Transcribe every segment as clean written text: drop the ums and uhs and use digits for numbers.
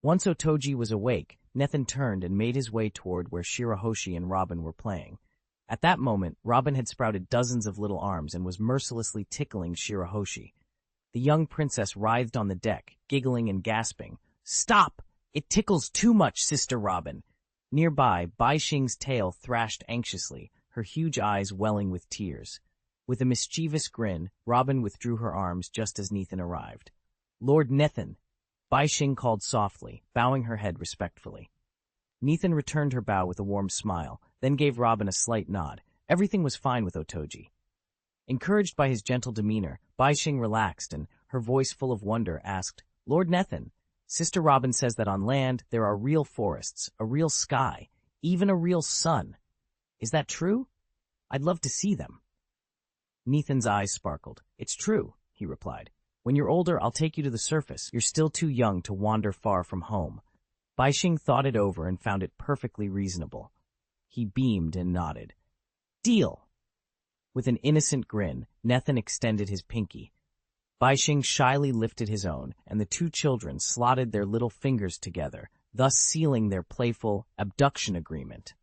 Once Otoji was awake, Nethan turned and made his way toward where Shirahoshi and Robin were playing. At that moment, Robin had sprouted dozens of little arms and was mercilessly tickling Shirahoshi. The young princess writhed on the deck, giggling and gasping. "Stop! It tickles too much, Sister Robin!" Nearby, Bai Xing's tail thrashed anxiously, her huge eyes welling with tears. With a mischievous grin, Robin withdrew her arms just as Nethan arrived. "Lord Nethan," Bai Xing called softly, bowing her head respectfully. Nethan returned her bow with a warm smile, then gave Robin a slight nod. Everything was fine with Otoji. Encouraged by his gentle demeanor, Bai Xing relaxed and, her voice full of wonder, asked, "Lord Nethan, Sister Robin says that on land there are real forests, a real sky, even a real sun. Is that true? I'd love to see them." Nethan's eyes sparkled. "It's true," he replied. "When you're older, I'll take you to the surface. You're still too young to wander far from home." Bai Xing thought it over and found it perfectly reasonable. He beamed and nodded. "Deal!" With an innocent grin, Nethan extended his pinky. Bai Xing shyly lifted his own, and the two children slotted their little fingers together, thus sealing their playful abduction agreement.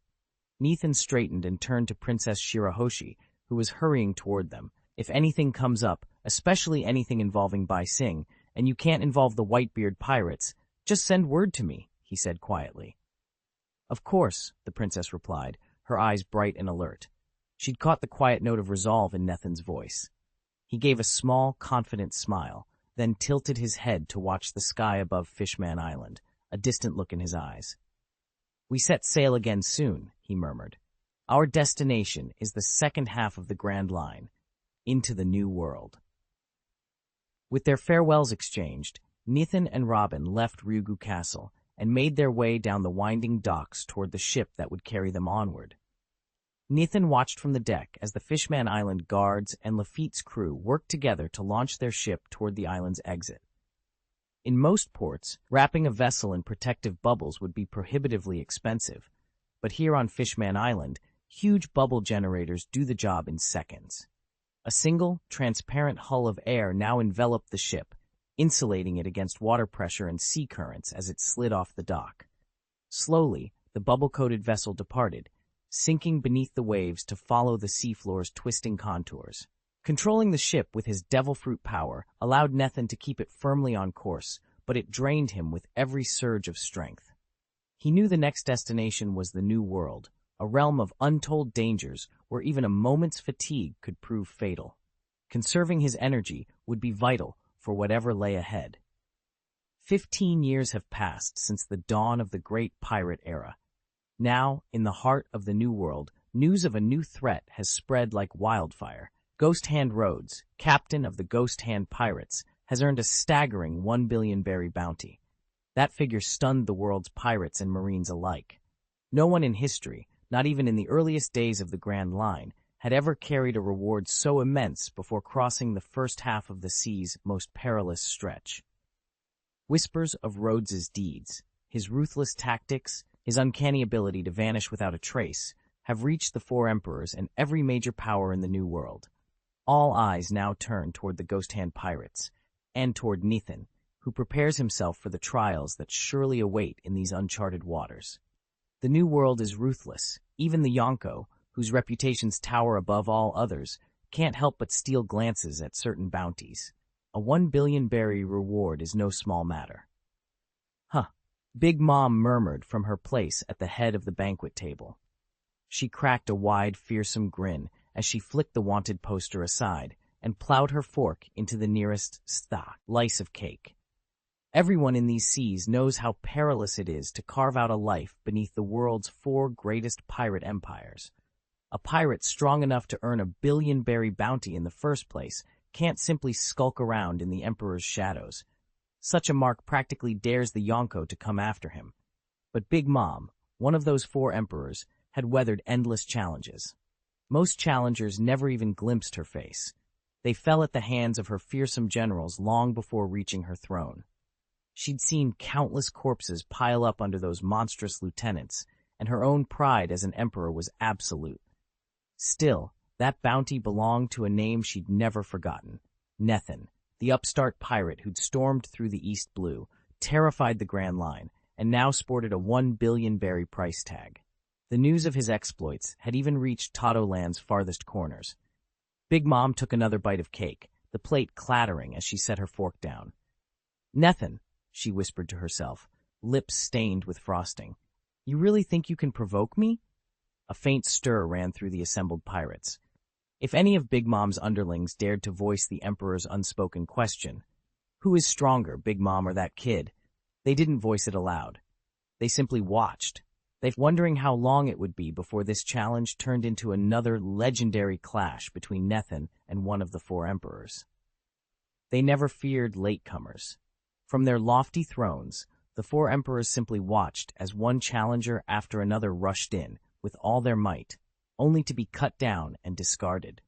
Nethan straightened and turned to Princess Shirahoshi, who was hurrying toward them. "If anything comes up, especially anything involving Bai Xing, and you can't involve the Whitebeard pirates, just send word to me," he said quietly. "Of course," the princess replied, her eyes bright and alert. She'd caught the quiet note of resolve in Nethan's voice. He gave a small, confident smile, then tilted his head to watch the sky above Fishman Island, a distant look in his eyes. "We set sail again soon," he murmured. "Our destination is the second half of the Grand Line, into the New World." With their farewells exchanged, Nethan and Robin left Ryugu Castle and made their way down the winding docks toward the ship that would carry them onward. Nethan watched from the deck as the Fishman Island guards and Lafitte's crew worked together to launch their ship toward the island's exit. In most ports, wrapping a vessel in protective bubbles would be prohibitively expensive, but here on Fishman Island, huge bubble generators do the job in seconds. A single, transparent hull of air now enveloped the ship, insulating it against water pressure and sea currents as it slid off the dock. Slowly, the bubble-coated vessel departed, sinking beneath the waves to follow the seafloor's twisting contours. Controlling the ship with his devil fruit power allowed Nethan to keep it firmly on course, but it drained him with every surge of strength. He knew the next destination was the New World, a realm of untold dangers where even a moment's fatigue could prove fatal. Conserving his energy would be vital for whatever lay ahead. 15 years have passed since the dawn of the great pirate era. Now, in the heart of the New World, news of a new threat has spread like wildfire. Ghost Hand Rhodes, captain of the Ghost Hand Pirates, has earned a staggering 1 billion berry bounty. That figure stunned the world's pirates and marines alike. No one in history, not even in the earliest days of the Grand Line, had ever carried a reward so immense before crossing the first half of the sea's most perilous stretch. Whispers of Rhodes's deeds, his ruthless tactics, his uncanny ability to vanish without a trace, have reached the four emperors and every major power in the New World. All eyes now turn toward the Ghost Hand Pirates, and toward Nethan, who prepares himself for the trials that surely await in these uncharted waters. The New World is ruthless. Even the Yonko, whose reputations tower above all others, can't help but steal glances at certain bounties. A 1 billion berry reward is no small matter. "Huh," Big Mom murmured from her place at the head of the banquet table. She cracked a wide, fearsome grin as she flicked the wanted poster aside and plowed her fork into the nearest slice of cake. Everyone in these seas knows how perilous it is to carve out a life beneath the world's 4 greatest pirate empires. A pirate strong enough to earn a 1 billion berry bounty in the first place can't simply skulk around in the Emperor's shadows. Such a mark practically dares the Yonko to come after him. But Big Mom, one of those 4 emperors, had weathered endless challenges. Most challengers never even glimpsed her face. They fell at the hands of her fearsome generals long before reaching her throne. She'd seen countless corpses pile up under those monstrous lieutenants, and her own pride as an emperor was absolute. Still, that bounty belonged to a name she'd never forgotten, Nethan, the upstart pirate who'd stormed through the East Blue, terrified the Grand Line, and now sported a 1 billion berry price tag. The news of his exploits had even reached Totoland's farthest corners. Big Mom took another bite of cake, the plate clattering as she set her fork down. "Nethan," she whispered to herself, lips stained with frosting. "You really think you can provoke me?" A faint stir ran through the assembled pirates. If any of Big Mom's underlings dared to voice the Emperor's unspoken question, "Who is stronger, Big Mom or that kid?" they didn't voice it aloud. They simply watched, wondering how long it would be before this challenge turned into another legendary clash between Nethan and one of the four emperors. They never feared latecomers. From their lofty thrones, the four emperors simply watched as one challenger after another rushed in with all their might, only to be cut down and discarded.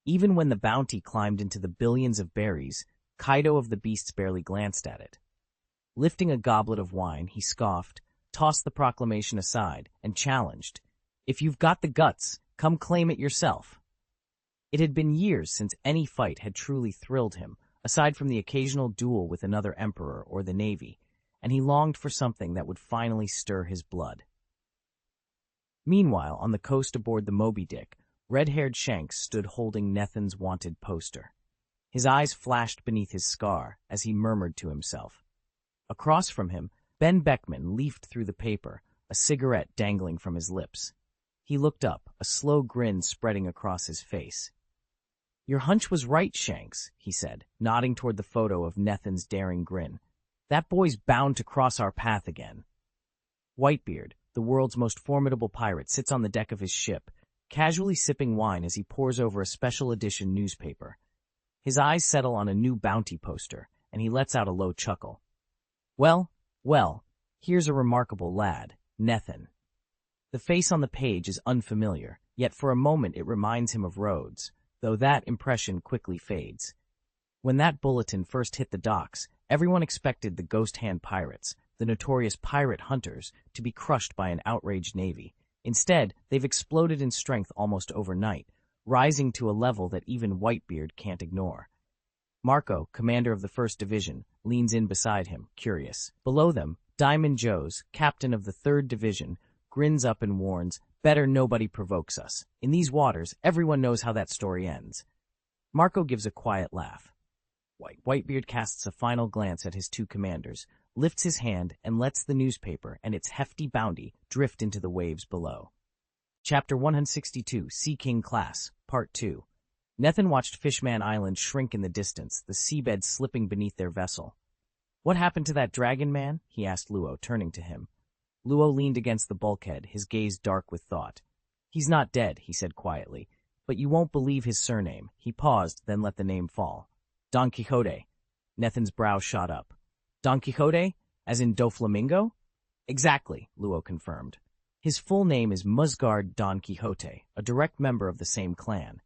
Even when the bounty climbed into the billions of berries, Kaido of the Beasts barely glanced at it. Lifting a goblet of wine, he scoffed, tossed the proclamation aside, and challenged, "If you've got the guts, come claim it yourself." It had been years since any fight had truly thrilled him, aside from the occasional duel with another emperor or the navy, and he longed for something that would finally stir his blood. Meanwhile, on the coast aboard the Moby Dick, red-haired Shanks stood holding Nethan's wanted poster. His eyes flashed beneath his scar as he murmured to himself. Across from him, Ben Beckman leafed through the paper, a cigarette dangling from his lips. He looked up, a slow grin spreading across his face. "Your hunch was right, Shanks," he said, nodding toward the photo of Nethan's daring grin. "That boy's bound to cross our path again." Whitebeard, the world's most formidable pirate, sits on the deck of his ship, casually sipping wine as he pores over a special edition newspaper. His eyes settle on a new bounty poster, and he lets out a low chuckle. Well, here's a remarkable lad, Nethan. The face on the page is unfamiliar, yet for a moment it reminds him of Rhodes, though that impression quickly fades. When that bulletin first hit the docks, everyone expected the Ghost Hand pirates, the notorious pirate hunters, to be crushed by an outraged navy. Instead, they've exploded in strength almost overnight, rising to a level that even Whitebeard can't ignore. Marco, commander of the 1st Division, leans in beside him, curious. Below them, Diamond Joes, captain of the 3rd Division, grins up and warns, "Better nobody provokes us. In these waters, everyone knows how that story ends." Marco gives a quiet laugh. Whitebeard casts a final glance at his two commanders, lifts his hand, and lets the newspaper and its hefty bounty drift into the waves below. Chapter 162, Sea King Class, Part 2. Nethan watched Fishman Island shrink in the distance, the seabed slipping beneath their vessel. "What happened to that dragon man?" he asked Luo, turning to him. Luo leaned against the bulkhead, his gaze dark with thought. "He's not dead," he said quietly, "but you won't believe his surname." He paused, then let the name fall. "Don Quixote." Nethan's brow shot up. "Don Quixote? As in Doflamingo?" "Exactly," Luo confirmed. "His full name is Musgard Don Quixote, a direct member of the same clan.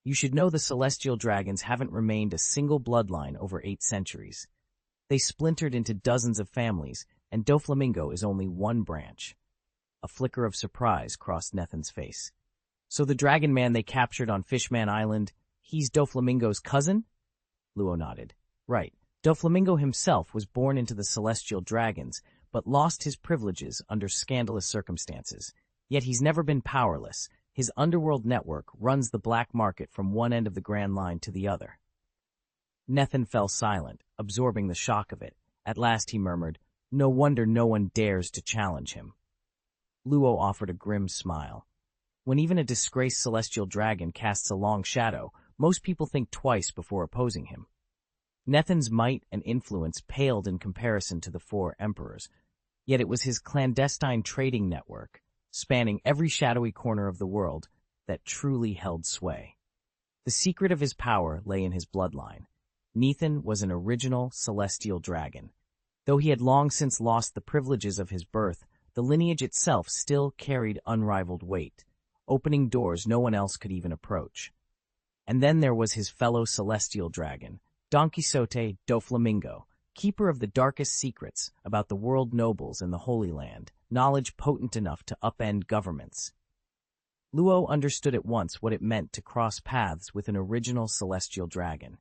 You should know the celestial dragons haven't remained a single bloodline over 8 centuries. They splintered into dozens of families, and Doflamingo is only one branch." A flicker of surprise crossed Nethan's face. "So the dragon man they captured on Fishman Island, he's Doflamingo's cousin?" Luo nodded. "Right. Doflamingo himself was born into the celestial dragons, but lost his privileges under scandalous circumstances. Yet he's never been powerless. His underworld network runs the black market from one end of the Grand Line to the other." Nethan fell silent, absorbing the shock of it. At last he murmured, "No wonder no one dares to challenge him." Luo offered a grim smile. "When even a disgraced celestial dragon casts a long shadow, most people think twice before opposing him." Nethan's might and influence paled in comparison to the 4 emperors, yet it was his clandestine trading network, spanning every shadowy corner of the world, that truly held sway. The secret of his power lay in his bloodline. Nethan was an original celestial dragon. Though he had long since lost the privileges of his birth, the lineage itself still carried unrivaled weight, opening doors no one else could even approach. And then there was his fellow celestial dragon, Don Quixote Doflamingo, keeper of the darkest secrets about the world nobles in the Holy Land, knowledge potent enough to upend governments. Luo understood at once what it meant to cross paths with an original celestial dragon.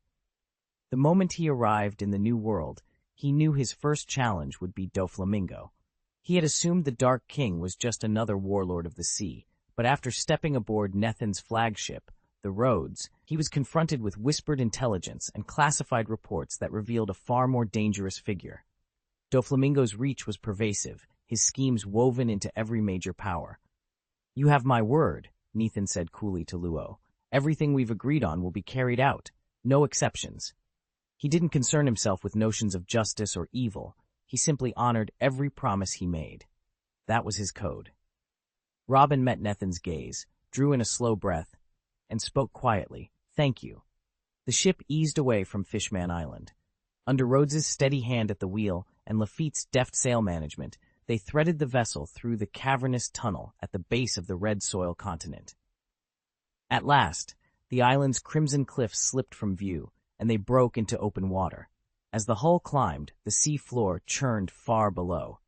The moment he arrived in the new world, He knew his first challenge would be Doflamingo. He had assumed the Dark King was just another warlord of the sea, but after stepping aboard Nethin's flagship, the Rhodes, he was confronted with whispered intelligence and classified reports that revealed a far more dangerous figure. Doflamingo's reach was pervasive, his schemes woven into every major power. "You have my word," Nethin said coolly to Luo. "Everything we've agreed on will be carried out, no exceptions." He didn't concern himself with notions of justice or evil. He simply honored every promise he made. That was his code. Robin met Nethin's gaze, drew in a slow breath, and spoke quietly, "Thank you." The ship eased away from Fishman Island. Under Rhodes's steady hand at the wheel and Lafitte's deft sail management, they threaded the vessel through the cavernous tunnel at the base of the red soil continent. At last, the island's crimson cliffs slipped from view, and they broke into open water. As the hull climbed, the sea floor churned far below.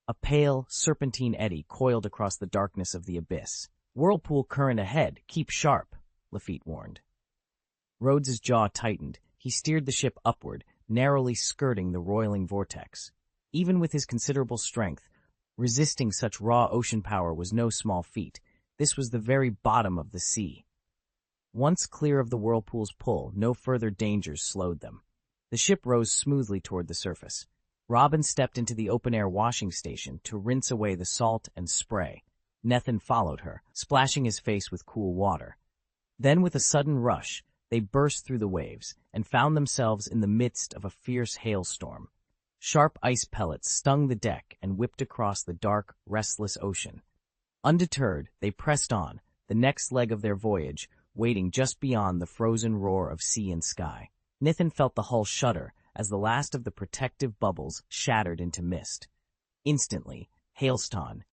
A pale, serpentine eddy coiled across the darkness of the abyss. "Whirlpool current ahead, keep sharp," Lafitte warned. Rhodes's jaw tightened. He steered the ship upward, narrowly skirting the roiling vortex. Even with his considerable strength, resisting such raw ocean power was no small feat. This was the very bottom of the sea. Once clear of the whirlpool's pull, no further dangers slowed them. The ship rose smoothly toward the surface. Robin stepped into the open-air washing station to rinse away the salt and spray. Nethin followed her, splashing his face with cool water. Then, with a sudden rush, they burst through the waves and found themselves in the midst of a fierce hailstorm. Sharp ice pellets stung the deck and whipped across the dark, restless ocean. Undeterred, they pressed on, the next leg of their voyage waiting just beyond the frozen roar of sea and sky. Nethin felt the hull shudder as the last of the protective bubbles shattered into mist. Instantly, hailstones,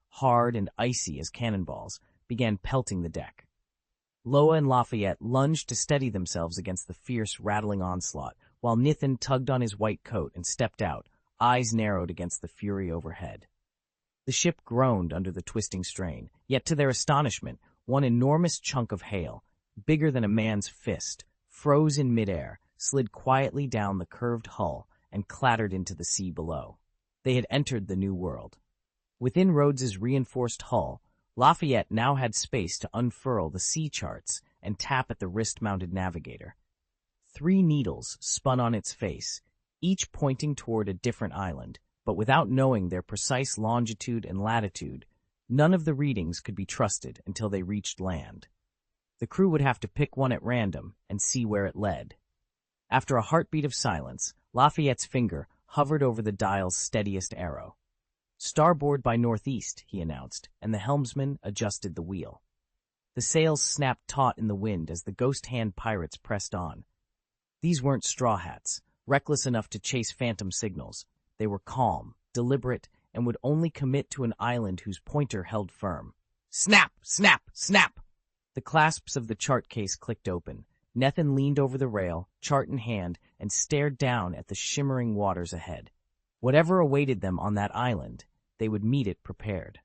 hard and icy as cannonballs, began pelting the deck. Loa and Lafayette lunged to steady themselves against the fierce, rattling onslaught, while Nethin tugged on his white coat and stepped out, eyes narrowed against the fury overhead. The ship groaned under the twisting strain, yet to their astonishment, one enormous chunk of hail, bigger than a man's fist, froze in midair, slid quietly down the curved hull, and clattered into the sea below. They had entered the new world. Within Rhodes's reinforced hull, Lafayette now had space to unfurl the sea charts and tap at the wrist-mounted navigator. 3 needles spun on its face, each pointing toward a different island, but without knowing their precise longitude and latitude, none of the readings could be trusted until they reached land. The crew would have to pick one at random and see where it led. After a heartbeat of silence, Lafayette's finger hovered over the dial's steadiest arrow. "Starboard by northeast," he announced, and the helmsman adjusted the wheel. The sails snapped taut in the wind as the ghost-hand pirates pressed on. These weren't straw hats, reckless enough to chase phantom signals. They were calm, deliberate, and would only commit to an island whose pointer held firm. Snap! Snap! Snap! The clasps of the chart case clicked open. Nethin leaned over the rail, chart in hand, and stared down at the shimmering waters ahead. Whatever awaited them on that island, they would meet it prepared.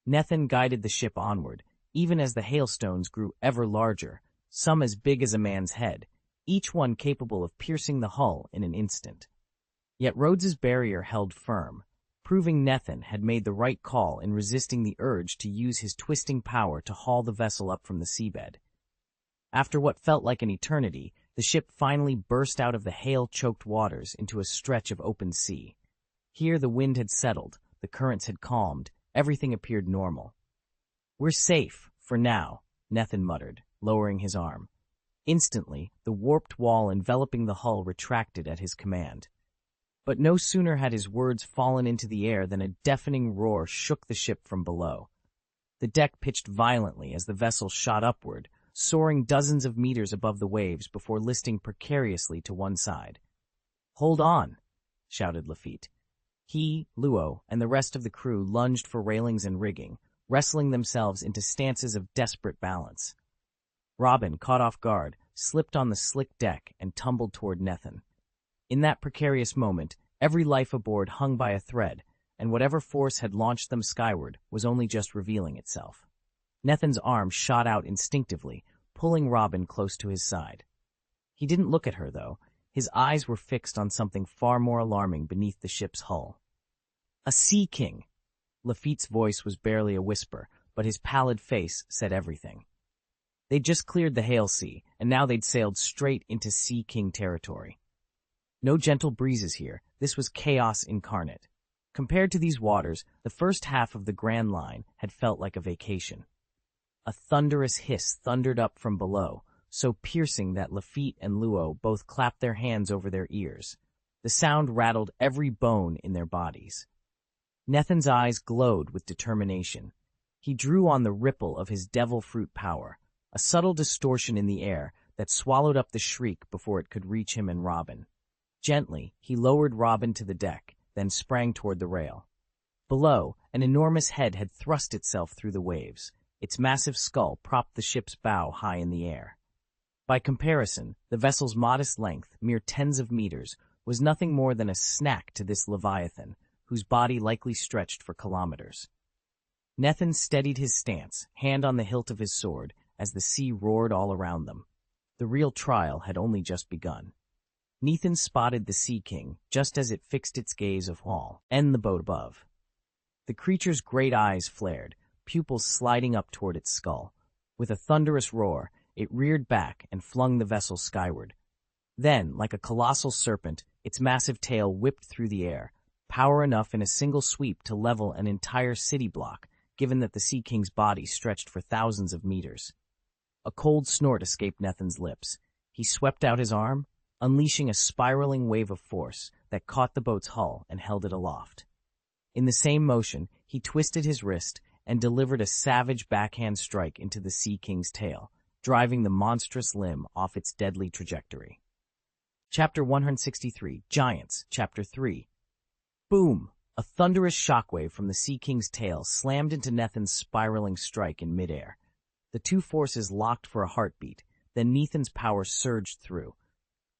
Nethin guided the ship onward, even as the hailstones grew ever larger, some as big as a man's head, each one capable of piercing the hull in an instant. Yet Rhodes's barrier held firm, proving Nethin had made the right call in resisting the urge to use his twisting power to haul the vessel up from the seabed. After what felt like an eternity, the ship finally burst out of the hail-choked waters into a stretch of open sea. Here the wind had settled, the currents had calmed, everything appeared normal. "We're safe, for now," Nethin muttered, lowering his arm. Instantly, the warped wall enveloping the hull retracted at his command. But no sooner had his words fallen into the air than a deafening roar shook the ship from below. The deck pitched violently as the vessel shot upward, soaring dozens of meters above the waves before listing precariously to one side. "Hold on!" shouted Lafitte. He, Luo, and the rest of the crew lunged for railings and rigging, wrestling themselves into stances of desperate balance. Robin, caught off guard, slipped on the slick deck and tumbled toward Nethin. In that precarious moment, every life aboard hung by a thread, and whatever force had launched them skyward was only just revealing itself. Nethin's arm shot out instinctively, pulling Robin close to his side. He didn't look at her, though. His eyes were fixed on something far more alarming beneath the ship's hull. A sea king! Lafitte's voice was barely a whisper, but his pallid face said everything. They'd just cleared the Hail Sea, and now they'd sailed straight into Sea King territory. No gentle breezes here, this was chaos incarnate. Compared to these waters, the first half of the Grand Line had felt like a vacation. A thunderous hiss thundered up from below, so piercing that Lafitte and Luo both clapped their hands over their ears. The sound rattled every bone in their bodies. Nethin's eyes glowed with determination. He drew on the ripple of his devil fruit power, a subtle distortion in the air that swallowed up the shriek before it could reach him and Robin. Gently, he lowered Robin to the deck, then sprang toward the rail. Below, an enormous head had thrust itself through the waves. Its massive skull propped the ship's bow high in the air. By comparison, the vessel's modest length, mere tens of meters, was nothing more than a snack to this leviathan, whose body likely stretched for kilometers. Nethin steadied his stance, hand on the hilt of his sword, as the sea roared all around them. The real trial had only just begun. Nethin spotted the Sea King just as it fixed its gaze of Hall and the boat above. The creature's great eyes flared, pupils sliding up toward its skull. With a thunderous roar, it reared back and flung the vessel skyward. Then, like a colossal serpent, its massive tail whipped through the air, power enough in a single sweep to level an entire city block, given that the Sea King's body stretched for thousands of meters. A cold snort escaped Nethin's lips. He swept out his arm, unleashing a spiraling wave of force that caught the boat's hull and held it aloft. In the same motion, he twisted his wrist and delivered a savage backhand strike into the Sea King's tail, driving the monstrous limb off its deadly trajectory. Chapter 163, Giants, Chapter 3. Boom! A thunderous shockwave from the Sea King's tail slammed into Nethin's spiraling strike in midair. The two forces locked for a heartbeat, then Nethin's power surged through.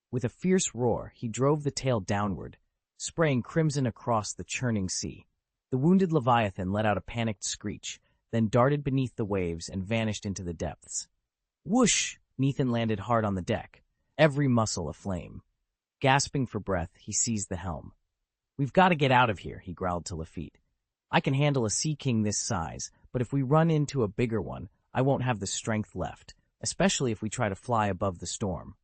With a fierce roar, he drove the tail downward, spraying crimson across the churning sea. The wounded leviathan let out a panicked screech, then darted beneath the waves and vanished into the depths. Whoosh! Nethin landed hard on the deck, every muscle aflame. Gasping for breath, he seized the helm. "We've got to get out of here," he growled to Lafitte. "I can handle a Sea King this size, but if we run into a bigger one, I won't have the strength left, especially if we try to fly above the storm."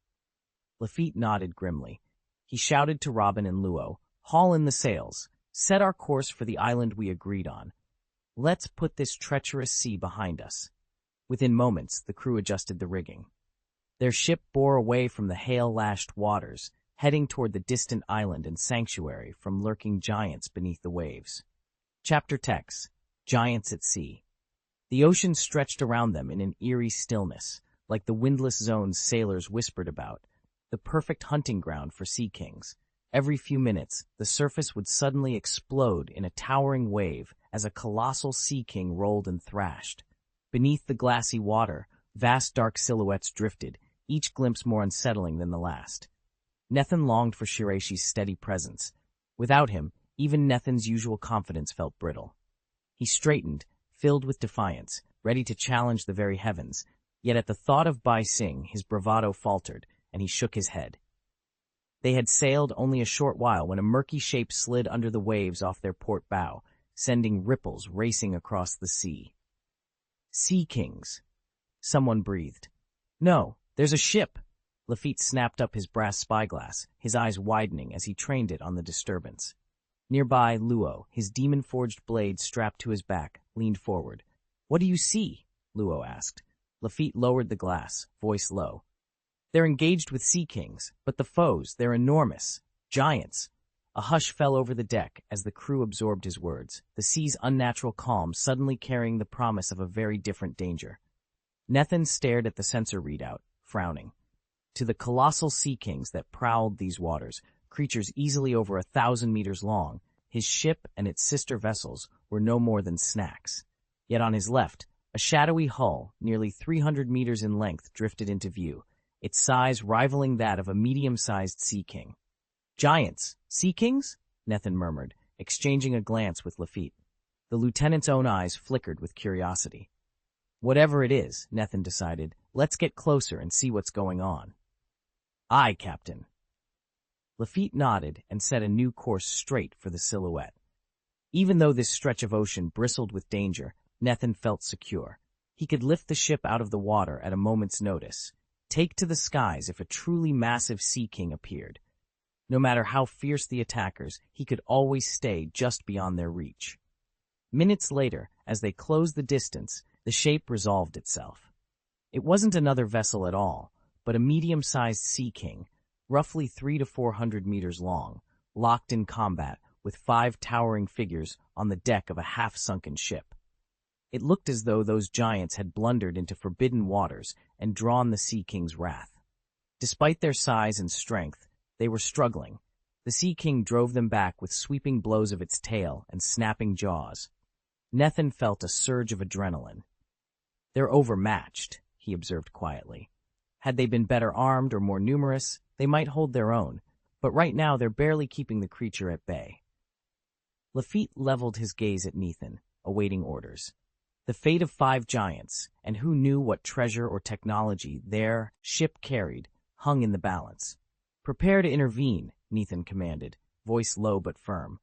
Lafitte nodded grimly. He shouted to Robin and Luo, "Haul in the sails. Set our course for the island we agreed on. Let's put this treacherous sea behind us." Within moments, the crew adjusted the rigging. Their ship bore away from the hail-lashed waters, heading toward the distant island and sanctuary from lurking giants beneath the waves. Chapter Text: Giants at Sea. The ocean stretched around them in an eerie stillness, like the windless zones sailors whispered about, the perfect hunting ground for sea kings. Every few minutes, the surface would suddenly explode in a towering wave as a colossal sea king rolled and thrashed. Beneath the glassy water, vast dark silhouettes drifted, each glimpse more unsettling than the last. Nethin longed for Shireishi's steady presence. Without him, even Nethin's usual confidence felt brittle. He straightened, filled with defiance, ready to challenge the very heavens, yet at the thought of Bai Sing, his bravado faltered, and he shook his head. They had sailed only a short while when a murky shape slid under the waves off their port bow, sending ripples racing across the sea. "Sea Kings," someone breathed. "No, there's a ship!" Lafitte snapped up his brass spyglass, his eyes widening as he trained it on the disturbance. Nearby, Luo, his demon-forged blade strapped to his back, leaned forward. "What do you see?" Luo asked. Lafitte lowered the glass, voice low. "They're engaged with Sea Kings, but the foes, they're enormous. Giants." A hush fell over the deck as the crew absorbed his words, the sea's unnatural calm suddenly carrying the promise of a very different danger. Nethin stared at the sensor readout, frowning. To the colossal Sea Kings that prowled these waters, creatures easily over 1,000 meters long, his ship and its sister vessels were no more than snacks. Yet on his left, a shadowy hull, nearly 300 meters in length, drifted into view, its size rivaling that of a medium-sized Sea King. "Giants? Sea Kings?" Nethin murmured, exchanging a glance with Lafitte. The lieutenant's own eyes flickered with curiosity. "Whatever it is," Nethin decided, "let's get closer and see what's going on." "Aye, Captain." Lafitte nodded and set a new course straight for the silhouette. Even though this stretch of ocean bristled with danger, Nethan felt secure. He could lift the ship out of the water at a moment's notice, take to the skies if a truly massive sea king appeared. No matter how fierce the attackers, he could always stay just beyond their reach. Minutes later, as they closed the distance, the shape resolved itself. It wasn't another vessel at all, but a medium-sized sea king, roughly 300 to 400 meters long, locked in combat with 5 towering figures on the deck of a half-sunken ship. It looked as though those giants had blundered into forbidden waters and drawn the Sea King's wrath. Despite their size and strength, they were struggling. The Sea King drove them back with sweeping blows of its tail and snapping jaws. Nethan felt a surge of adrenaline. "They're overmatched," he observed quietly. "Had they been better armed or more numerous, they might hold their own, but right now they're barely keeping the creature at bay." Lafitte leveled his gaze at Nethan, awaiting orders. The fate of 5 giants, and who knew what treasure or technology their ship carried, hung in the balance. "Prepare to intervene," Nethan commanded, voice low but firm.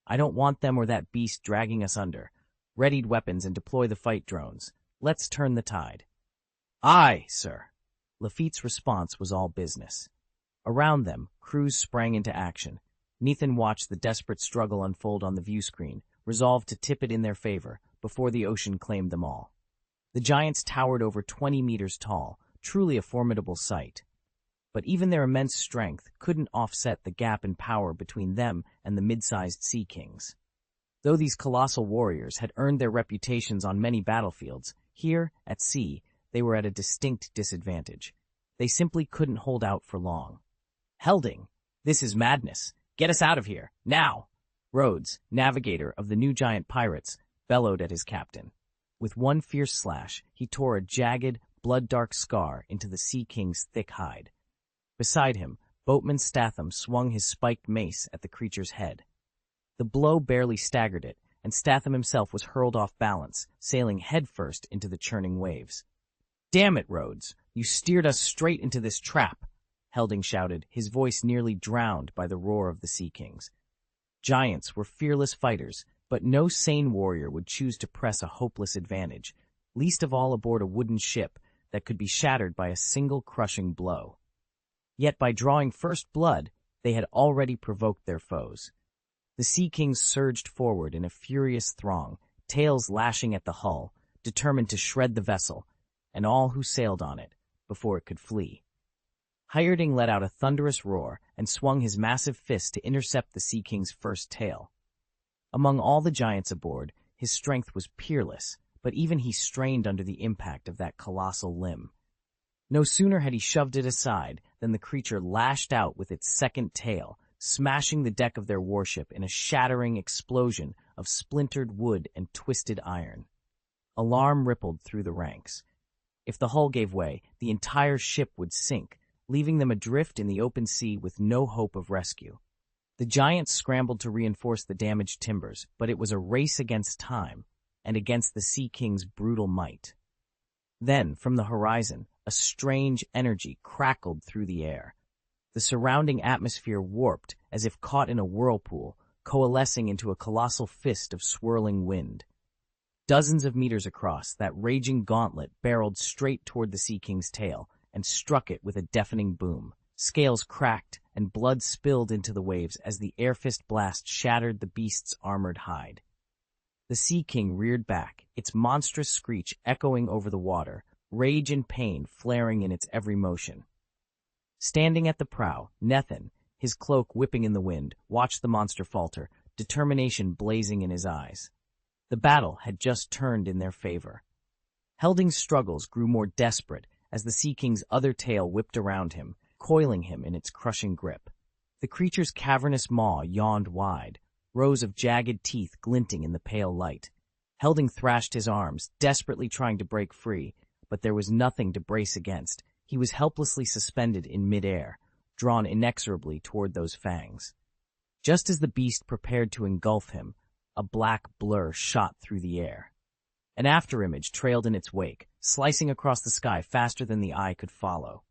"I don't want them or that beast dragging us under. Readied weapons and deploy the fight drones. Let's turn the tide." "Aye, sir." Lafitte's response was all business. Around them, crews sprang into action. Nethan watched the desperate struggle unfold on the view screen, resolved to tip it in their favor before the ocean claimed them all. The giants towered over 20 meters tall, truly a formidable sight. But even their immense strength couldn't offset the gap in power between them and the mid-sized sea kings. Though these colossal warriors had earned their reputations on many battlefields, here, at sea, they were at a distinct disadvantage. They simply couldn't hold out for long. "Helding, this is madness. Get us out of here, now!" Rhodes, navigator of the new giant pirates, bellowed at his captain. With one fierce slash, he tore a jagged, blood-dark scar into the Sea King's thick hide. Beside him, Boatman Statham swung his spiked mace at the creature's head. The blow barely staggered it, and Statham himself was hurled off balance, sailing headfirst into the churning waves. "Damn it, Rhodes! You steered us straight into this trap!" Helding shouted, his voice nearly drowned by the roar of the Sea Kings. Giants were fearless fighters, but no sane warrior would choose to press a hopeless advantage, least of all aboard a wooden ship that could be shattered by a single crushing blow. Yet by drawing first blood, they had already provoked their foes. The Sea Kings surged forward in a furious throng, tails lashing at the hull, determined to shred the vessel, and all who sailed on it, before it could flee. Hierding let out a thunderous roar and swung his massive fist to intercept the Sea King's first tail. Among all the giants aboard, his strength was peerless, but even he strained under the impact of that colossal limb. No sooner had he shoved it aside than the creature lashed out with its second tail, smashing the deck of their warship in a shattering explosion of splintered wood and twisted iron. Alarm rippled through the ranks. If the hull gave way, the entire ship would sink, leaving them adrift in the open sea with no hope of rescue. The giants scrambled to reinforce the damaged timbers, but it was a race against time, and against the Sea King's brutal might. Then, from the horizon, a strange energy crackled through the air. The surrounding atmosphere warped as if caught in a whirlpool, coalescing into a colossal fist of swirling wind. Dozens of meters across, that raging gauntlet barreled straight toward the Sea King's tail and struck it with a deafening boom. Scales cracked and blood spilled into the waves as the air-fist blast shattered the beast's armored hide. The Sea King reared back, its monstrous screech echoing over the water, rage and pain flaring in its every motion. Standing at the prow, Nethan, his cloak whipping in the wind, watched the monster falter, determination blazing in his eyes. The battle had just turned in their favor. Helding's struggles grew more desperate as the Sea King's other tail whipped around him, coiling him in its crushing grip. The creature's cavernous maw yawned wide, rows of jagged teeth glinting in the pale light. Helding thrashed his arms, desperately trying to break free, but there was nothing to brace against. He was helplessly suspended in midair, drawn inexorably toward those fangs. Just as the beast prepared to engulf him, a black blur shot through the air. An afterimage trailed in its wake, slicing across the sky faster than the eye could follow.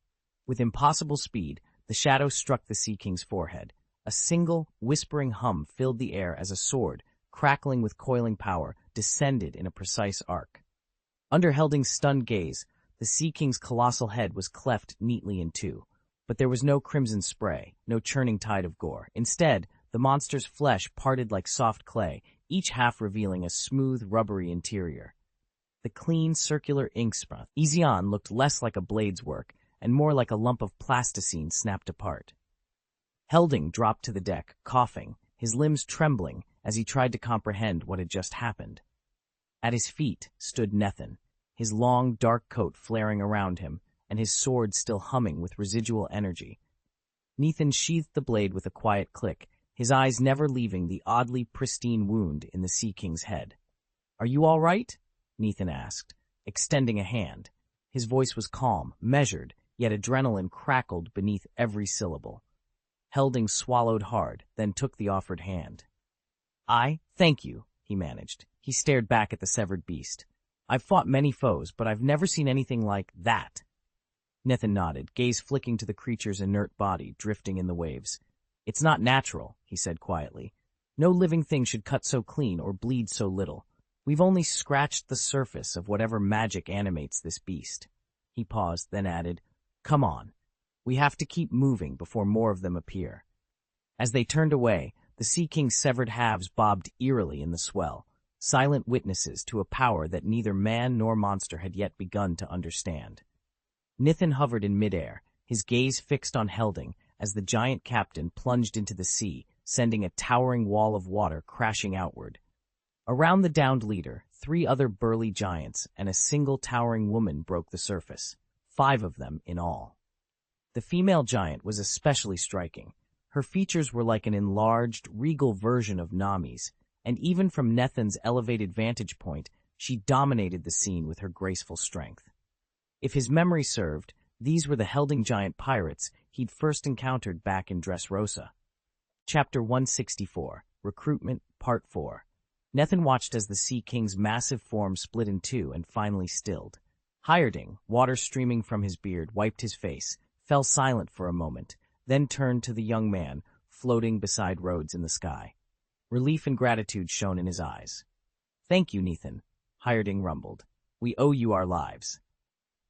With impossible speed, the shadow struck the Sea King's forehead, A single, whispering hum filled the air as a sword, crackling with coiling power, descended in a precise arc. Under Helding's stunned gaze, the Sea King's colossal head was cleft neatly in two. But there was no crimson spray, no churning tide of gore. Instead, the monster's flesh parted like soft clay, each half revealing a smooth, rubbery interior. The clean, circular ink spot. Ezion looked less like a blade's work and more like a lump of plasticine snapped apart. Helding dropped to the deck, coughing, his limbs trembling as he tried to comprehend what had just happened. At his feet stood Nethin, his long, dark coat flaring around him, and his sword still humming with residual energy. Nethin sheathed the blade with a quiet click, his eyes never leaving the oddly pristine wound in the Sea King's head. "Are you all right?" Nethin asked, extending a hand. His voice was calm, measured, yet adrenaline crackled beneath every syllable. Helding swallowed hard, then took the offered hand. Thank you," he managed. He stared back at the severed beast. "I've fought many foes, but I've never seen anything like that." Nethin nodded, gaze flicking to the creature's inert body drifting in the waves. "It's not natural," he said quietly. "No living thing should cut so clean or bleed so little. We've only scratched the surface of whatever magic animates this beast." He paused, then added, "Come on. We have to keep moving before more of them appear." As they turned away, the Sea King's severed halves bobbed eerily in the swell, silent witnesses to a power that neither man nor monster had yet begun to understand. Nethin hovered in midair, his gaze fixed on Helding as the giant captain plunged into the sea, sending a towering wall of water crashing outward. Around the downed leader, 3 other burly giants and a single towering woman broke the surface, 5 of them in all. The female giant was especially striking. Her features were like an enlarged, regal version of Nami's, and even from Nethin's elevated vantage point, she dominated the scene with her graceful strength. If his memory served, these were the Helding giant pirates he'd first encountered back in Dressrosa. Chapter 164, Recruitment, Part 4. Nethin watched as the Sea King's massive form split in two and finally stilled. Hierding, water streaming from his beard, wiped his face, fell silent for a moment, then turned to the young man, floating beside Rhodes in the sky. Relief and gratitude shone in his eyes. "Thank you, Nethin," Hierding rumbled. "We owe you our lives."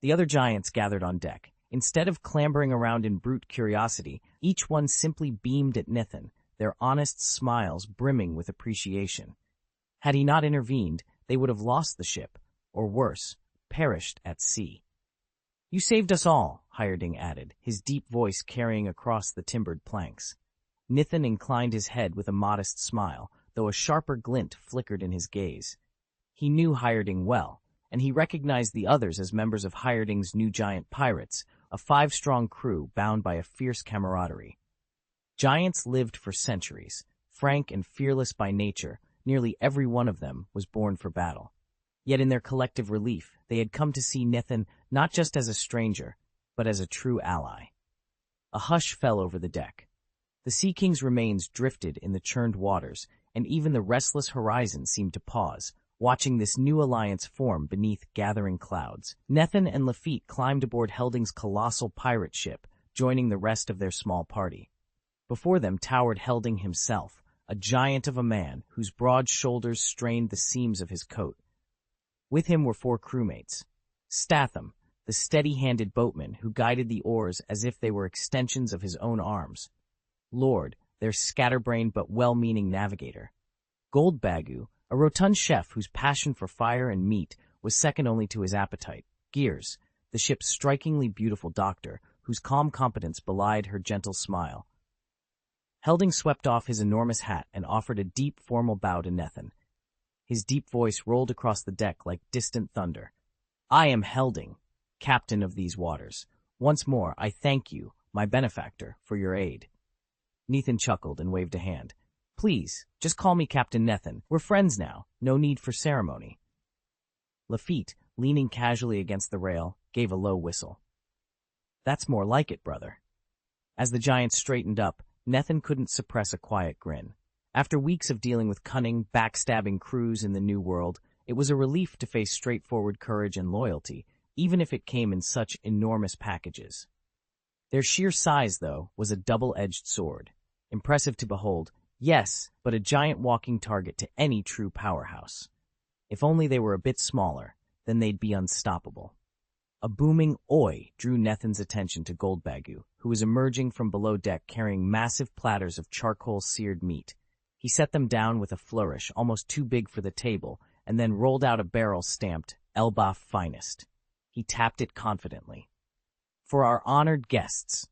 The other giants gathered on deck. Instead of clambering around in brute curiosity, each one simply beamed at Nethin, their honest smiles brimming with appreciation. Had he not intervened, they would have lost the ship, or worse, perished at sea. "You saved us all," Hierding added, his deep voice carrying across the timbered planks. Nethin inclined his head with a modest smile, though a sharper glint flickered in his gaze. He knew Hierding well, and he recognized the others as members of Hierding's new giant pirates, a 5-strong crew bound by a fierce camaraderie. Giants lived for centuries, frank and fearless by nature. Nearly every one of them was born for battle. Yet in their collective relief, they had come to see Nethin not just as a stranger, but as a true ally. A hush fell over the deck. The Sea King's remains drifted in the churned waters, and even the restless horizon seemed to pause, watching this new alliance form beneath gathering clouds. Nethin and Lafitte climbed aboard Helding's colossal pirate ship, joining the rest of their small party. Before them towered Helding himself, a giant of a man whose broad shoulders strained the seams of his coat. With him were 4 crewmates. Statham, the steady-handed boatman who guided the oars as if they were extensions of his own arms. Lord, their scatterbrained but well-meaning navigator. Goldbagu, a rotund chef whose passion for fire and meat was second only to his appetite. Gears, the ship's strikingly beautiful doctor, whose calm competence belied her gentle smile. Helding swept off his enormous hat and offered a deep, formal bow to Nethin. His deep voice rolled across the deck like distant thunder. "I am Helding, captain of these waters. Once more, I thank you, my benefactor, for your aid." Nethin chuckled and waved a hand. "Please, just call me Captain Nethin. We're friends now. No need for ceremony." Lafitte, leaning casually against the rail, gave a low whistle. "That's more like it, brother." As the giant straightened up, Nethin couldn't suppress a quiet grin. After weeks of dealing with cunning, backstabbing crews in the New World, it was a relief to face straightforward courage and loyalty, even if it came in such enormous packages. Their sheer size, though, was a double-edged sword. Impressive to behold, yes, but a giant walking target to any true powerhouse. If only they were a bit smaller, then they'd be unstoppable. A booming "Oi" drew Nethin's attention to Goldbagu, who was emerging from below deck carrying massive platters of charcoal-seared meat. He set them down with a flourish almost too big for the table, and then rolled out a barrel stamped Elbaf Finest. He tapped it confidently. For our honored guests.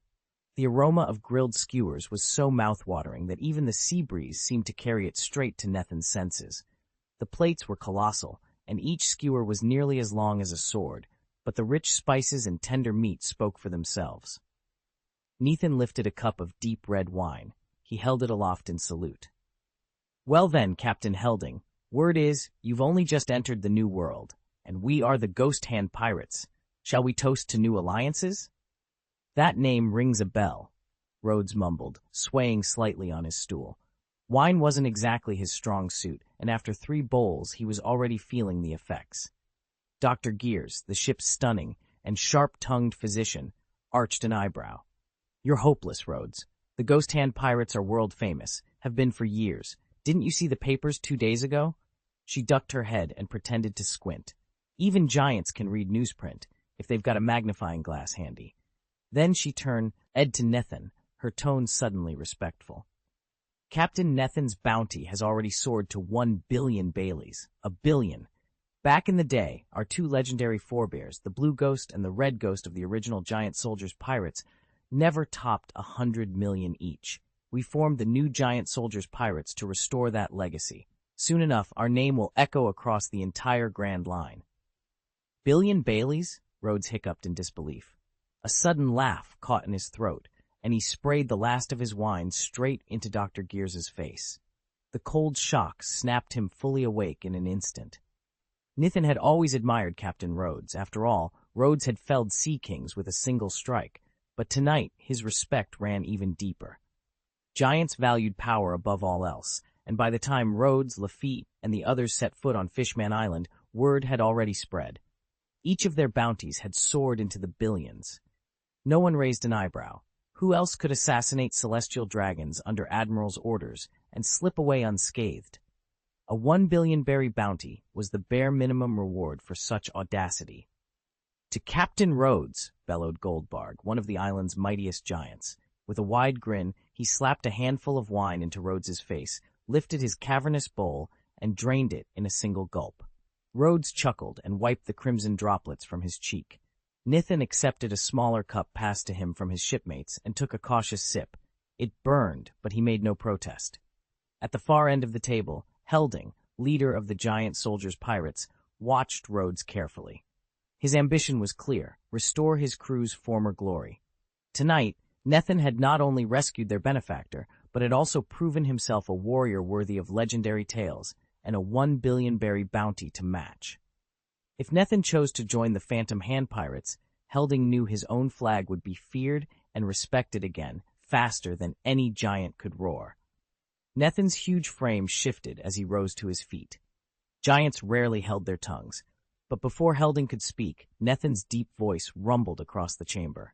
The aroma of grilled skewers was so mouth-watering that even the sea breeze seemed to carry it straight to Nethin's senses. The plates were colossal, and each skewer was nearly as long as a sword, but the rich spices and tender meat spoke for themselves. Nethin lifted a cup of deep red wine. He held it aloft in salute. Well then, Captain Helding, word is, you've only just entered the New World, and we are the Ghost Hand Pirates. Shall we toast to new alliances? That name rings a bell, Rhodes mumbled, swaying slightly on his stool. Wine wasn't exactly his strong suit, and after 3 bowls he was already feeling the effects. Dr. Gears, the ship's stunning and sharp-tongued physician, arched an eyebrow. You're hopeless, Rhodes. The Ghost Hand Pirates are world-famous, have been for years. Didn't you see the papers 2 days ago? She ducked her head and pretended to squint. Even giants can read newsprint, if they've got a magnifying glass handy. Then she turned to Nethin, her tone suddenly respectful. Captain Nethin's bounty has already soared to 1 billion Baileys. 1 billion. Back in the day, our 2 legendary forebears, the Blue Ghost and the Red Ghost of the original Giant Soldiers Pirates, never topped 100 million each. We formed the new Giant Soldiers Pirates to restore that legacy. Soon enough, our name will echo across the entire Grand Line. Billion Baileys? Rhodes hiccuped in disbelief. A sudden laugh caught in his throat, and he sprayed the last of his wine straight into Dr. Gears's face. The cold shock snapped him fully awake in an instant. Nethin had always admired Captain Rhodes. After all, Rhodes had felled sea kings with a single strike, but tonight his respect ran even deeper. Giants valued power above all else, and by the time Rhodes, Lafitte, and the others set foot on Fishman Island, word had already spread. Each of their bounties had soared into the billions. No one raised an eyebrow. Who else could assassinate celestial dragons under admiral's orders and slip away unscathed? A 1 billion berry bounty was the bare minimum reward for such audacity. To Captain Rhodes, bellowed Goldbarg, one of the island's mightiest giants. With a wide grin, he slapped a handful of wine into Rhodes's face, lifted his cavernous bowl, and drained it in a single gulp. Rhodes chuckled and wiped the crimson droplets from his cheek. Nethin accepted a smaller cup passed to him from his shipmates and took a cautious sip. It burned, but he made no protest. At the far end of the table, Helding, leader of the Giant Soldiers Pirates, watched Rhodes carefully. His ambition was clear: restore his crew's former glory. Tonight, Nethin had not only rescued their benefactor, but had also proven himself a warrior worthy of legendary tales and a 1 billion berry bounty to match. If Nethin chose to join the Phantom Hand Pirates, Helding knew his own flag would be feared and respected again, faster than any giant could roar. Nethin's huge frame shifted as he rose to his feet. Giants rarely held their tongues, but before Helding could speak, Nethin's deep voice rumbled across the chamber.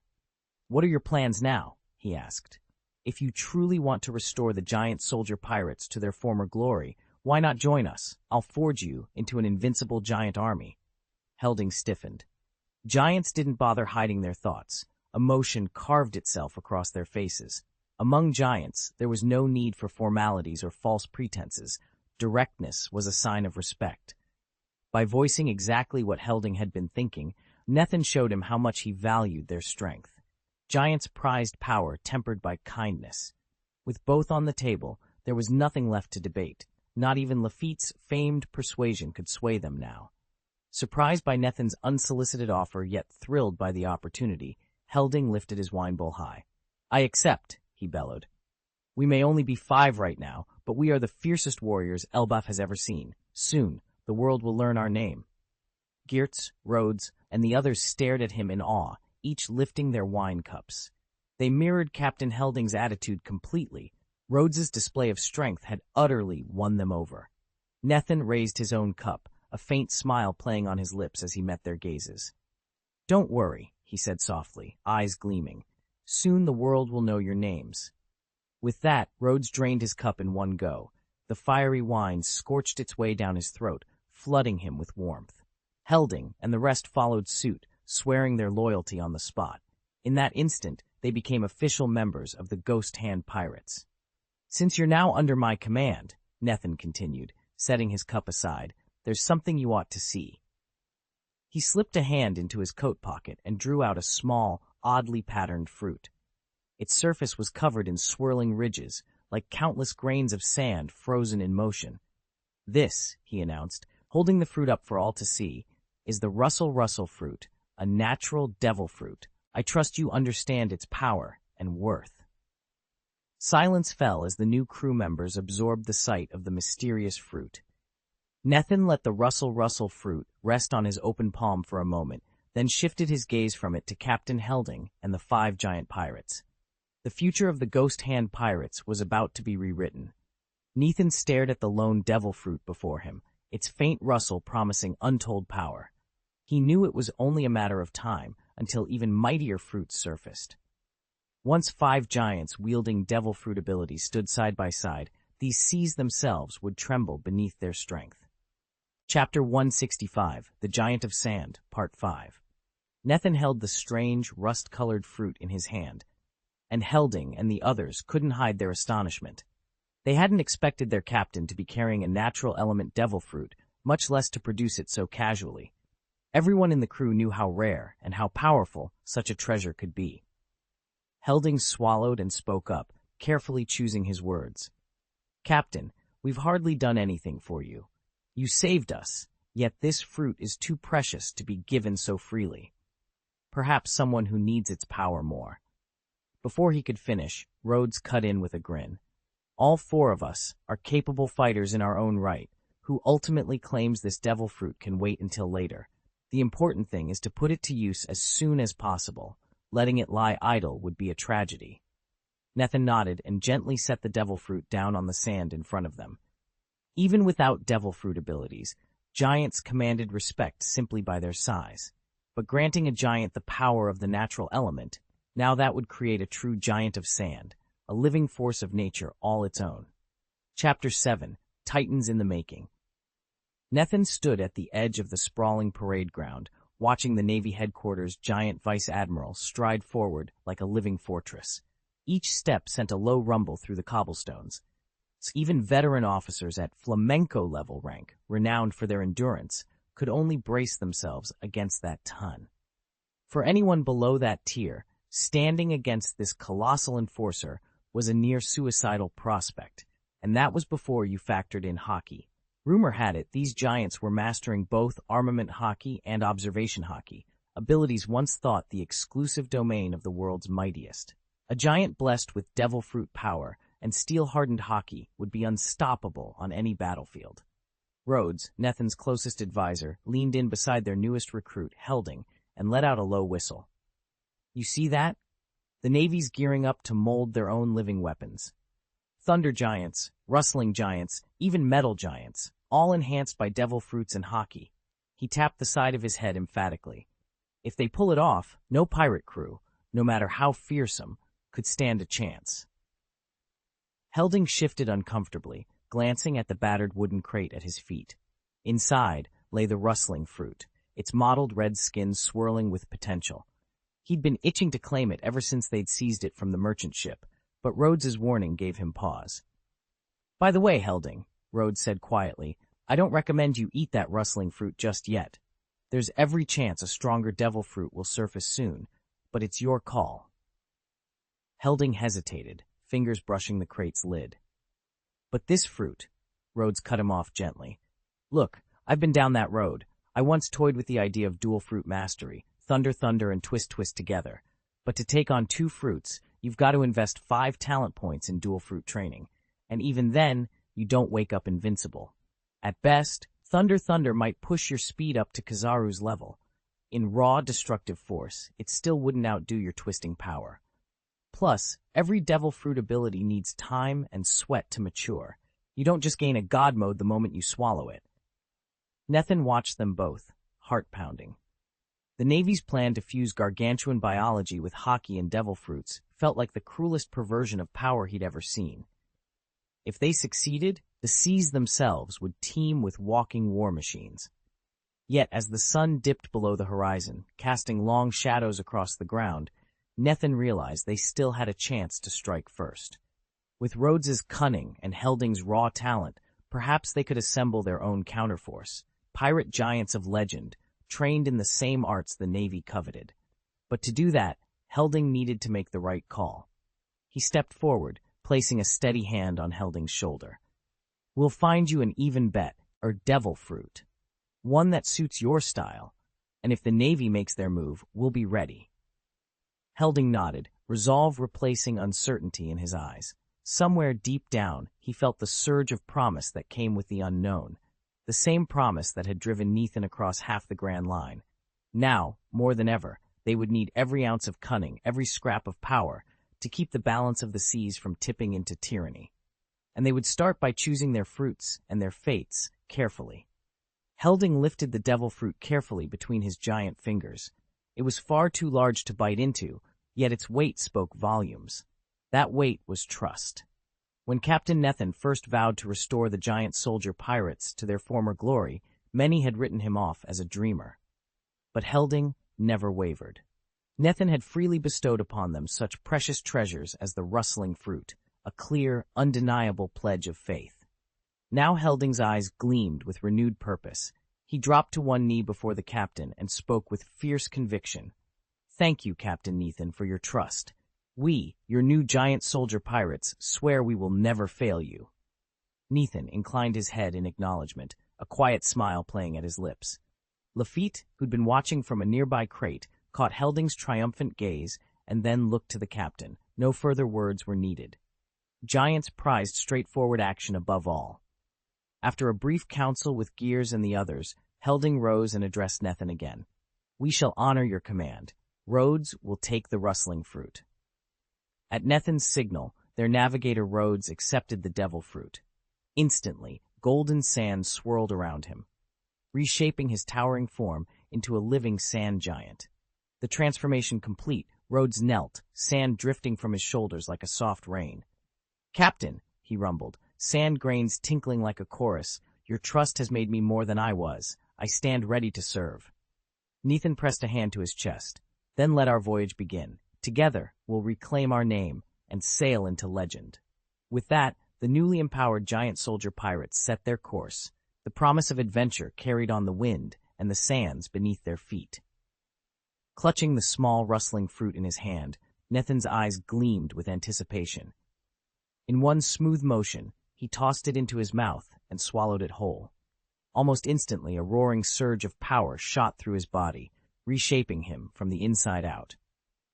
"What are your plans now?" he asked. "If you truly want to restore the Giant Soldier Pirates to their former glory, why not join us? I'll forge you into an invincible giant army." Helding stiffened. Giants didn't bother hiding their thoughts. Emotion carved itself across their faces. Among giants, there was no need for formalities or false pretenses. Directness was a sign of respect. By voicing exactly what Helding had been thinking, Nethin showed him how much he valued their strength. Giants prized power tempered by kindness. With both on the table, there was nothing left to debate. Not even Lafitte's famed persuasion could sway them now. Surprised by Nethin's unsolicited offer, yet thrilled by the opportunity, Helding lifted his wine bowl high. "I accept," he bellowed. "We may only be 5 right now, but we are the fiercest warriors Elbaf has ever seen. Soon, the world will learn our name." Geertz, Rhodes, and the others stared at him in awe, each lifting their wine cups. They mirrored Captain Helding's attitude completely. Rhodes's display of strength had utterly won them over. Nethin raised his own cup, a faint smile playing on his lips as he met their gazes. "Don't worry," he said softly, eyes gleaming. "Soon the world will know your names." With that, Rhodes drained his cup in one go. The fiery wine scorched its way down his throat, flooding him with warmth. Helding and the rest followed suit, swearing their loyalty on the spot. In that instant, they became official members of the Ghost Hand Pirates. "Since you're now under my command," Nethin continued, setting his cup aside, "there's something you ought to see." He slipped a hand into his coat pocket and drew out a small, oddly patterned fruit. Its surface was covered in swirling ridges, like countless grains of sand frozen in motion. "This," he announced, holding the fruit up for all to see, "is the Russell fruit, a natural devil fruit. I trust you understand its power and worth." Silence fell as the new crew members absorbed the sight of the mysterious fruit. Nethin let the Russell fruit rest on his open palm for a moment, then shifted his gaze from it to Captain Helding and the 5 giant pirates. The future of the Ghost Hand Pirates was about to be rewritten. Nethin stared at the lone devil fruit before him, its faint rustle promising untold power. He knew it was only a matter of time until even mightier fruits surfaced. Once 5 giants wielding devil fruit abilities stood side by side, these seas themselves would tremble beneath their strength. Chapter 165, The Giant of Sand, Part 5. Nethin held the strange, rust-colored fruit in his hand, and Helding and the others couldn't hide their astonishment. They hadn't expected their captain to be carrying a natural element devil fruit, much less to produce it so casually. Everyone in the crew knew how rare and how powerful such a treasure could be. Helding swallowed and spoke up, carefully choosing his words. "Captain, we've hardly done anything for you. You saved us, yet this fruit is too precious to be given so freely. Perhaps someone who needs its power more." Before he could finish, Rhodes cut in with a grin. "All 4 of us are capable fighters in our own right. Who ultimately claims this devil fruit can wait until later. The important thing is to put it to use as soon as possible. Letting it lie idle would be a tragedy." Nethin nodded and gently set the devil fruit down on the sand in front of them. Even without devil fruit abilities, giants commanded respect simply by their size. But granting a giant the power of the natural element, now that would create a true giant of sand, a living force of nature all its own. Chapter 7, Titans in the Making. Nethin stood at the edge of the sprawling parade ground, watching the Navy headquarters' giant vice admiral stride forward like a living fortress. Each step sent a low rumble through the cobblestones. Even veteran officers at flamenco-level rank, renowned for their endurance, could only brace themselves against that ton. For anyone below that tier, standing against this colossal enforcer was a near-suicidal prospect, and that was before you factored in hockey. Rumor had it these giants were mastering both armament hockey and observation hockey, abilities once thought the exclusive domain of the world's mightiest. A giant blessed with devil fruit power and steel-hardened hockey would be unstoppable on any battlefield. Rhodes, Nethin's closest advisor, leaned in beside their newest recruit, Helding, and let out a low whistle. "You see that? The Navy's gearing up to mold their own living weapons. Thunder giants, rustling giants, even metal giants, all enhanced by devil fruits and hockey." He tapped the side of his head emphatically. "If they pull it off, no pirate crew, no matter how fearsome, could stand a chance." Helding shifted uncomfortably, glancing at the battered wooden crate at his feet. Inside lay the rustling fruit, its mottled red skin swirling with potential. He'd been itching to claim it ever since they'd seized it from the merchant ship, but Rhodes's warning gave him pause. "By the way, Helding," Rhodes said quietly, "I don't recommend you eat that rustling fruit just yet. There's every chance a stronger devil fruit will surface soon, but it's your call." Helding hesitated, fingers brushing the crate's lid. "But this fruit," Rhodes cut him off gently. "Look, I've been down that road. I once toyed with the idea of dual fruit mastery, thunder and twist together. But to take on 2 fruits, you've got to invest 5 talent points in dual fruit training. And even then, you don't wake up invincible. At best, thunder might push your speed up to Kizaru's level. In raw destructive force, it still wouldn't outdo your twisting power. Plus, every devil fruit ability needs time and sweat to mature. You don't just gain a god mode the moment you swallow it." Nethin watched them both, heart pounding. The Navy's plan to fuse gargantuan biology with hockey and devil fruits felt like the cruelest perversion of power he'd ever seen. If they succeeded, the seas themselves would teem with walking war machines. Yet as the sun dipped below the horizon, casting long shadows across the ground, Nethin realized they still had a chance to strike first. With Rhodes's cunning and Helding's raw talent, perhaps they could assemble their own counterforce, pirate giants of legend, trained in the same arts the Navy coveted. But to do that, Helding needed to make the right call. He stepped forward, placing a steady hand on Helding's shoulder. "We'll find you an even bet, or devil fruit. One that suits your style, and if the Navy makes their move, we'll be ready." Helding nodded, resolve replacing uncertainty in his eyes. Somewhere deep down, he felt the surge of promise that came with the unknown, the same promise that had driven Nethin across half the Grand Line. Now, more than ever, they would need every ounce of cunning, every scrap of power, to keep the balance of the seas from tipping into tyranny. And they would start by choosing their fruits and their fates carefully. Helding lifted the devil fruit carefully between his giant fingers. It was far too large to bite into, yet its weight spoke volumes. That weight was trust. When Captain Nethin first vowed to restore the giant soldier pirates to their former glory, many had written him off as a dreamer. But Helding never wavered. Nethin had freely bestowed upon them such precious treasures as the rustling fruit, a clear, undeniable pledge of faith. Now Helding's eyes gleamed with renewed purpose. He dropped to one knee before the captain and spoke with fierce conviction. "Thank you, Captain Nethin, for your trust. We, your new giant soldier pirates, swear we will never fail you." Nethin inclined his head in acknowledgement, a quiet smile playing at his lips. Lafitte, who'd been watching from a nearby crate, caught Helding's triumphant gaze and then looked to the captain. No further words were needed. Giants prized straightforward action above all. After a brief council with Gears and the others, Helding rose and addressed Nethin again. "We shall honor your command. Rhodes will take the rustling fruit." At Nethin's signal, their navigator Rhodes accepted the devil fruit. Instantly, golden sand swirled around him, reshaping his towering form into a living sand giant. The transformation complete, Rhodes knelt, sand drifting from his shoulders like a soft rain. "Captain," he rumbled, sand grains tinkling like a chorus, "your trust has made me more than I was. I stand ready to serve." Nethin pressed a hand to his chest. "Then let our voyage begin. Together, we'll reclaim our name and sail into legend." With that, the newly empowered giant soldier pirates set their course, the promise of adventure carried on the wind and the sands beneath their feet. Clutching the small, rustling fruit in his hand, Nethin's eyes gleamed with anticipation. In one smooth motion, he tossed it into his mouth and swallowed it whole. Almost instantly, a roaring surge of power shot through his body, reshaping him from the inside out.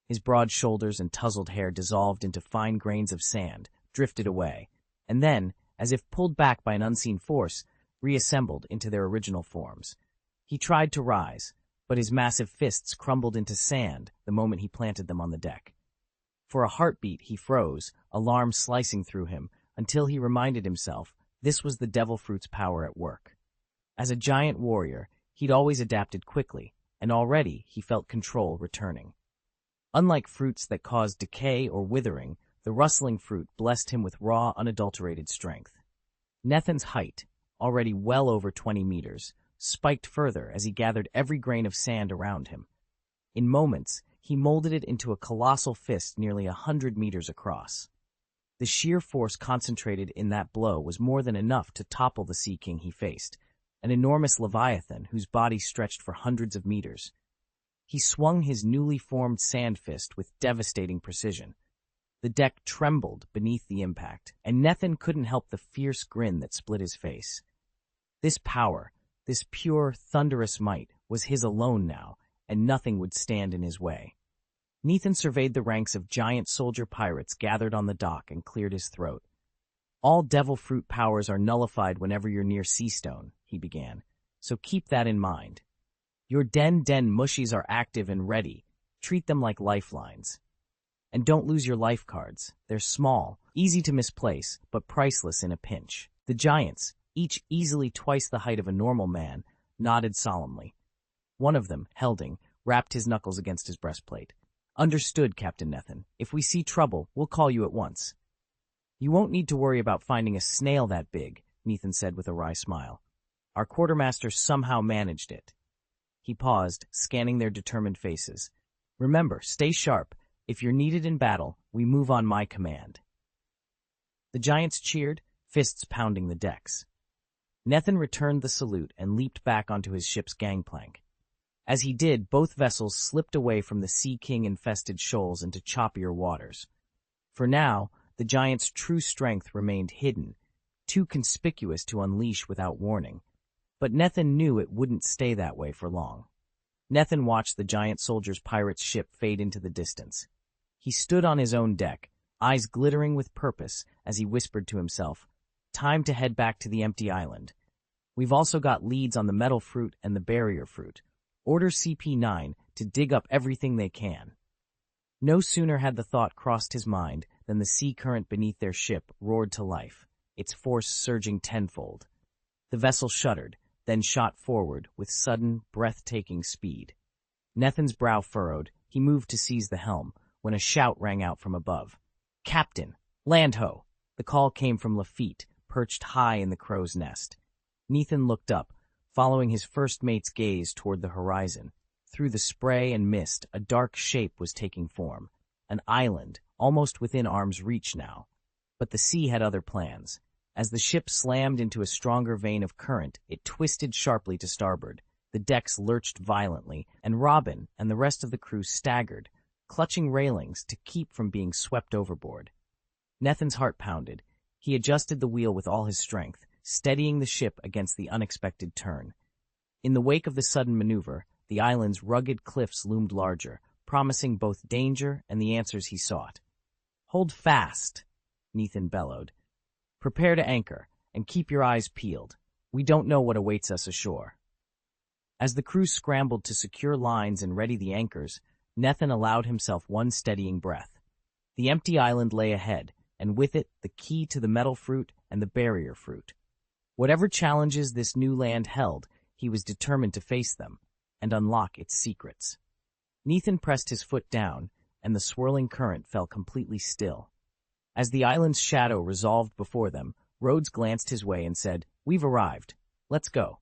His broad shoulders and tousled hair dissolved into fine grains of sand, drifted away, and then, as if pulled back by an unseen force, reassembled into their original forms. He tried to rise, but his massive fists crumbled into sand the moment he planted them on the deck. For a heartbeat he froze, alarm slicing through him, until he reminded himself this was the devil fruit's power at work. As a giant warrior, he'd always adapted quickly, and already he felt control returning. Unlike fruits that caused decay or withering, the rustling fruit blessed him with raw, unadulterated strength. Nethin's height, already well over 20 meters, spiked further as he gathered every grain of sand around him. In moments, he molded it into a colossal fist nearly 100 meters across. The sheer force concentrated in that blow was more than enough to topple the Sea King he faced, an enormous leviathan whose body stretched for hundreds of meters. He swung his newly formed sand fist with devastating precision. The deck trembled beneath the impact, and Nethin couldn't help the fierce grin that split his face. This power, this pure, thunderous might, was his alone now, and nothing would stand in his way. Nethin surveyed the ranks of giant soldier pirates gathered on the dock and cleared his throat. "All devil fruit powers are nullified whenever you're near Seastone," he began, "so keep that in mind. Your den mushies are active and ready. Treat them like lifelines. And don't lose your life cards. They're small, easy to misplace, but priceless in a pinch." The giants, each easily twice the height of a normal man, nodded solemnly. One of them, Helding, rapped his knuckles against his breastplate. Understood, Captain Nethan. If we see trouble, we'll call you at once. You won't need to worry about finding a snail that big, Nethan said with a wry smile. Our quartermaster somehow managed it. He paused, scanning their determined faces. Remember, stay sharp. If you're needed in battle, we move on my command. The giants cheered, fists pounding the decks. Nethan returned the salute and leaped back onto his ship's gangplank. As he did, both vessels slipped away from the Sea King-infested shoals into choppier waters. For now, the giant's true strength remained hidden, too conspicuous to unleash without warning. But Nethan knew it wouldn't stay that way for long. Nethan watched the giant soldier's pirate's ship fade into the distance. He stood on his own deck, eyes glittering with purpose as he whispered to himself, "Time to head back to the empty island. We've also got leads on the metal fruit and the barrier fruit. Order CP9 to dig up everything they can." No sooner had the thought crossed his mind than the sea current beneath their ship roared to life, its force surging tenfold. The vessel shuddered, then shot forward with sudden, breathtaking speed. Nethan's brow furrowed. He moved to seize the helm, when a shout rang out from above. "Captain! Land ho!" The call came from Lafitte, perched high in the crow's nest. Nethan looked up, following his first mate's gaze toward the horizon. Through the spray and mist, a dark shape was taking form. An island, almost within arm's reach now. But the sea had other plans. As the ship slammed into a stronger vein of current, it twisted sharply to starboard. The decks lurched violently, and Robin and the rest of the crew staggered, clutching railings to keep from being swept overboard. Nethan's heart pounded. He adjusted the wheel with all his strength, steadying the ship against the unexpected turn. In the wake of the sudden maneuver, the island's rugged cliffs loomed larger, promising both danger and the answers he sought. "Hold fast," Nethan bellowed. "Prepare to anchor, and keep your eyes peeled. We don't know what awaits us ashore." As the crew scrambled to secure lines and ready the anchors, Nethan allowed himself one steadying breath. The empty island lay ahead, and with it the key to the metal fruit and the barrier fruit. Whatever challenges this new land held, he was determined to face them and unlock its secrets. Nethan pressed his foot down, and the swirling current fell completely still. As the island's shadow resolved before them, Rhodes glanced his way and said, "We've arrived. Let's go."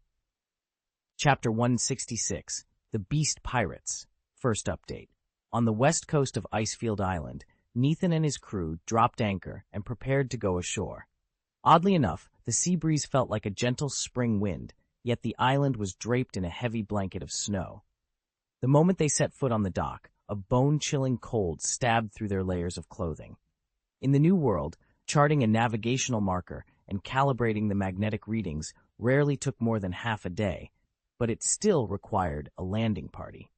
Chapter 166, The Beast Pirates. First update. On the west coast of Icefield Island, Nethan and his crew dropped anchor and prepared to go ashore. Oddly enough, the sea breeze felt like a gentle spring wind, yet the island was draped in a heavy blanket of snow. The moment they set foot on the dock, a bone-chilling cold stabbed through their layers of clothing. In the New World, charting a navigational marker and calibrating the magnetic readings rarely took more than half a day, but it still required a landing party.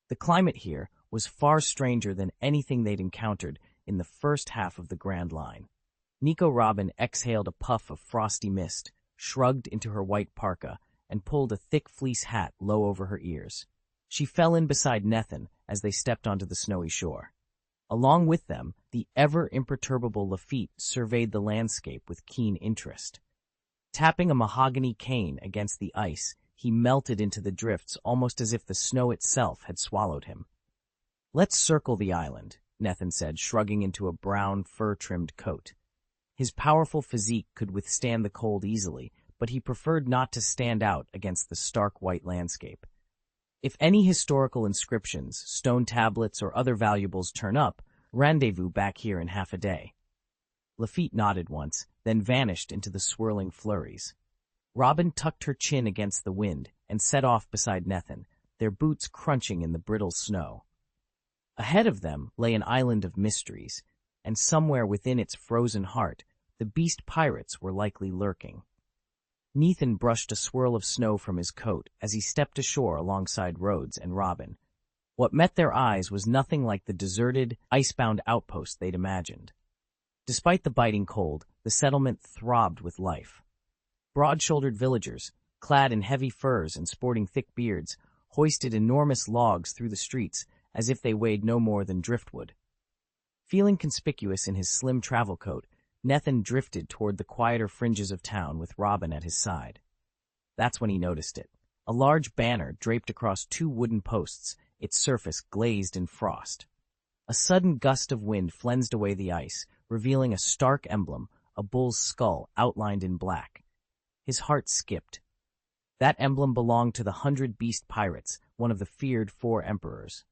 The climate here was far stranger than anything they'd encountered in the first half of the Grand Line. Nico Robin exhaled a puff of frosty mist, shrugged into her white parka, and pulled a thick fleece hat low over her ears. She fell in beside Nethan as they stepped onto the snowy shore. Along with them, the ever-imperturbable Lafitte surveyed the landscape with keen interest. Tapping a mahogany cane against the ice, he melted into the drifts almost as if the snow itself had swallowed him. "Let's circle the island," Nethan said, shrugging into a brown, fur-trimmed coat. His powerful physique could withstand the cold easily, but he preferred not to stand out against the stark white landscape. If any historical inscriptions, stone tablets, or other valuables turn up, rendezvous back here in half a day. Lafitte nodded once, then vanished into the swirling flurries. Robin tucked her chin against the wind and set off beside Nethan, their boots crunching in the brittle snow. Ahead of them lay an island of mysteries, and somewhere within its frozen heart, the beast pirates were likely lurking. Nethan brushed a swirl of snow from his coat as he stepped ashore alongside Rhodes and Robin. What met their eyes was nothing like the deserted, icebound outpost they'd imagined. Despite the biting cold, the settlement throbbed with life. Broad-shouldered villagers, clad in heavy furs and sporting thick beards, hoisted enormous logs through the streets as if they weighed no more than driftwood. Feeling conspicuous in his slim travel coat, Nethan drifted toward the quieter fringes of town with Robin at his side. That's when he noticed it. A large banner draped across two wooden posts its surface glazed in frost. A sudden gust of wind flensed away the ice, revealing a stark emblem, a bull's skull outlined in black. His heart skipped. That emblem belonged to the 100 Beast Pirates, one of the feared 4 emperors.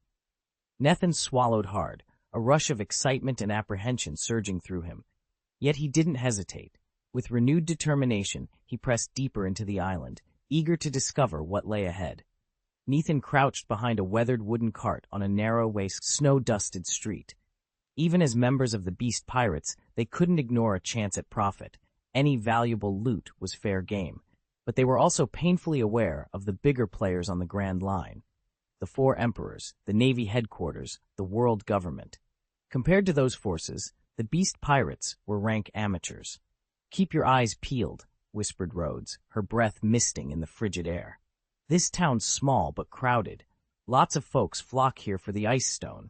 Nethan swallowed hard, a rush of excitement and apprehension surging through him. Yet he didn't hesitate. With renewed determination, he pressed deeper into the island, eager to discover what lay ahead. Nethan crouched behind a weathered wooden cart on a narrow-waist, snow-dusted street. Even as members of the Beast Pirates, they couldn't ignore a chance at profit. Any valuable loot was fair game. But they were also painfully aware of the bigger players on the Grand Line. The 4 emperors, the Navy headquarters, the world government. Compared to those forces, the Beast Pirates were rank amateurs. "Keep your eyes peeled," whispered Rhodes, her breath misting in the frigid air. "This town's small but crowded. Lots of folks flock here for the ice stone.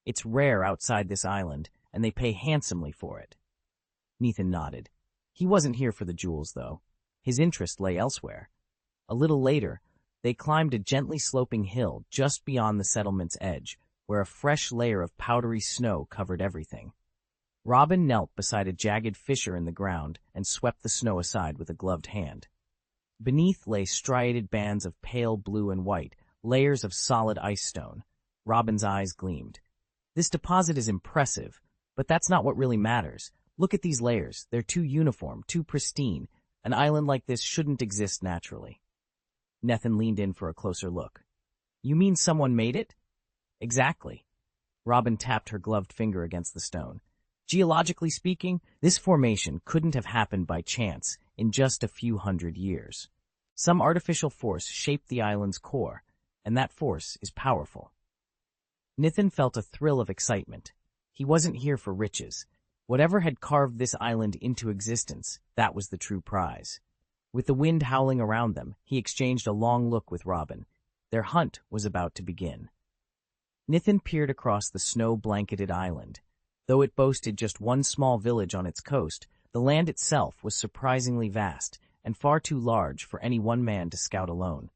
It's rare outside this island, and they pay handsomely for it." Nethan nodded. He wasn't here for the jewels, though. His interest lay elsewhere. A little later, they climbed a gently sloping hill just beyond the settlement's edge, where a fresh layer of powdery snow covered everything. Robin knelt beside a jagged fissure in the ground and swept the snow aside with a gloved hand. Beneath lay striated bands of pale blue and white, layers of solid ice stone. Robin's eyes gleamed. "This deposit is impressive, but that's not what really matters. Look at these layers. They're too uniform, too pristine. An island like this shouldn't exist naturally." Nethan leaned in for a closer look. "You mean someone made it?" "Exactly." Robin tapped her gloved finger against the stone. "Geologically speaking, this formation couldn't have happened by chance in just a few hundred years. Some artificial force shaped the island's core, and that force is powerful." Nethan felt a thrill of excitement. He wasn't here for riches. Whatever had carved this island into existence, that was the true prize. With the wind howling around them, he exchanged a long look with Robin. Their hunt was about to begin. Nethan peered across the snow-blanketed island. Though it boasted just one small village on its coast, the land itself was surprisingly vast and far too large for any one man to scout alone.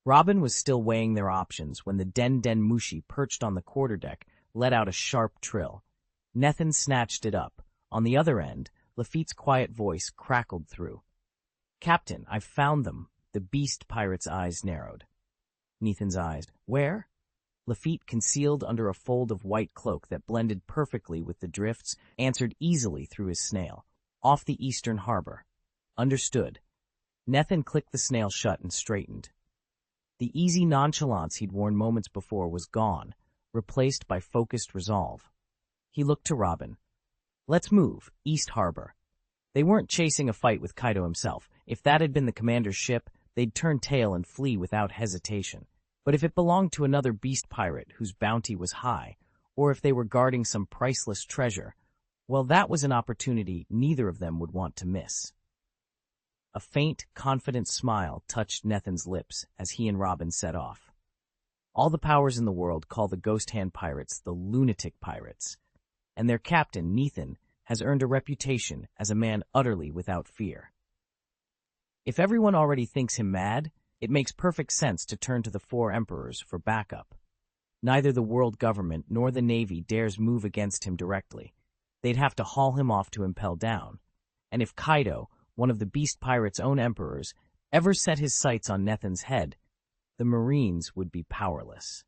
Robin was still weighing their options when the Den Mushi perched on the quarterdeck let out a sharp trill. Nethan snatched it up. On the other end, Lafitte's quiet voice crackled through. "Captain, I've found them." The Beast Pirate's eyes narrowed. Nethan's eyes. "Where?" Lafitte, concealed under a fold of white cloak that blended perfectly with the drifts, answered easily through his snail. "Off the eastern harbor." "Understood." Nethan clicked the snail shut and straightened. The easy nonchalance he'd worn moments before was gone, replaced by focused resolve. He looked to Robin. "Let's move, East Harbor." They weren't chasing a fight with Kaido himself. If that had been the commander's ship, they'd turn tail and flee without hesitation. But if it belonged to another beast pirate whose bounty was high, or if they were guarding some priceless treasure, well, that was an opportunity neither of them would want to miss. A faint, confident smile touched Nethan's lips as he and Robin set off. All the powers in the world call the Ghost Hand Pirates the Lunatic Pirates, and their captain, Nethan, has earned a reputation as a man utterly without fear. If everyone already thinks him mad, it makes perfect sense to turn to the 4 emperors for backup. Neither the world government nor the Navy dares move against him directly. They'd have to haul him off to impel down. And if Kaido, one of the Beast Pirates' own emperors, ever set his sights on Nethan's head, the Marines would be powerless.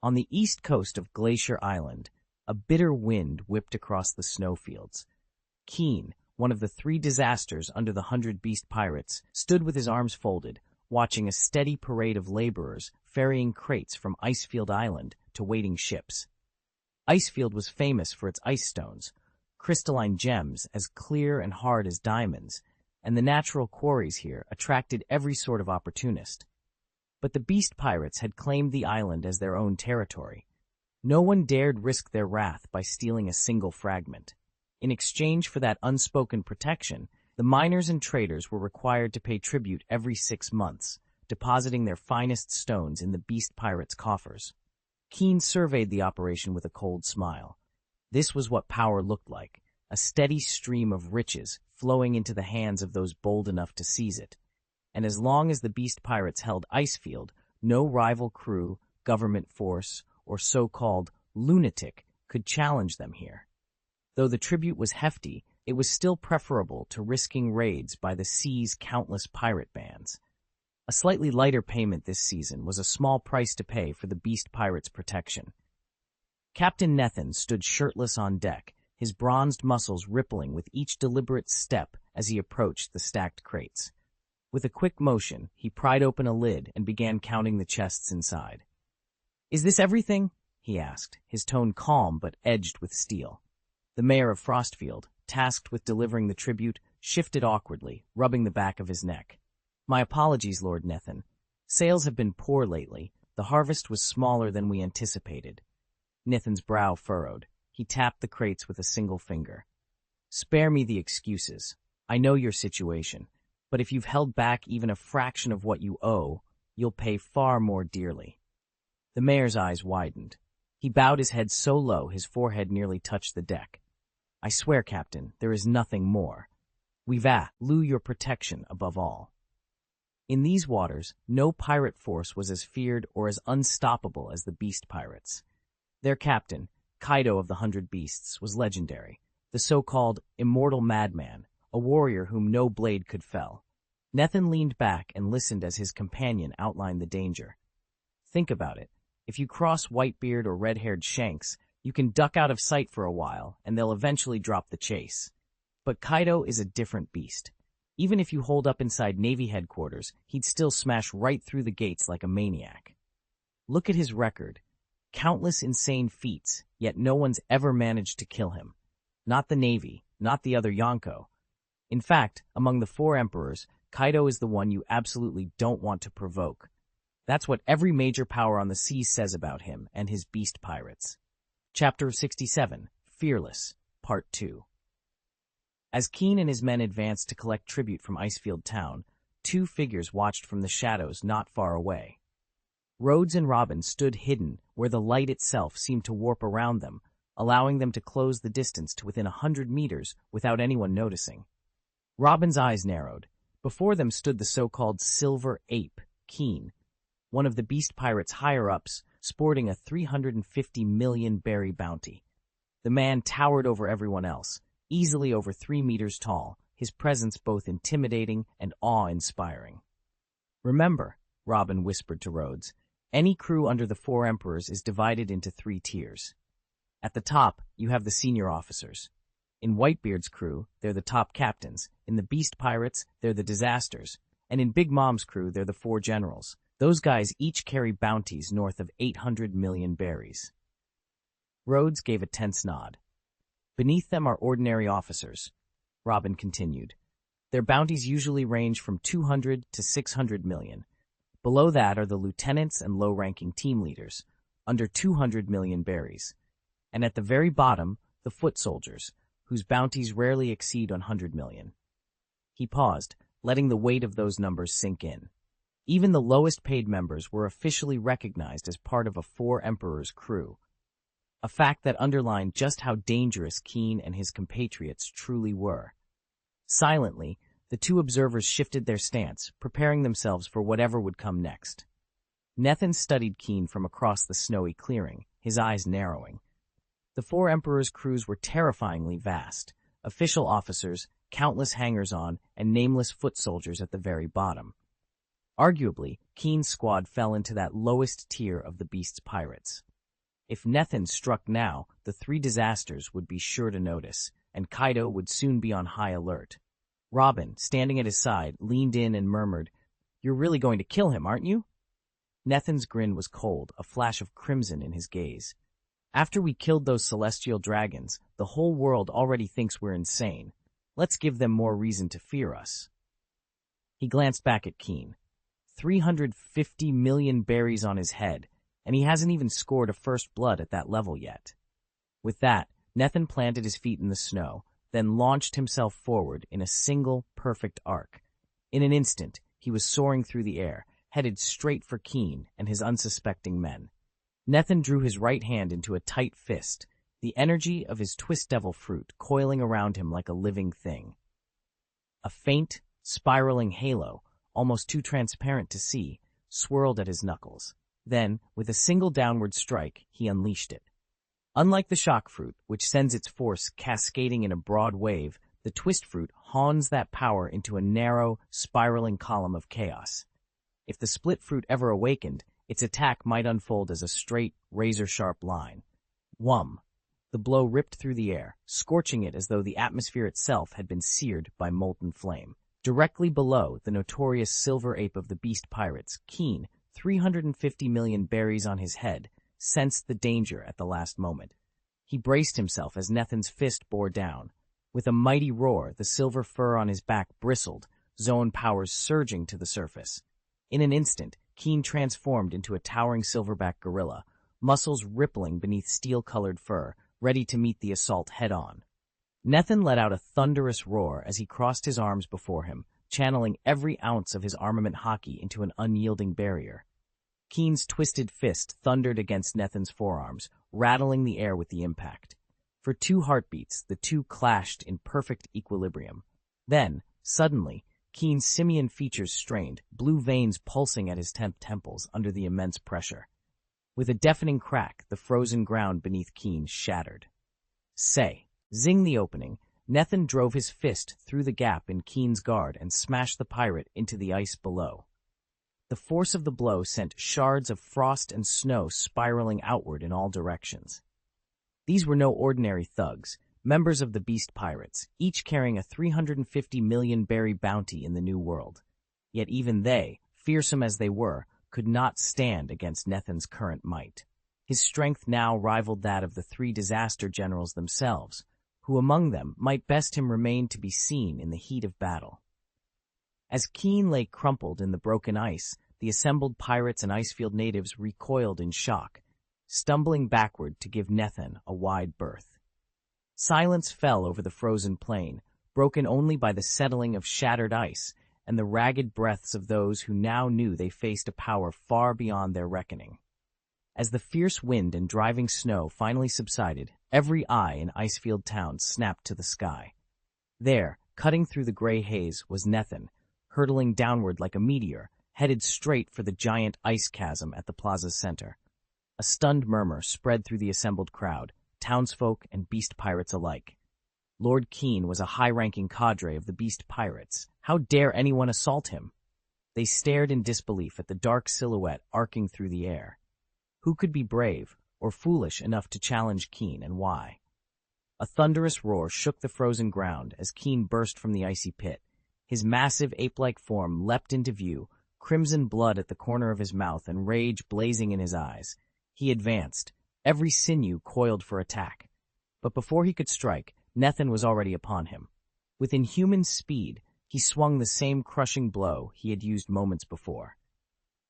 On the east coast of Glacier Island, a bitter wind whipped across the snowfields. Keen, one of the 3 disasters under the 100 Beast Pirates, stood with his arms folded, watching a steady parade of laborers ferrying crates from Icefield Island to waiting ships. Icefield was famous for its ice stones, crystalline gems as clear and hard as diamonds, and the natural quarries here attracted every sort of opportunist. But the Beast Pirates had claimed the island as their own territory. No one dared risk their wrath by stealing a single fragment. In exchange for that unspoken protection, the miners and traders were required to pay tribute every 6 months, depositing their finest stones in the Beast Pirates' coffers. Keen surveyed the operation with a cold smile. This was what power looked like, a steady stream of riches flowing into the hands of those bold enough to seize it. And as long as the Beast Pirates held Icefield, no rival crew, government force, or so-called lunatic could challenge them here. Though the tribute was hefty, it was still preferable to risking raids by the sea's countless pirate bands. A slightly lighter payment this season was a small price to pay for the beast pirates' protection. Captain Nethan stood shirtless on deck, his bronzed muscles rippling with each deliberate step as he approached the stacked crates. With a quick motion, he pried open a lid and began counting the chests inside. "Is this everything?" he asked, his tone calm but edged with steel. The mayor of Frostfield, tasked with delivering the tribute, shifted awkwardly, rubbing the back of his neck. "My apologies, Lord Nethan. Sales have been poor lately. The harvest was smaller than we anticipated." Nethan's brow furrowed. He tapped the crates with a single finger. "Spare me the excuses. I know your situation, but if you've held back even a fraction of what you owe, you'll pay far more dearly." The mayor's eyes widened. He bowed his head so low his forehead nearly touched the deck. "I swear, Captain, there is nothing more. We value your protection above all." In these waters, no pirate force was as feared or as unstoppable as the beast pirates. Their captain, Kaido of the 100 Beasts, was legendary, the so-called immortal madman, a warrior whom no blade could fell. Nethan leaned back and listened as his companion outlined the danger. "Think about it. If you cross Whitebeard or red-haired Shanks, you can duck out of sight for a while, and they'll eventually drop the chase. But Kaido is a different beast. Even if you hold up inside Navy headquarters, he'd still smash right through the gates like a maniac. Look at his record. Countless insane feats, yet no one's ever managed to kill him. Not the Navy, not the other Yonko. In fact, among the 4 emperors, Kaido is the one you absolutely don't want to provoke. That's what every major power on the seas says about him and his beast pirates." Chapter 67, Fearless, Part 2. As Keen and his men advanced to collect tribute from Icefield Town, 2 figures watched from the shadows not far away. Rhodes and Robin stood hidden where the light itself seemed to warp around them, allowing them to close the distance to within 100 meters without anyone noticing. Robin's eyes narrowed. Before them stood the so-called Silver Ape, Keen, one of the beast pirates' higher-ups, sporting a 350 million berry bounty. The man towered over everyone else, easily over 3 meters tall, his presence both intimidating and awe-inspiring. "Remember," Robin whispered to Rhodes, "any crew under the 4 emperors is divided into 3 tiers. At the top, you have the senior officers. In Whitebeard's crew, they're the top captains. In the Beast Pirates, they're the disasters. And in Big Mom's crew, they're the 4 generals. Those guys each carry bounties north of 800 million berries." Rhodes gave a tense nod. "Beneath them are ordinary officers," Robin continued. "Their bounties usually range from 200 to 600 million. Below that are the lieutenants and low-ranking team leaders, under 200 million berries. And at the very bottom, the foot soldiers, whose bounties rarely exceed 100 million. He paused, letting the weight of those numbers sink in. Even the lowest-paid members were officially recognized as part of a 4 emperors' crew, a fact that underlined just how dangerous Keen and his compatriots truly were. Silently, the 2 observers shifted their stance, preparing themselves for whatever would come next. Nethan studied Keen from across the snowy clearing, his eyes narrowing. The 4 emperors' crews were terrifyingly vast, official officers, countless hangers-on, and nameless foot soldiers at the very bottom. Arguably, Keen's squad fell into that lowest tier of the Beast's pirates. If Nethan struck now, the 3 disasters would be sure to notice, and Kaido would soon be on high alert. Robin, standing at his side, leaned in and murmured, "You're really going to kill him, aren't you?" Nethan's grin was cold, a flash of crimson in his gaze. "After we killed those celestial dragons, the whole world already thinks we're insane. Let's give them more reason to fear us." He glanced back at Keen. 350 million berries on his head, and he hasn't even scored a first blood at that level yet. With that, Nethan planted his feet in the snow, then launched himself forward in a single, perfect arc. In an instant, he was soaring through the air, headed straight for Keen and his unsuspecting men. Nethan drew his right hand into a tight fist, the energy of his twist devil fruit coiling around him like a living thing. A faint, spiraling halo, almost too transparent to see, swirled at his knuckles. Then, with a single downward strike, he unleashed it. Unlike the shock fruit, which sends its force cascading in a broad wave, the twist fruit hawns that power into a narrow, spiraling column of chaos. If the split fruit ever awakened, its attack might unfold as a straight, razor-sharp line. Whum! The blow ripped through the air, scorching it as though the atmosphere itself had been seared by molten flame. Directly below, the notorious silver ape of the beast pirates, Keen, 350 million berries on his head, sensed the danger at the last moment. He braced himself as Nethan's fist bore down. With a mighty roar, the silver fur on his back bristled, zone powers surging to the surface. In an instant, Keen transformed into a towering silverback gorilla, muscles rippling beneath steel-colored fur, ready to meet the assault head-on. Nethan let out a thunderous roar as he crossed his arms before him, channeling every ounce of his armament hockey into an unyielding barrier. Keen's twisted fist thundered against Nethan's forearms, rattling the air with the impact. For 2 heartbeats, the two clashed in perfect equilibrium. Then, suddenly, Keen's simian features strained, blue veins pulsing at his temples under the immense pressure. With a deafening crack, the frozen ground beneath Keen shattered. Zing the opening, Nethan drove his fist through the gap in Keen's guard and smashed the pirate into the ice below. The force of the blow sent shards of frost and snow spiraling outward in all directions. These were no ordinary thugs, members of the Beast Pirates, each carrying a 350 million berry bounty in the New World. Yet even they, fearsome as they were, could not stand against Nethan's current might. His strength now rivaled that of the 3 disaster generals themselves, who among them might best him remain to be seen in the heat of battle. As Keen lay crumpled in the broken ice, the assembled pirates and Icefield natives recoiled in shock, stumbling backward to give Nethan a wide berth. Silence fell over the frozen plain, broken only by the settling of shattered ice and the ragged breaths of those who now knew they faced a power far beyond their reckoning. As the fierce wind and driving snow finally subsided, every eye in Icefield town snapped to the sky. There, cutting through the gray haze, was Nethan, hurtling downward like a meteor, headed straight for the giant ice chasm at the plaza's center. A stunned murmur spread through the assembled crowd, townsfolk and beast pirates alike. Lord Keen was a high-ranking cadre of the beast pirates. How dare anyone assault him? They stared in disbelief at the dark silhouette arcing through the air. Who could be brave or foolish enough to challenge Keen, and why? A thunderous roar shook the frozen ground as Keen burst from the icy pit. His massive ape-like form leapt into view, crimson blood at the corner of his mouth and rage blazing in his eyes. He advanced, every sinew coiled for attack. But before he could strike, Nethan was already upon him. With inhuman speed, he swung the same crushing blow he had used moments before.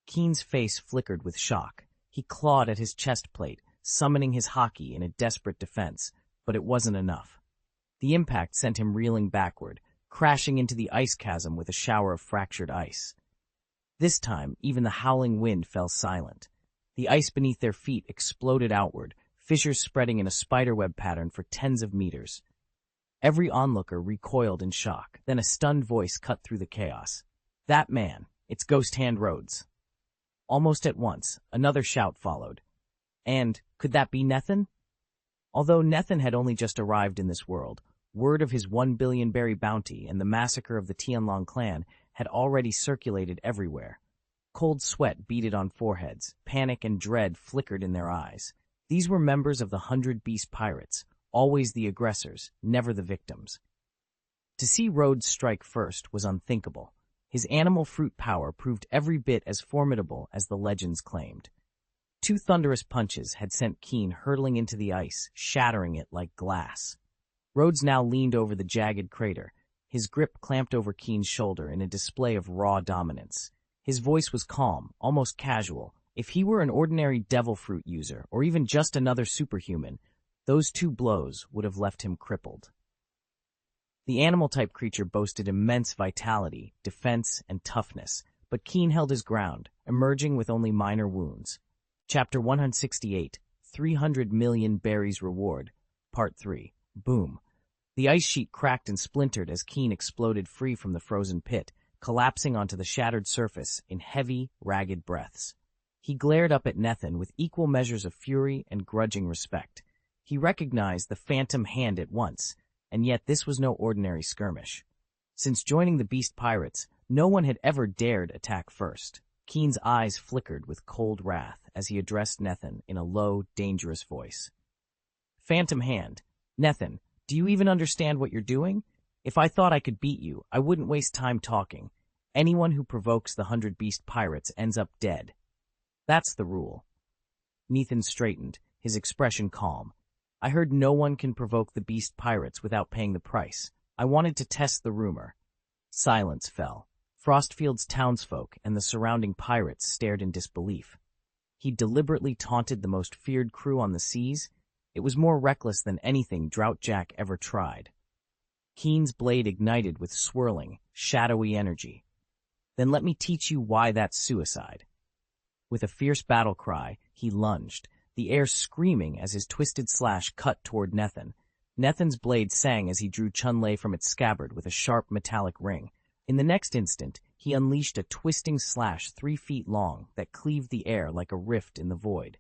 Keen's face flickered with shock. He clawed at his chest plate, summoning his hockey in a desperate defense, but it wasn't enough. The impact sent him reeling backward, crashing into the ice chasm with a shower of fractured ice. This time, even the howling wind fell silent. The ice beneath their feet exploded outward, fissures spreading in a spiderweb pattern for tens of meters. Every onlooker recoiled in shock, then a stunned voice cut through the chaos. "That man, it's Ghost Hand Rhodes." Almost at once, another shout followed. And could that be Nethan? Although Nethan had only just arrived in this world, word of his 1 billion berry bounty and the massacre of the Tianlong clan had already circulated everywhere. Cold sweat beaded on foreheads, panic and dread flickered in their eyes. These were members of the 100 Beast Pirates, always the aggressors, never the victims. To see Rhodes strike first was unthinkable. His animal fruit power proved every bit as formidable as the legends claimed. 2 thunderous punches had sent Keen hurtling into the ice, shattering it like glass. Rhodes now leaned over the jagged crater, his grip clamped over Keen's shoulder in a display of raw dominance. His voice was calm, almost casual. If he were an ordinary devil fruit user, or even just another superhuman, those 2 blows would have left him crippled. The animal-type creature boasted immense vitality, defense, and toughness, but Keen held his ground, emerging with only minor wounds. Chapter 168, 300 Million Berries Reward, Part 3. Boom. The ice sheet cracked and splintered as Keen exploded free from the frozen pit, collapsing onto the shattered surface in heavy, ragged breaths. He glared up at Nethan with equal measures of fury and grudging respect. He recognized the phantom hand at once, and yet this was no ordinary skirmish. Since joining the Beast Pirates, no one had ever dared attack first. Keen's eyes flickered with cold wrath as he addressed Nethan in a low, dangerous voice. Phantom hand. Nethan, do you even understand what you're doing? If I thought I could beat you, I wouldn't waste time talking. Anyone who provokes the 100 Beast Pirates ends up dead. That's the rule. Nethan straightened, his expression calm. I heard no one can provoke the Beast Pirates without paying the price. I wanted to test the rumor. Silence fell. Frostfield's townsfolk and the surrounding pirates stared in disbelief. He deliberately taunted the most feared crew on the seas. It was more reckless than anything Droughtjack ever tried. Keen's blade ignited with swirling, shadowy energy. Then let me teach you why that's suicide. With a fierce battle cry, he lunged, the air screaming as his twisted slash cut toward Nethan. Nethan's blade sang as he drew Chunlei from its scabbard with a sharp metallic ring. In the next instant, he unleashed a twisting slash 3 feet long that cleaved the air like a rift in the void.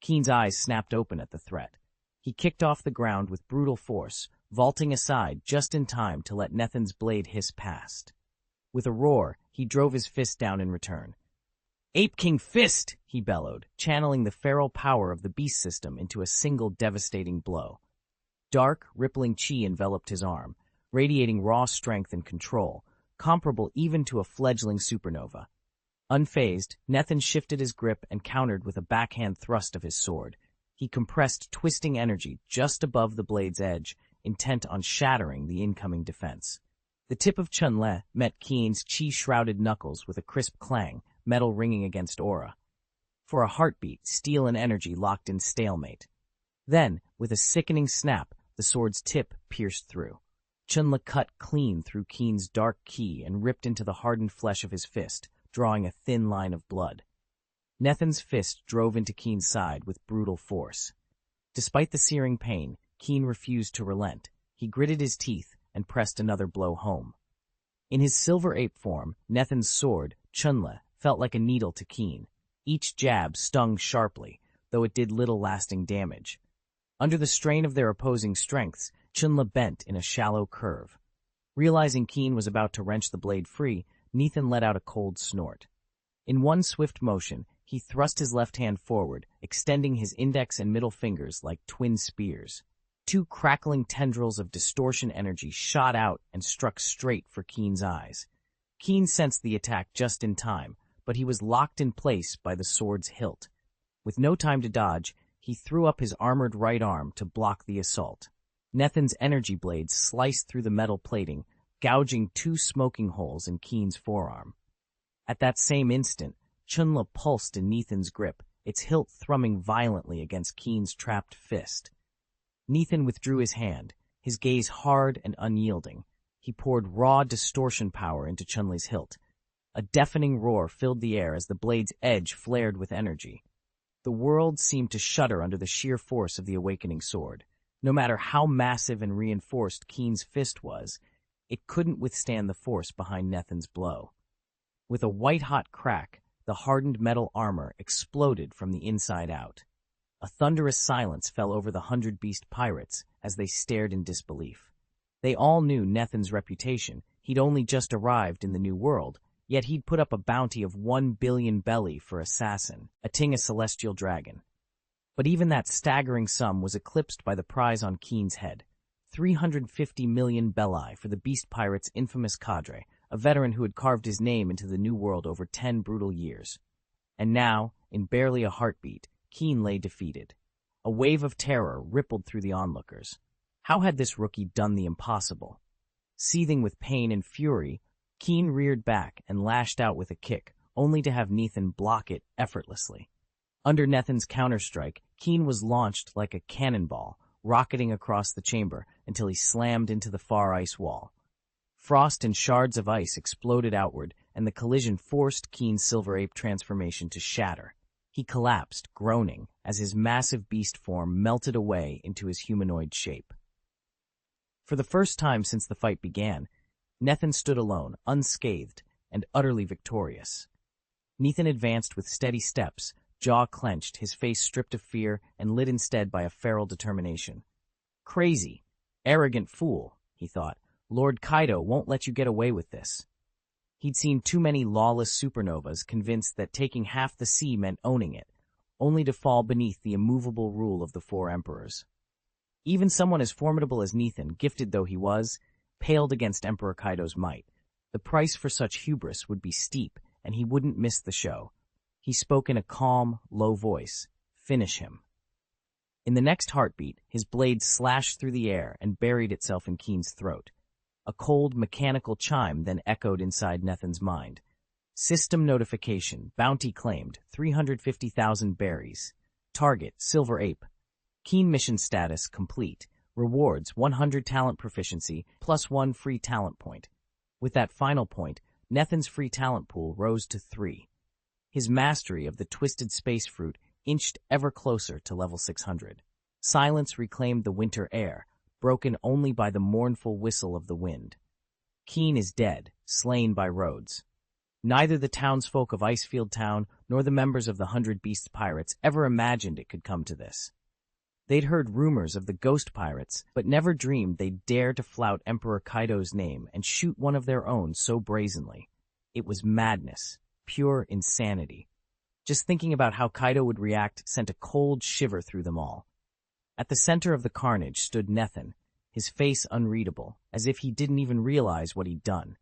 Keen's eyes snapped open at the threat. He kicked off the ground with brutal force, vaulting aside just in time to let Nethan's blade hiss past. With a roar, he drove his fist down in return. Ape King Fist! He bellowed, channeling the feral power of the beast system into a single devastating blow. Dark, rippling chi enveloped his arm, radiating raw strength and control, comparable even to a fledgling supernova. Unfazed, Nethan shifted his grip and countered with a backhand thrust of his sword. He compressed twisting energy just above the blade's edge, intent on shattering the incoming defense. The tip of Chunlei met Keen's chi-shrouded knuckles with a crisp clang, metal ringing against aura. For a heartbeat, steel and energy locked in stalemate. Then, with a sickening snap, the sword's tip pierced through. Chunlei cut clean through Keen's dark ki and ripped into the hardened flesh of his fist, drawing a thin line of blood. Nethan's fist drove into Keen's side with brutal force. Despite the searing pain, Keen refused to relent. He gritted his teeth and pressed another blow home. In his silver ape form, Nethan's sword, Chunlei, felt like a needle to Keen. Each jab stung sharply, though it did little lasting damage. Under the strain of their opposing strengths, Chunlei bent in a shallow curve. Realizing Keen was about to wrench the blade free, Nethan let out a cold snort. In one swift motion, he thrust his left hand forward, extending his index and middle fingers like twin spears. 2 crackling tendrils of distortion energy shot out and struck straight for Keen's eyes. Keen sensed the attack just in time, but he was locked in place by the sword's hilt. With no time to dodge, he threw up his armored right arm to block the assault. Nethan's energy blade sliced through the metal plating, gouging 2 smoking holes in Keen's forearm. At that same instant, Chunlei pulsed in Nethan's grip, its hilt thrumming violently against Keen's trapped fist. Nethan withdrew his hand, his gaze hard and unyielding. He poured raw distortion power into Chunlei's hilt. A deafening roar filled the air as the blade's edge flared with energy. The world seemed to shudder under the sheer force of the awakening sword. No matter how massive and reinforced Keen's fist was, it couldn't withstand the force behind Nethan's blow. With a white-hot crack, the hardened metal armor exploded from the inside out. A thunderous silence fell over the 100 Beast Pirates as they stared in disbelief. They all knew Nethan's reputation. He'd only just arrived in the New World, yet he'd put up a bounty of 1 billion belly for assassin, a celestial dragon. But even that staggering sum was eclipsed by the prize on Keen's head, 350 million belli for the Beast Pirates' infamous cadre, a veteran who had carved his name into the New World over 10 brutal years. And now, in barely a heartbeat, Keen lay defeated. A wave of terror rippled through the onlookers. How had this rookie done the impossible? Seething with pain and fury, Keen reared back and lashed out with a kick, only to have Nethan block it effortlessly. Under Nethan's counterstrike, Keen was launched like a cannonball, rocketing across the chamber until he slammed into the far ice wall. Frost and shards of ice exploded outward, and the collision forced Keen's silver ape transformation to shatter. He collapsed, groaning, as his massive beast form melted away into his humanoid shape. For the first time since the fight began, Nethan stood alone, unscathed, and utterly victorious. Nathan advanced with steady steps, jaw clenched, his face stripped of fear and lit instead by a feral determination. Crazy, arrogant fool, he thought. Lord Kaido won't let you get away with this. He'd seen too many lawless supernovas convinced that taking half the sea meant owning it, only to fall beneath the immovable rule of the four emperors. Even someone as formidable as Nathan, gifted though he was, paled against Emperor Kaido's might. The price for such hubris would be steep, and he wouldn't miss the show. He spoke in a calm, low voice. Finish him. In the next heartbeat, his blade slashed through the air and buried itself in Keen's throat. A cold, mechanical chime then echoed inside Nathan's mind. System notification, bounty claimed, 350,000 berries. Target, Silver Ape. Keen mission status complete. Rewards, 100 talent proficiency, plus 1 free talent point. With that final point, Nathan's free talent pool rose to 3. His mastery of the twisted space fruit inched ever closer to level 600. Silence reclaimed the winter air, broken only by the mournful whistle of the wind. Keen is dead, slain by Rhodes. Neither the townsfolk of Icefield Town nor the members of the 100 Beast Pirates ever imagined it could come to this. They'd heard rumors of the ghost pirates, but never dreamed they'd dare to flout Emperor Kaido's name and shoot one of their own so brazenly. It was madness, pure insanity. Just thinking about how Kaido would react sent a cold shiver through them all. At the center of the carnage stood Nathan, his face unreadable, as if he didn't even realize what he'd done.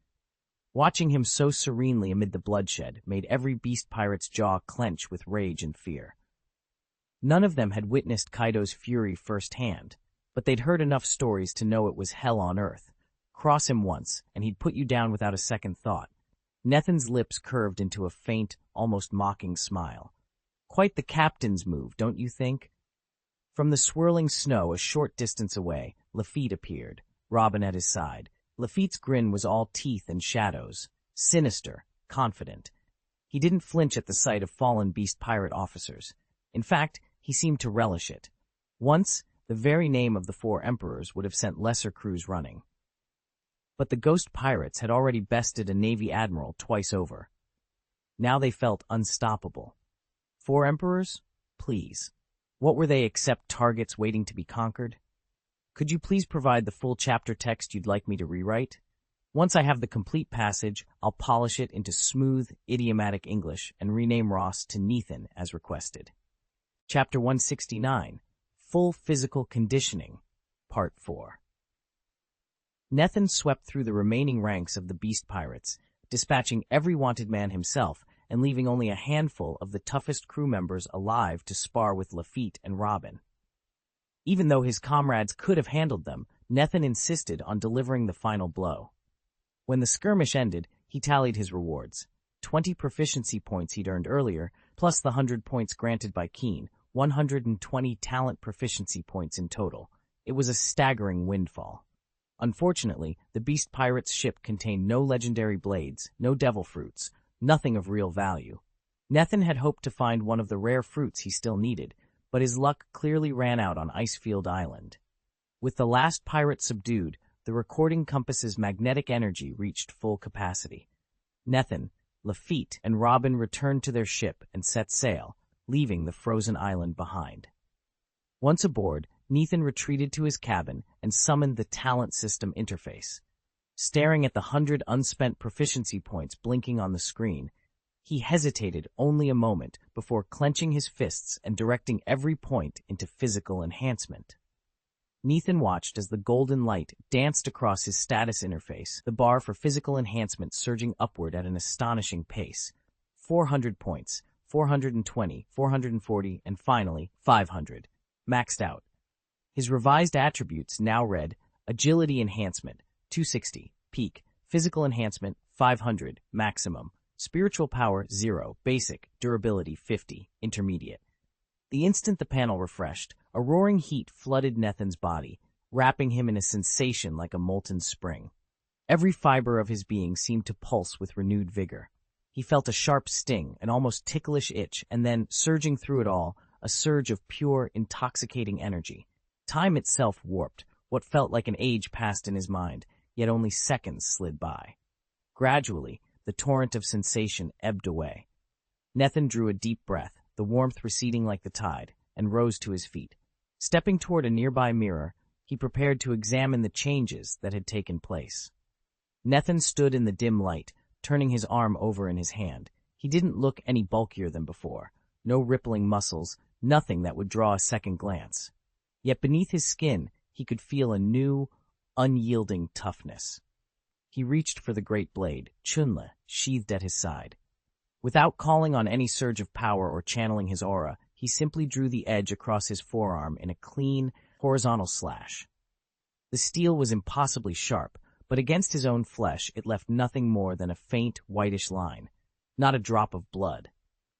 Watching him so serenely amid the bloodshed made every beast pirate's jaw clench with rage and fear. None of them had witnessed Kaido's fury firsthand, but they'd heard enough stories to know it was hell on earth. Cross him once, and he'd put you down without a second thought. Nathan's lips curved into a faint, almost mocking smile. Quite the captain's move, don't you think? From the swirling snow a short distance away, Lafitte appeared, Robin at his side. Lafitte's grin was all teeth and shadows, sinister, confident. He didn't flinch at the sight of fallen beast pirate officers. In fact, he seemed to relish it. Once, the very name of the four emperors would have sent lesser crews running. But the ghost pirates had already bested a navy admiral twice over. Now they felt unstoppable. Four emperors? Please. What were they except targets waiting to be conquered? Could you please provide the full chapter text you'd like me to rewrite? Once I have the complete passage, I'll polish it into smooth, idiomatic English and rename Ross to Nathan as requested. Chapter 169, Full Physical Conditioning, Part 4. Nathan swept through the remaining ranks of the beast pirates, dispatching every wanted man himself and leaving only a handful of the toughest crew members alive to spar with Lafitte and Robin. Even though his comrades could have handled them, Nathan insisted on delivering the final blow. When the skirmish ended, he tallied his rewards. 20 proficiency points he'd earned earlier, plus the 100 points granted by Keen, 120 talent proficiency points in total. It was a staggering windfall. Unfortunately, the beast pirate's ship contained no legendary blades, no devil fruits, nothing of real value. Nathan had hoped to find one of the rare fruits he still needed, but his luck clearly ran out on Icefield Island. With the last pirate subdued, the recording compass's magnetic energy reached full capacity. Nathan, Lafitte, and Robin returned to their ship and set sail, leaving the frozen island behind. Once aboard, Nathan retreated to his cabin and summoned the talent system interface. Staring at the 100 unspent proficiency points blinking on the screen, he hesitated only a moment before clenching his fists and directing every point into physical enhancement. Nathan watched as the golden light danced across his status interface, the bar for physical enhancement surging upward at an astonishing pace. 400 points, 420, 440, and finally, 500. Maxed out. His revised attributes now read Agility Enhancement, 260, Peak, Physical Enhancement, 500, Maximum, Spiritual Power, 0, Basic, Durability, 50, Intermediate. The instant the panel refreshed, a roaring heat flooded Nathan's body, wrapping him in a sensation like a molten spring. Every fiber of his being seemed to pulse with renewed vigor. He felt a sharp sting, an almost ticklish itch, and then, surging through it all, a surge of pure, intoxicating energy. Time itself warped. What felt like an age passed in his mind, yet only seconds slid by. Gradually, the torrent of sensation ebbed away. Nethan drew a deep breath, the warmth receding like the tide, and rose to his feet. Stepping toward a nearby mirror, he prepared to examine the changes that had taken place. Nethan stood in the dim light, turning his arm over in his hand. He didn't look any bulkier than before. No rippling muscles, nothing that would draw a second glance. Yet beneath his skin, he could feel a new, unyielding toughness. He reached for the great blade, Chunla, sheathed at his side. Without calling on any surge of power or channeling his aura, he simply drew the edge across his forearm in a clean, horizontal slash. The steel was impossibly sharp, but against his own flesh it left nothing more than a faint, whitish line, not a drop of blood.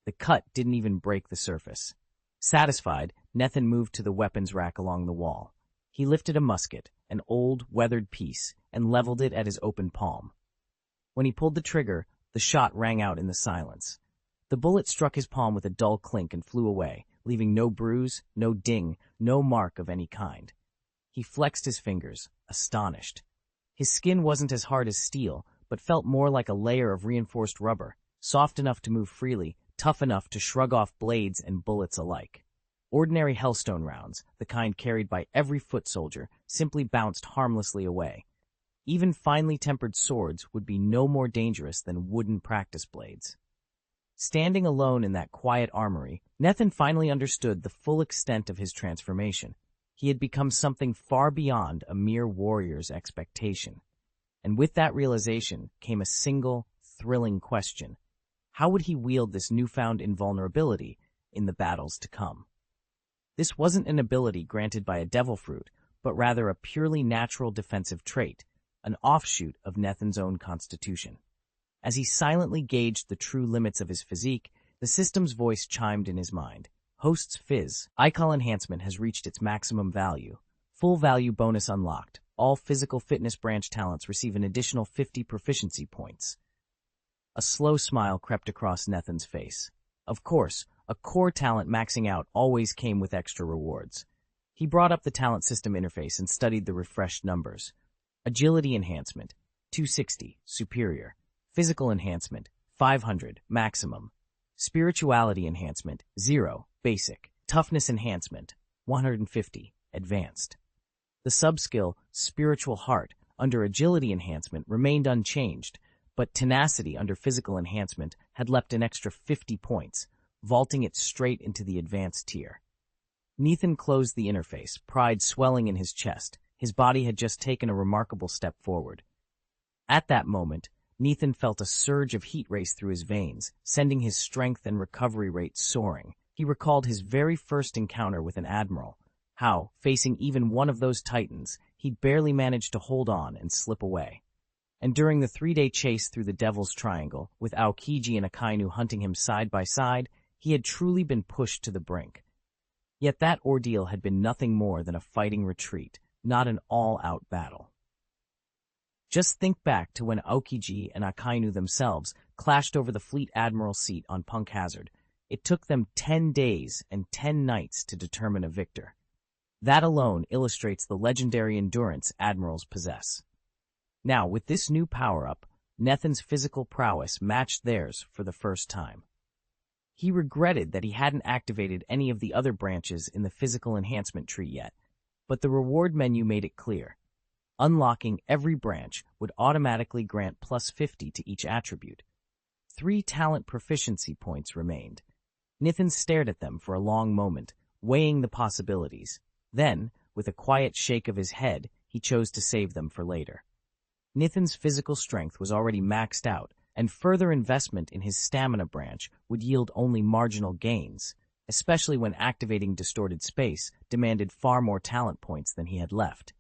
The cut didn't even break the surface. Satisfied, Nethan moved to the weapons rack along the wall. He lifted a musket, an old, weathered piece, and leveled it at his open palm. When he pulled the trigger, the shot rang out in the silence. The bullet struck his palm with a dull clink and flew away, leaving no bruise, no ding, no mark of any kind. He flexed his fingers, astonished. His skin wasn't as hard as steel, but felt more like a layer of reinforced rubber, soft enough to move freely, tough enough to shrug off blades and bullets alike. Ordinary hellstone rounds, the kind carried by every foot soldier, simply bounced harmlessly away. Even finely tempered swords would be no more dangerous than wooden practice blades. Standing alone in that quiet armory, Nethan finally understood the full extent of his transformation. He had become something far beyond a mere warrior's expectation. And with that realization came a single, thrilling question. How would he wield this newfound invulnerability in the battles to come? This wasn't an ability granted by a devil fruit, but rather a purely natural defensive trait, an offshoot of Nethan's own constitution. As he silently gauged the true limits of his physique, the system's voice chimed in his mind. Host's Fizz. Icon enhancement has reached its maximum value. Full value bonus unlocked. All physical fitness branch talents receive an additional 50 proficiency points. A slow smile crept across Nethan's face. Of course, a core talent maxing out always came with extra rewards. He brought up the talent system interface and studied the refreshed numbers. Agility enhancement, 260, superior. Physical enhancement, 500, maximum. Spirituality enhancement, 0, basic. Toughness enhancement, 150, advanced. The subskill, Spiritual Heart, under Agility enhancement remained unchanged, but Tenacity under Physical enhancement had leapt an extra 50 points, vaulting it straight into the advanced tier. Nethan closed the interface, pride swelling in his chest. His body had just taken a remarkable step forward. At that moment, Nethan felt a surge of heat race through his veins, sending his strength and recovery rate soaring. He recalled his very first encounter with an admiral, how, facing even one of those titans, he'd barely managed to hold on and slip away. And during the 3-day chase through the Devil's Triangle, with Aokiji and Akainu hunting him side by side, he had truly been pushed to the brink. Yet that ordeal had been nothing more than a fighting retreat, not an all-out battle. Just think back to when Aokiji and Akainu themselves clashed over the fleet admiral's seat on Punk Hazard. It took them 10 days and 10 nights to determine a victor. That alone illustrates the legendary endurance admirals possess. Now, with this new power-up, Nethan's physical prowess matched theirs for the first time. He regretted that he hadn't activated any of the other branches in the physical enhancement tree yet, but the reward menu made it clear. Unlocking every branch would automatically grant plus 50 to each attribute. 3 talent proficiency points remained. Nethan stared at them for a long moment, weighing the possibilities. Then, with a quiet shake of his head, he chose to save them for later. Nethan's physical strength was already maxed out, and further investment in his stamina branch would yield only marginal gains, especially when activating distorted space demanded far more talent points than he had left.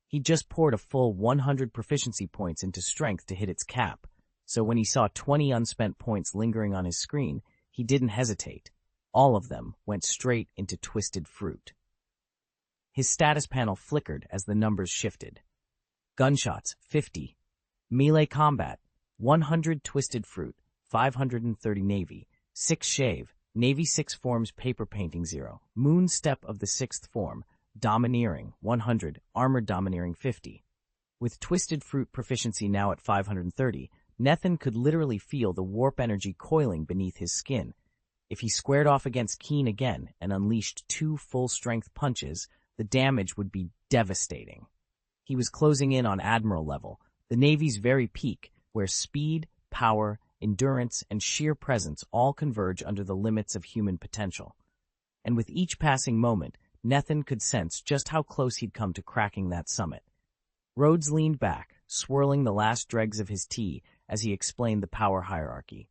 He'd just poured a full 100 proficiency points into strength to hit its cap, so when he saw 20 unspent points lingering on his screen, he didn't hesitate. All of them went straight into Twisted Fruit. His status panel flickered as the numbers shifted. Gunshots, 50. Melee combat, 100 Twisted Fruit, 530 Navy. 6 Shave, Navy 6 forms paper painting 0. Moon Step of the 6th form, Domineering, 100, Armored Domineering 50. With Twisted Fruit proficiency now at 530, Nethan could literally feel the warp energy coiling beneath his skin. If he squared off against Keen again and unleashed 2 full-strength punches, the damage would be devastating. He was closing in on Admiral level, the Navy's very peak, where speed, power, endurance, and sheer presence all converge under the limits of human potential. And with each passing moment, Nethan could sense just how close he'd come to cracking that summit. Rhodes leaned back, swirling the last dregs of his tea as he explained the power hierarchy.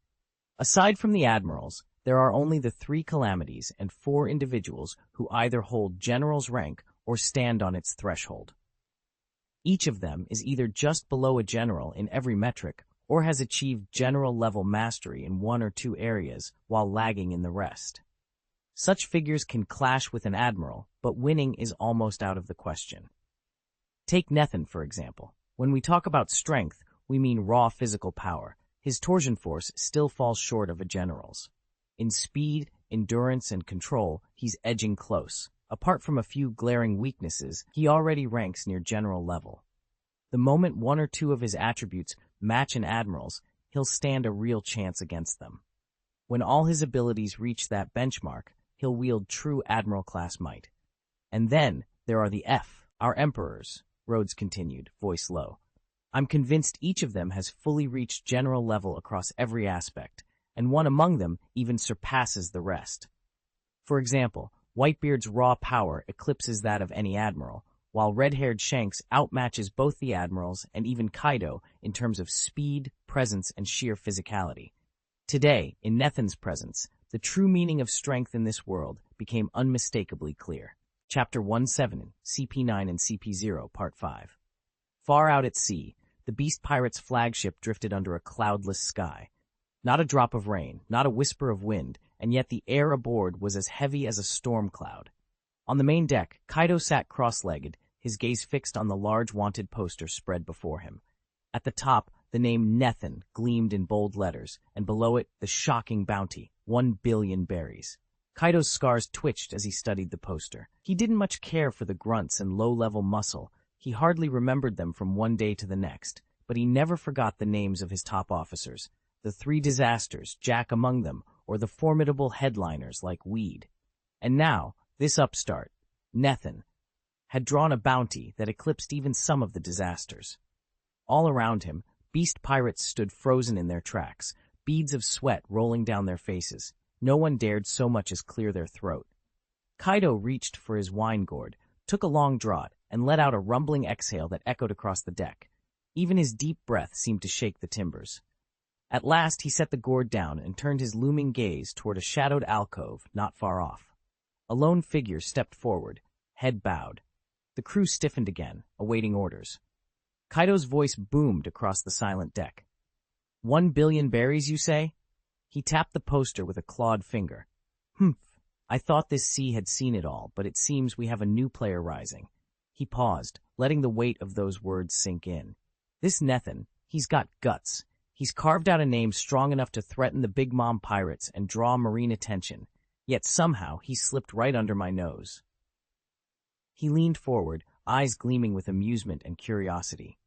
Aside from the admirals, there are only the 3 calamities and 4 individuals who either hold general's rank or stand on its threshold. Each of them is either just below a general in every metric or has achieved general-level mastery in 1 or 2 areas while lagging in the rest. Such figures can clash with an admiral, but winning is almost out of the question. Take Nethan, for example. When we talk about strength, we mean raw physical power. His torsion force still falls short of a general's. In speed, endurance, and control, he's edging close. Apart from a few glaring weaknesses, he already ranks near general level. The moment 1 or 2 of his attributes match an admiral's, he'll stand a real chance against them. When all his abilities reach that benchmark, he'll wield true admiral-class might. And then there are the our emperors, Rhodes continued, voice low. I'm convinced each of them has fully reached general level across every aspect, and one among them even surpasses the rest. For example, Whitebeard's raw power eclipses that of any admiral, while red-haired Shanks outmatches both the admirals and even Kaido in terms of speed, presence, and sheer physicality. Today, in Nethan's presence, the true meaning of strength in this world became unmistakably clear. Chapter 17, CP9 and CP0, Part 5. Far out at sea, the Beast Pirates' flagship drifted under a cloudless sky. Not a drop of rain, not a whisper of wind, and yet the air aboard was as heavy as a storm cloud. On the main deck, Kaido sat cross-legged, his gaze fixed on the large wanted poster spread before him. At the top, the name Nethan gleamed in bold letters, and below it, the shocking bounty, 1 billion berries. Kaido's scars twitched as he studied the poster. He didn't much care for the grunts and low-level muscle. He hardly remembered them from one day to the next, but he never forgot the names of his top officers. The 3 disasters, Jack among them, or the formidable headliners like Weed. And now, this upstart, Nethan, had drawn a bounty that eclipsed even some of the disasters. All around him, beast pirates stood frozen in their tracks, beads of sweat rolling down their faces. No one dared so much as clear their throat. Kaido reached for his wine gourd, took a long draught, and let out a rumbling exhale that echoed across the deck. Even his deep breath seemed to shake the timbers. At last he set the gourd down and turned his looming gaze toward a shadowed alcove not far off. A lone figure stepped forward, head bowed. The crew stiffened again, awaiting orders. Kaido's voice boomed across the silent deck. 1 billion berries, you say? He tapped the poster with a clawed finger. Humph, I thought this sea had seen it all, but it seems we have a new player rising. He paused, letting the weight of those words sink in. This Nethan, he's got guts. He's carved out a name strong enough to threaten the Big Mom pirates and draw marine attention, yet somehow he slipped right under my nose. He leaned forward, eyes gleaming with amusement and curiosity.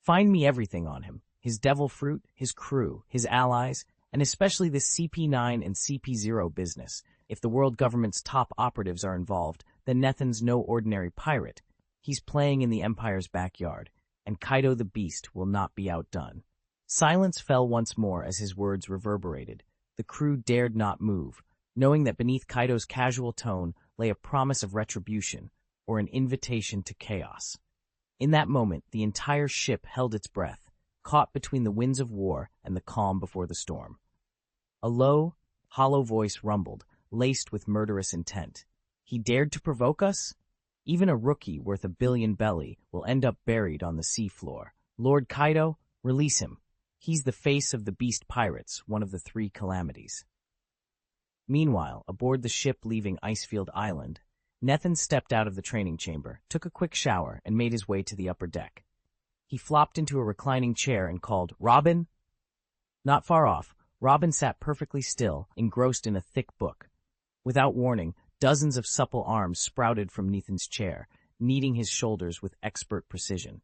Find me everything on him, his devil fruit, his crew, his allies, and especially this CP9 and CP0 business. If the world government's top operatives are involved, then Nethan's no ordinary pirate. He's playing in the Empire's backyard, and Kaido the Beast will not be outdone. Silence fell once more as his words reverberated. The crew dared not move, knowing that beneath Kaido's casual tone lay a promise of retribution or an invitation to chaos. In that moment, the entire ship held its breath, caught between the winds of war and the calm before the storm. A low, hollow voice rumbled, laced with murderous intent. He dared to provoke us? Even a rookie worth 1 billion belly will end up buried on the seafloor. Lord Kaido, release him. He's the face of the Beast Pirates, one of the 3 calamities. Meanwhile, aboard the ship leaving Icefield Island, Nethan stepped out of the training chamber, took a quick shower, and made his way to the upper deck. He flopped into a reclining chair and called, "Robin?" Not far off, Robin sat perfectly still, engrossed in a thick book. Without warning, dozens of supple arms sprouted from Nethan's chair, kneading his shoulders with expert precision.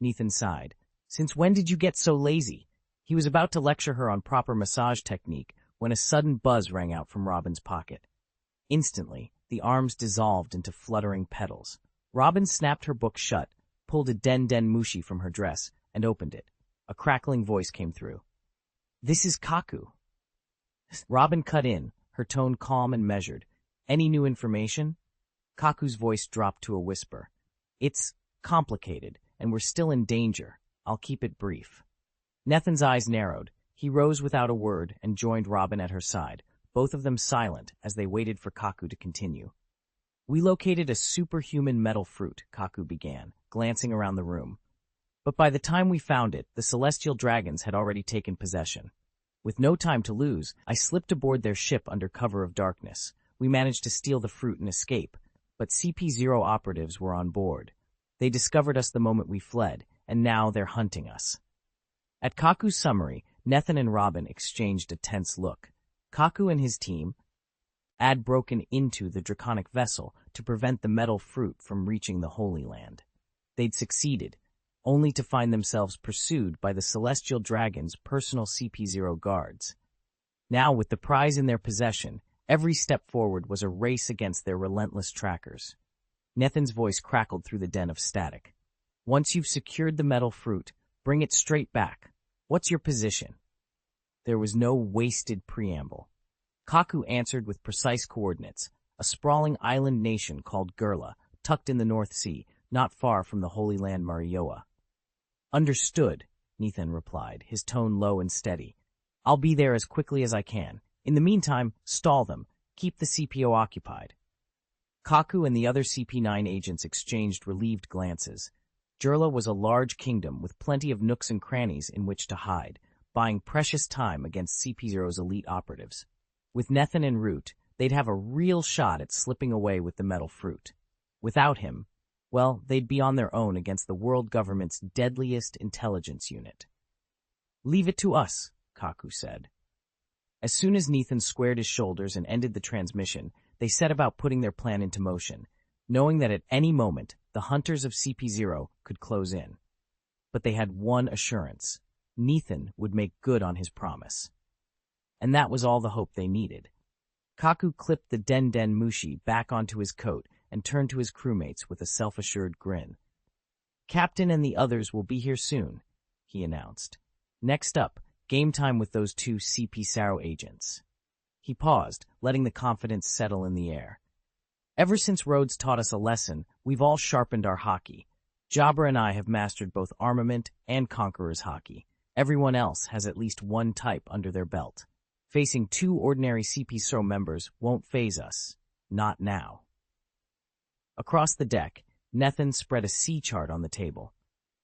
Nethan sighed. "Since when did you get so lazy? He was about to lecture her on proper massage technique when a sudden buzz rang out from Robin's pocket. Instantly, the arms dissolved into fluttering petals. Robin snapped her book shut, pulled a den mushi from her dress, and opened it. A crackling voice came through. "This is Kaku." Robin cut in, her tone calm and measured. "Any new information?" Kaku's voice dropped to a whisper. "It's complicated, and we're still in danger. I'll keep it brief." Nethan's eyes narrowed. He rose without a word and joined Robin at her side, both of them silent as they waited for Kaku to continue. "We located a superhuman metal fruit," Kaku began, glancing around the room. "But by the time we found it, the celestial dragons had already taken possession. With no time to lose, I slipped aboard their ship under cover of darkness. We managed to steal the fruit and escape, but CP0 operatives were on board. They discovered us the moment we fled, and now they're hunting us." At Kaku's summary, Nethan and Robin exchanged a tense look. Kaku and his team had broken into the draconic vessel to prevent the metal fruit from reaching the Holy Land. They'd succeeded, only to find themselves pursued by the celestial dragon's personal CP0 guards. Now, with the prize in their possession, every step forward was a race against their relentless trackers. Nethan's voice crackled through the den of static. "Once you've secured the metal fruit, bring it straight back. What's your position?" There was no wasted preamble. Kaku answered with precise coordinates, a sprawling island nation called Gurla, tucked in the North Sea, not far from the Holy Land Marioa. "Understood," Nethan replied, his tone low and steady. "I'll be there as quickly as I can. In the meantime, stall them. Keep the CPO occupied." Kaku and the other CP9 agents exchanged relieved glances. Gurla was a large kingdom with plenty of nooks and crannies in which to hide, buying precious time against CP0's elite operatives. With Nethan en route, they'd have a real shot at slipping away with the metal fruit. Without him, well, they'd be on their own against the world government's deadliest intelligence unit. "Leave it to us," Kaku said. As soon as Nethan squared his shoulders and ended the transmission, they set about putting their plan into motion, knowing that at any moment the hunters of CP0 could close in. But they had one assurance: Nethan would make good on his promise. And that was all the hope they needed. Kaku clipped the den mushi back onto his coat and turned to his crewmates with a self-assured grin. "Captain and the others will be here soon," he announced. "Next up, game time with those two CP0 agents." He paused, letting the confidence settle in the air. "Ever since Rhodes taught us a lesson, we've all sharpened our hockey. Jabra and I have mastered both armament and conqueror's hockey. Everyone else has at least one type under their belt. Facing two ordinary CP0 members won't faze us. Not now." Across the deck, Nethan spread a sea chart on the table.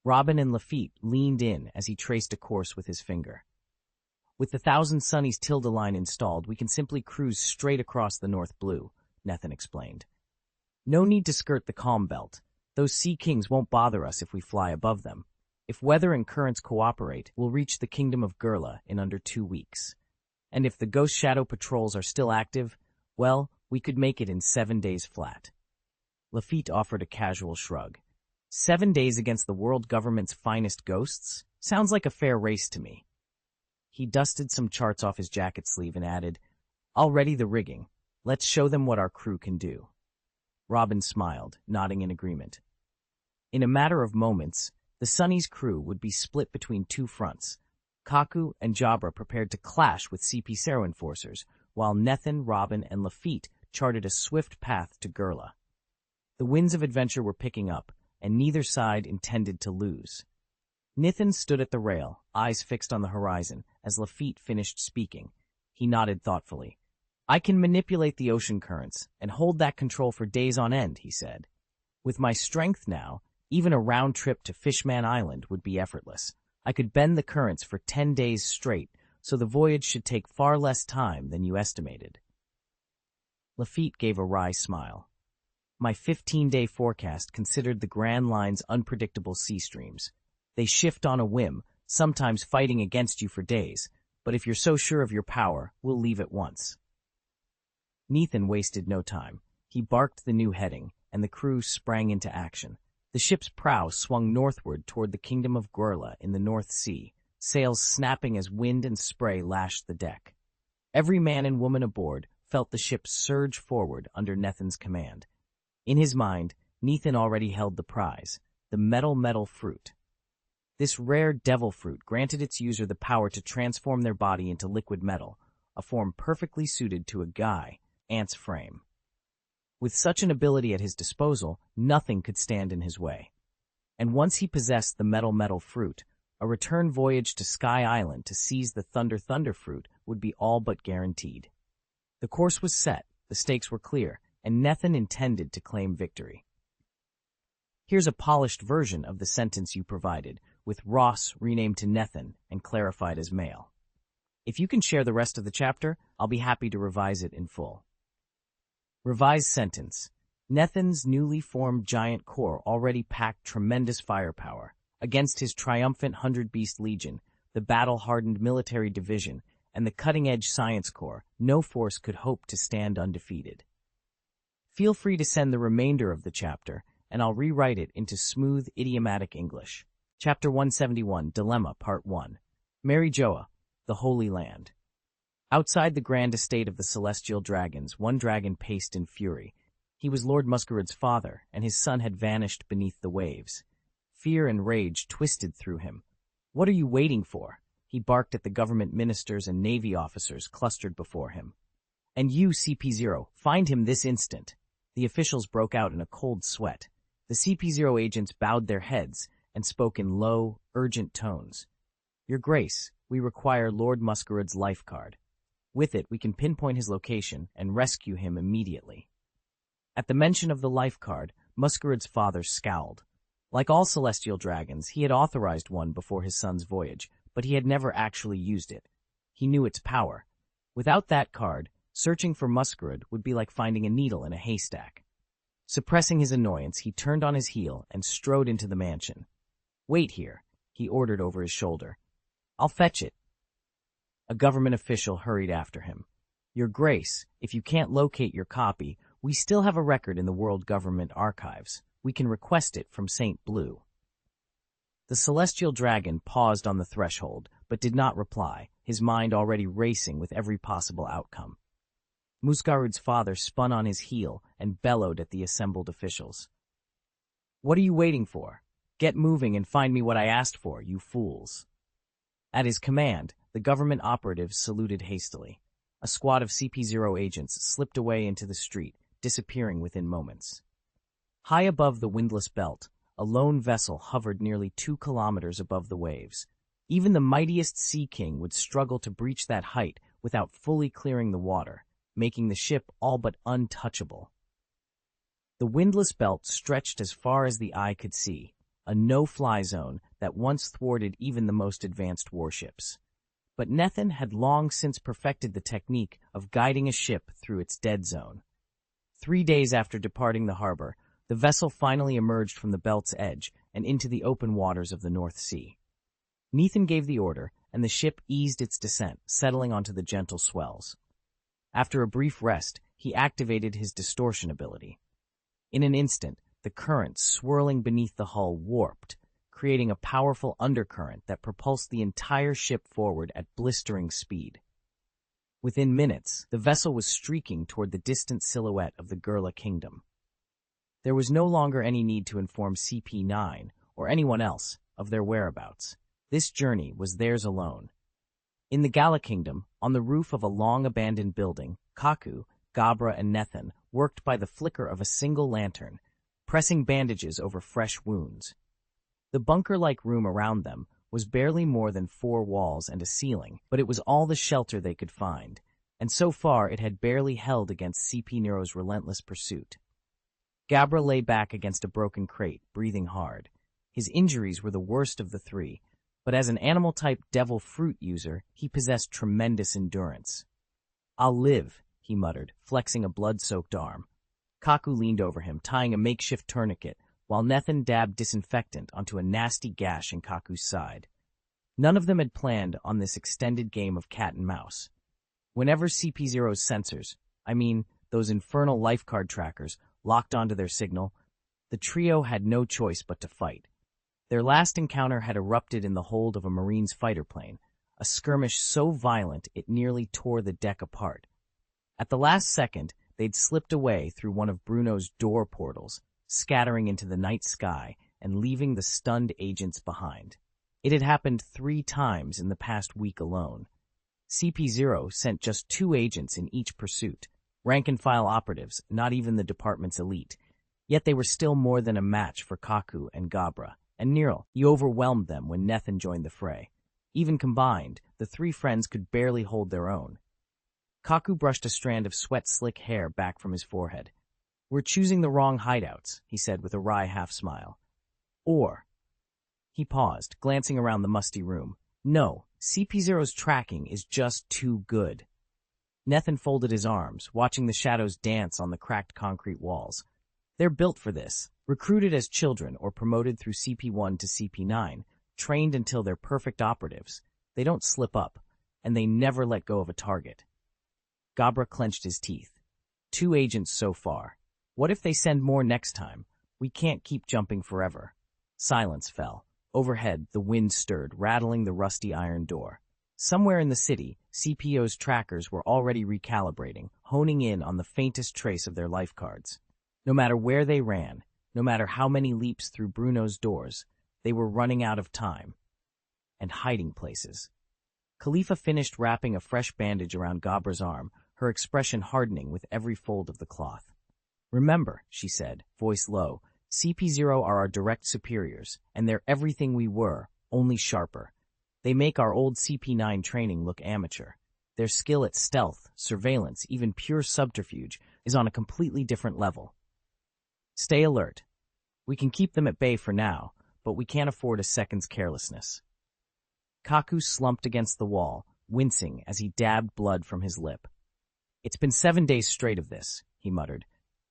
Robin and Lafitte leaned in as he traced a course with his finger. "With the Thousand Sunnies tilde line installed, we can simply cruise straight across the North Blue," Nethan explained. "No need to skirt the calm belt. Those sea kings won't bother us if we fly above them. If weather and currents cooperate, we'll reach the kingdom of Gurla in under 2 weeks. And if the Ghost Shadow patrols are still active, well, we could make it in 7 days flat." Lafitte offered a casual shrug. 7 days against the world government's finest ghosts? Sounds like a fair race to me. He dusted some charts off his jacket sleeve and added, "I'll ready the rigging. Let's show them what our crew can do." Robin smiled, nodding in agreement. In a matter of moments, the Sunny's crew would be split between two fronts. Kaku and Jabra prepared to clash with CP0 enforcers, while Nethan, Robin, and Lafitte charted a swift path to Gurla. The winds of adventure were picking up, and neither side intended to lose. Nethan stood at the rail, eyes fixed on the horizon, as Lafitte finished speaking. He nodded thoughtfully. "I can manipulate the ocean currents and hold that control for days on end," he said. "With my strength now, even a round trip to Fishman Island would be effortless. I could bend the currents for 10 days straight, so the voyage should take far less time than you estimated." Lafitte gave a wry smile. "My 15-day forecast considered the Grand Line's unpredictable sea streams. They shift on a whim, sometimes fighting against you for days, but if you're so sure of your power, we'll leave at once." Nethan wasted no time. He barked the new heading, and the crew sprang into action. The ship's prow swung northward toward the kingdom of Gurla in the North Sea, sails snapping as wind and spray lashed the deck. Every man and woman aboard felt the ship surge forward under Nethan's command. In his mind, Nethan already held the prize, the metal fruit. This rare devil fruit granted its user the power to transform their body into liquid metal, a form perfectly suited to a guy, Ant's frame. With such an ability at his disposal, nothing could stand in his way. And once he possessed the metal fruit, a return voyage to Sky Island to seize the thunder fruit would be all but guaranteed. The course was set, the stakes were clear, and Nethan intended to claim victory. Here's a polished version of the sentence you provided, with Ross renamed to Nethan and clarified as male. If you can share the rest of the chapter, I'll be happy to revise it in full. Revised sentence. Nethan's newly formed giant corps already packed tremendous firepower. Against his triumphant 100-beast legion, the battle-hardened military division, and the cutting-edge science corps, no force could hope to stand undefeated. Feel free to send the remainder of the chapter, and I'll rewrite it into smooth, idiomatic English. Chapter 171, Dilemma, Part 1. Mary Joa, the Holy Land. Outside the grand estate of the celestial dragons, one dragon paced in fury. He was Lord Muskerod's father, and his son had vanished beneath the waves. Fear and rage twisted through him. "What are you waiting for?" he barked at the government ministers and navy officers clustered before him. "And you, CP0, find him this instant." The officials broke out in a cold sweat. The CP0 agents bowed their heads and spoke in low, urgent tones. "Your Grace, we require Lord Muskerod's life card. With it, we can pinpoint his location and rescue him immediately." At the mention of the life card, Muskerod's father scowled. Like all celestial dragons, he had authorized one before his son's voyage, but he had never actually used it. He knew its power. Without that card, searching for Muskerod would be like finding a needle in a haystack. Suppressing his annoyance, he turned on his heel and strode into the mansion. "Wait here," he ordered over his shoulder. "I'll fetch it." A government official hurried after him. "Your Grace, if you can't locate your copy, we still have a record in the World Government Archives. We can request it from St. Blue." The celestial dragon paused on the threshold, but did not reply, his mind already racing with every possible outcome. Muskerod's father spun on his heel and bellowed at the assembled officials. "What are you waiting for? Get moving and find me what I asked for, you fools." At his command, the government operatives saluted hastily. A squad of CP0 agents slipped away into the street, disappearing within moments. High above the windless belt, a lone vessel hovered nearly 2 kilometers above the waves. Even the mightiest Sea King would struggle to breach that height without fully clearing the water, making the ship all but untouchable. The windless belt stretched as far as the eye could see, a no-fly zone that once thwarted even the most advanced warships. But Nethan had long since perfected the technique of guiding a ship through its dead zone. 3 days after departing the harbor, the vessel finally emerged from the belt's edge and into the open waters of the North Sea. Nethan gave the order, and the ship eased its descent, settling onto the gentle swells. After a brief rest, he activated his distortion ability. In an instant, the current swirling beneath the hull warped, creating a powerful undercurrent that propulsed the entire ship forward at blistering speed. Within minutes, the vessel was streaking toward the distant silhouette of the Gurla Kingdom. There was no longer any need to inform CP9 or anyone else of their whereabouts. This journey was theirs alone. In the Gala Kingdom, on the roof of a long-abandoned building, Kaku, Gabra, and Nethan worked by the flicker of a single lantern, pressing bandages over fresh wounds. The bunker-like room around them was barely more than 4 walls and a ceiling, but it was all the shelter they could find, and so far it had barely held against CP Nero's relentless pursuit. Gabra lay back against a broken crate, breathing hard. His injuries were the worst of the 3, but as an animal-type devil fruit user, he possessed tremendous endurance. "I'll live," he muttered, flexing a blood-soaked arm. Kaku leaned over him, tying a makeshift tourniquet, while Nethan dabbed disinfectant onto a nasty gash in Kaku's side. None of them had planned on this extended game of cat and mouse. Whenever CP0's sensors, those infernal lifecard trackers, locked onto their signal, the trio had no choice but to fight. Their last encounter had erupted in the hold of a Marine's fighter plane, a skirmish so violent it nearly tore the deck apart. At the last second, they'd slipped away through one of Bruno's door portals, scattering into the night sky and leaving the stunned agents behind. It had happened 3 times in the past week alone. CP0 sent just 2 agents in each pursuit, rank-and-file operatives, not even the department's elite. Yet they were still more than a match for Kaku and Gabra, and Niril. He overwhelmed them when Nethan joined the fray. Even combined, the 3 friends could barely hold their own. Kaku brushed a strand of sweat-slick hair back from his forehead. "We're choosing the wrong hideouts," he said with a wry half-smile. "Or..." He paused, glancing around the musty room. "No, CP0's tracking is just too good." Nethan folded his arms, watching the shadows dance on the cracked concrete walls. "They're built for this. Recruited as children or promoted through CP1 to CP9, trained until they're perfect operatives. They don't slip up, and they never let go of a target." Gabra clenched his teeth. 2 agents so far. What if they send more next time? We can't keep jumping forever. Silence fell. Overhead, the wind stirred, rattling the rusty iron door. Somewhere in the city, CPO's trackers were already recalibrating, honing in on the faintest trace of their life cards. No matter where they ran, no matter how many leaps through Bruno's doors, they were running out of time. And hiding places. Khalifa finished wrapping a fresh bandage around Gabra's arm, her expression hardening with every fold of the cloth. "Remember," she said, voice low, "CP0 are our direct superiors, and they're everything we were, only sharper. They make our old CP9 training look amateur. Their skill at stealth, surveillance, even pure subterfuge is on a completely different level. Stay alert. We can keep them at bay for now, but we can't afford a second's carelessness." Kaku slumped against the wall, wincing as he dabbed blood from his lip. "It's been 7 days straight of this," he muttered.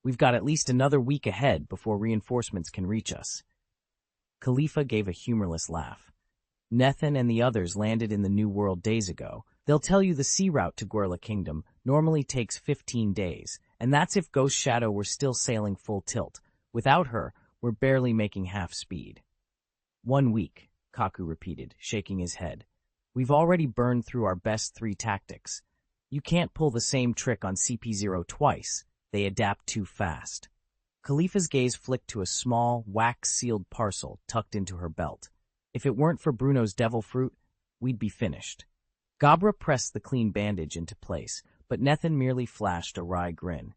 "We've got at least another week ahead before reinforcements can reach us." Khalifa gave a humorless laugh. "Nethan and the others landed in the New World days ago. They'll tell you the sea route to Guerla Kingdom normally takes 15 days, and that's if Ghost Shadow were still sailing full tilt. Without her, we're barely making half speed." "1 week," Kaku repeated, shaking his head. "We've already burned through our best 3 tactics. You can't pull the same trick on CP0 twice. They adapt too fast." Khalifa's gaze flicked to a small, wax-sealed parcel tucked into her belt. "If it weren't for Bruno's devil fruit, we'd be finished." Gabra pressed the clean bandage into place, but Nethan merely flashed a wry grin.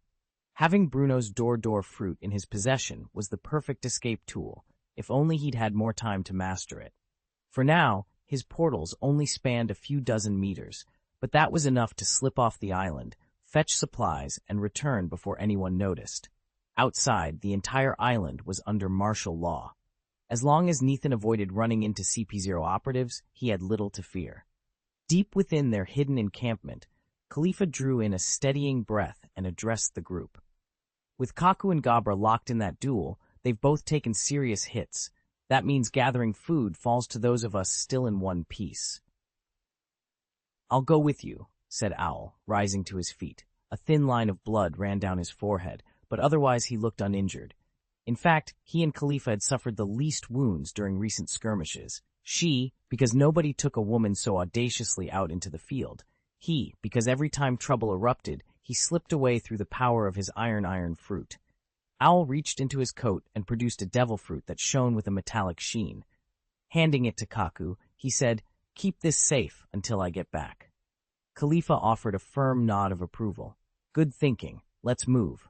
Having Bruno's door fruit in his possession was the perfect escape tool, if only he'd had more time to master it. For now, his portals only spanned a few dozen meters, but that was enough to slip off the island, fetch supplies, and return before anyone noticed. Outside, the entire island was under martial law. As long as Nethan avoided running into CP0 operatives, he had little to fear. Deep within their hidden encampment, Khalifa drew in a steadying breath and addressed the group. With Kaku and Gabra locked in that duel, they've both taken serious hits. That means gathering food falls to those of us still in one piece. "I'll go with you," said Owl, rising to his feet. A thin line of blood ran down his forehead, but otherwise he looked uninjured. In fact, he and Khalifa had suffered the least wounds during recent skirmishes. She, because nobody took a woman so audaciously out into the field. He, because every time trouble erupted, he slipped away through the power of his iron fruit. Owl reached into his coat and produced a devil fruit that shone with a metallic sheen. Handing it to Kaku, he said, "Keep this safe until I get back." Khalifa offered a firm nod of approval. "Good thinking. Let's move."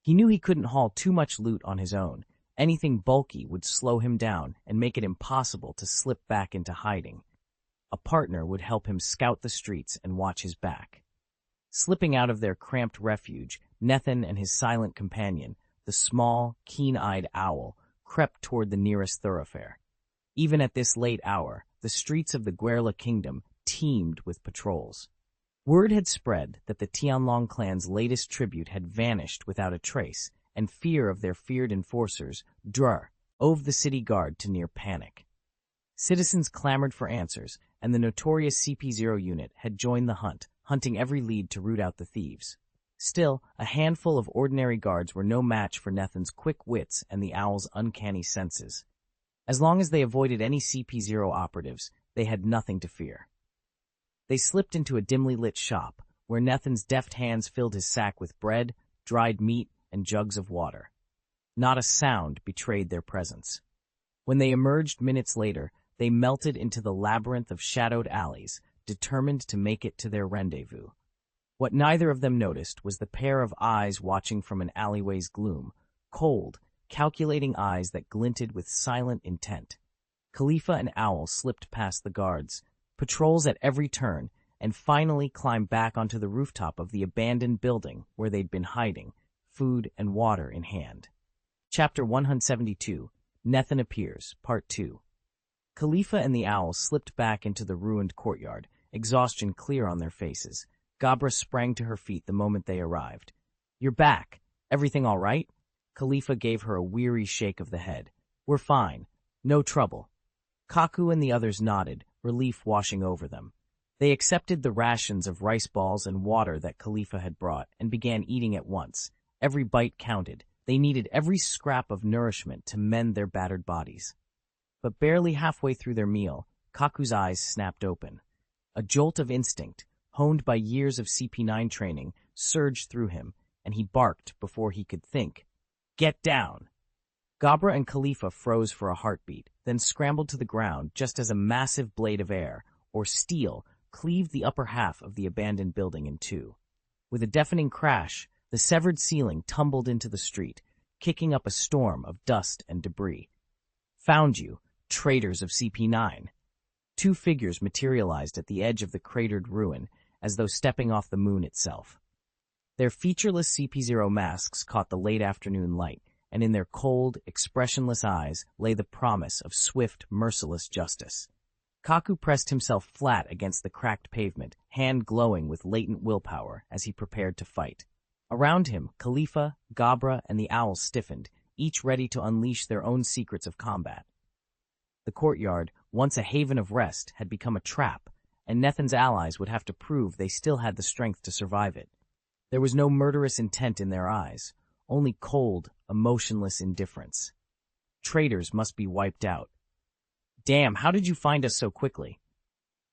He knew he couldn't haul too much loot on his own. Anything bulky would slow him down and make it impossible to slip back into hiding. A partner would help him scout the streets and watch his back. Slipping out of their cramped refuge, Nethan and his silent companion, the small, keen-eyed Owl, crept toward the nearest thoroughfare. Even at this late hour, the streets of the Guerla Kingdom teemed with patrols. Word had spread that the Tianlong clan's latest tribute had vanished without a trace, and fear of their feared enforcers, drove the city guard to near panic. Citizens clamored for answers, and the notorious CP0 unit had joined the hunt, hunting every lead to root out the thieves. Still, a handful of ordinary guards were no match for Nethan's quick wits and the Owl's uncanny senses. As long as they avoided any CP0 operatives, they had nothing to fear. They slipped into a dimly lit shop, where Nethan's deft hands filled his sack with bread, dried meat, and jugs of water. Not a sound betrayed their presence. When they emerged minutes later, they melted into the labyrinth of shadowed alleys, determined to make it to their rendezvous. What neither of them noticed was the pair of eyes watching from an alleyway's gloom, cold, calculating eyes that glinted with silent intent. Khalifa and Owl slipped past the guards, patrols at every turn, and finally climbed back onto the rooftop of the abandoned building where they'd been hiding, food and water in hand. Chapter 172, Nethan Appears, Part 2. Khalifa and the Owl slipped back into the ruined courtyard, exhaustion clear on their faces. Gabra sprang to her feet the moment they arrived. "You're back. Everything all right?" Khalifa gave her a weary shake of the head. "We're fine. No trouble." Kaku and the others nodded, relief washing over them. They accepted the rations of rice balls and water that Khalifa had brought and began eating at once. Every bite counted. They needed every scrap of nourishment to mend their battered bodies. But barely halfway through their meal, Kaku's eyes snapped open. A jolt of instinct, honed by years of CP9 training, surged through him, and he barked before he could think. "Get down!" Gabra and Khalifa froze for a heartbeat, then scrambled to the ground just as a massive blade of air, or steel, cleaved the upper half of the abandoned building in two. With a deafening crash, the severed ceiling tumbled into the street, kicking up a storm of dust and debris. "Found you, traitors of CP9. Two figures materialized at the edge of the cratered ruin, as though stepping off the moon itself. Their featureless CP0 masks caught the late afternoon light, and in their cold, expressionless eyes lay the promise of swift, merciless justice. Kaku pressed himself flat against the cracked pavement, hand glowing with latent willpower as he prepared to fight. Around him, Khalifa, Gabra, and the Owl stiffened, each ready to unleash their own secrets of combat. The courtyard, once a haven of rest, had become a trap, and Nethan's allies would have to prove they still had the strength to survive it. There was no murderous intent in their eyes, only cold, emotionless indifference. Traitors must be wiped out. "Damn, how did you find us so quickly?"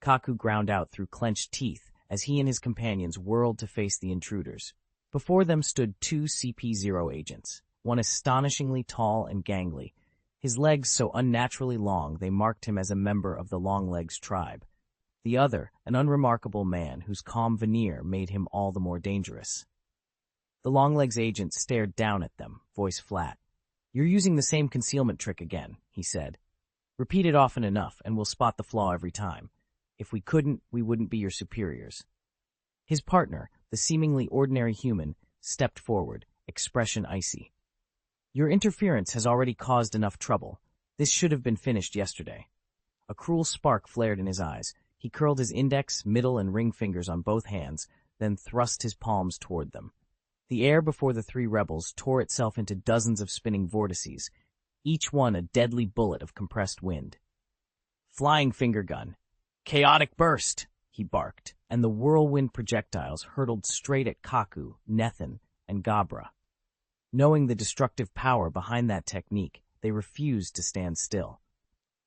Kaku ground out through clenched teeth as he and his companions whirled to face the intruders. Before them stood two CP0 agents, one astonishingly tall and gangly, his legs so unnaturally long they marked him as a member of the Longlegs tribe. The other, an unremarkable man whose calm veneer made him all the more dangerous. The Longlegs agent stared down at them, voice flat. "You're using the same concealment trick again," he said. "Repeat it often enough, and we'll spot the flaw every time. If we couldn't, we wouldn't be your superiors." His partner, the seemingly ordinary human, stepped forward, expression icy. "Your interference has already caused enough trouble. This should have been finished yesterday." A cruel spark flared in his eyes. He curled his index, middle, and ring fingers on both hands, then thrust his palms toward them. The air before the three rebels tore itself into dozens of spinning vortices, each one a deadly bullet of compressed wind. "Flying finger gun. Chaotic burst," he barked, and the whirlwind projectiles hurtled straight at Kaku, Nethan, and Gabra. Knowing the destructive power behind that technique, they refused to stand still.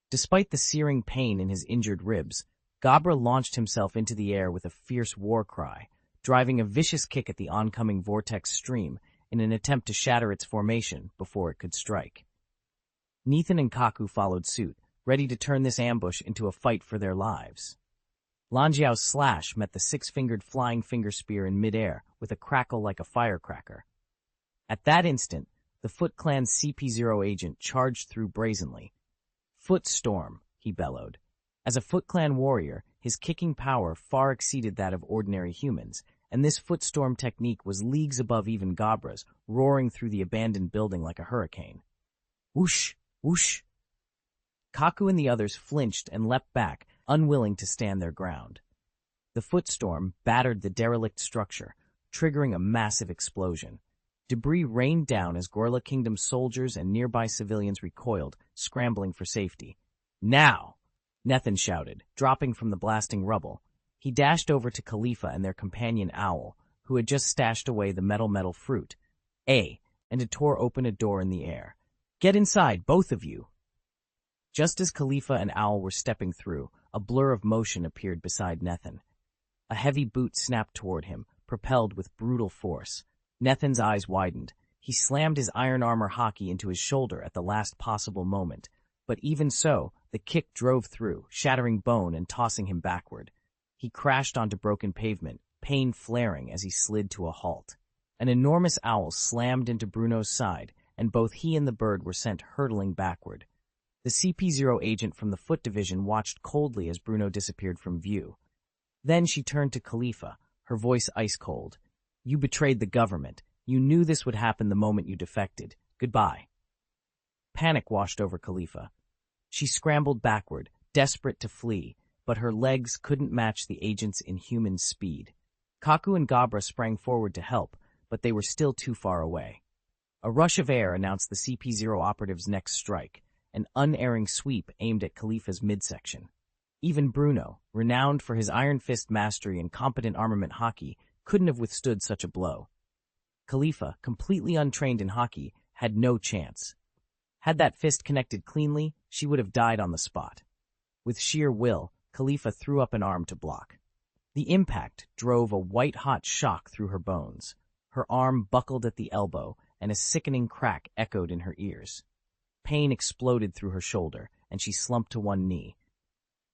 Despite the searing pain in his injured ribs, Gabra launched himself into the air with a fierce war cry, driving a vicious kick at the oncoming vortex stream in an attempt to shatter its formation before it could strike. Nethan and Kaku followed suit, ready to turn this ambush into a fight for their lives. Lanjiao's slash met the six-fingered flying finger spear in midair with a crackle like a firecracker. At that instant, the Foot Clan's CP0 agent charged through brazenly. "Foot Storm," he bellowed. As a Foot Clan warrior, his kicking power far exceeded that of ordinary humans, and this Footstorm technique was leagues above even Gabra's, roaring through the abandoned building like a hurricane. Whoosh! Whoosh! Kaku and the others flinched and leapt back, unwilling to stand their ground. The Footstorm battered the derelict structure, triggering a massive explosion. Debris rained down as Gorla Kingdom soldiers and nearby civilians recoiled, scrambling for safety. "Now!" Nethan shouted, dropping from the blasting rubble. He dashed over to Khalifa and their companion Owl, who had just stashed away the metal fruit. And it tore open a door in the air. "Get inside, both of you!" Just as Khalifa and Owl were stepping through, a blur of motion appeared beside Nethan. A heavy boot snapped toward him, propelled with brutal force. Nethan's eyes widened. He slammed his iron armor hockey into his shoulder at the last possible moment, but even so, the kick drove through, shattering bone and tossing him backward. He crashed onto broken pavement, pain flaring as he slid to a halt. An enormous owl slammed into Bruno's side, and both he and the bird were sent hurtling backward. The CP0 agent from the Foot Division watched coldly as Bruno disappeared from view. Then she turned to Khalifa, her voice ice-cold. "You betrayed the government. You knew this would happen the moment you defected. Goodbye." Panic washed over Khalifa. She scrambled backward, desperate to flee, but her legs couldn't match the agent's inhuman speed. Kaku and Gabra sprang forward to help, but they were still too far away. A rush of air announced the CP0 operative's next strike, an unerring sweep aimed at Khalifa's midsection. Even Bruno, renowned for his iron fist mastery and competent armament hockey, couldn't have withstood such a blow. Khalifa, completely untrained in hockey, had no chance. Had that fist connected cleanly, she would have died on the spot. With sheer will, Khalifa threw up an arm to block. The impact drove a white-hot shock through her bones. Her arm buckled at the elbow, and a sickening crack echoed in her ears. Pain exploded through her shoulder, and she slumped to one knee.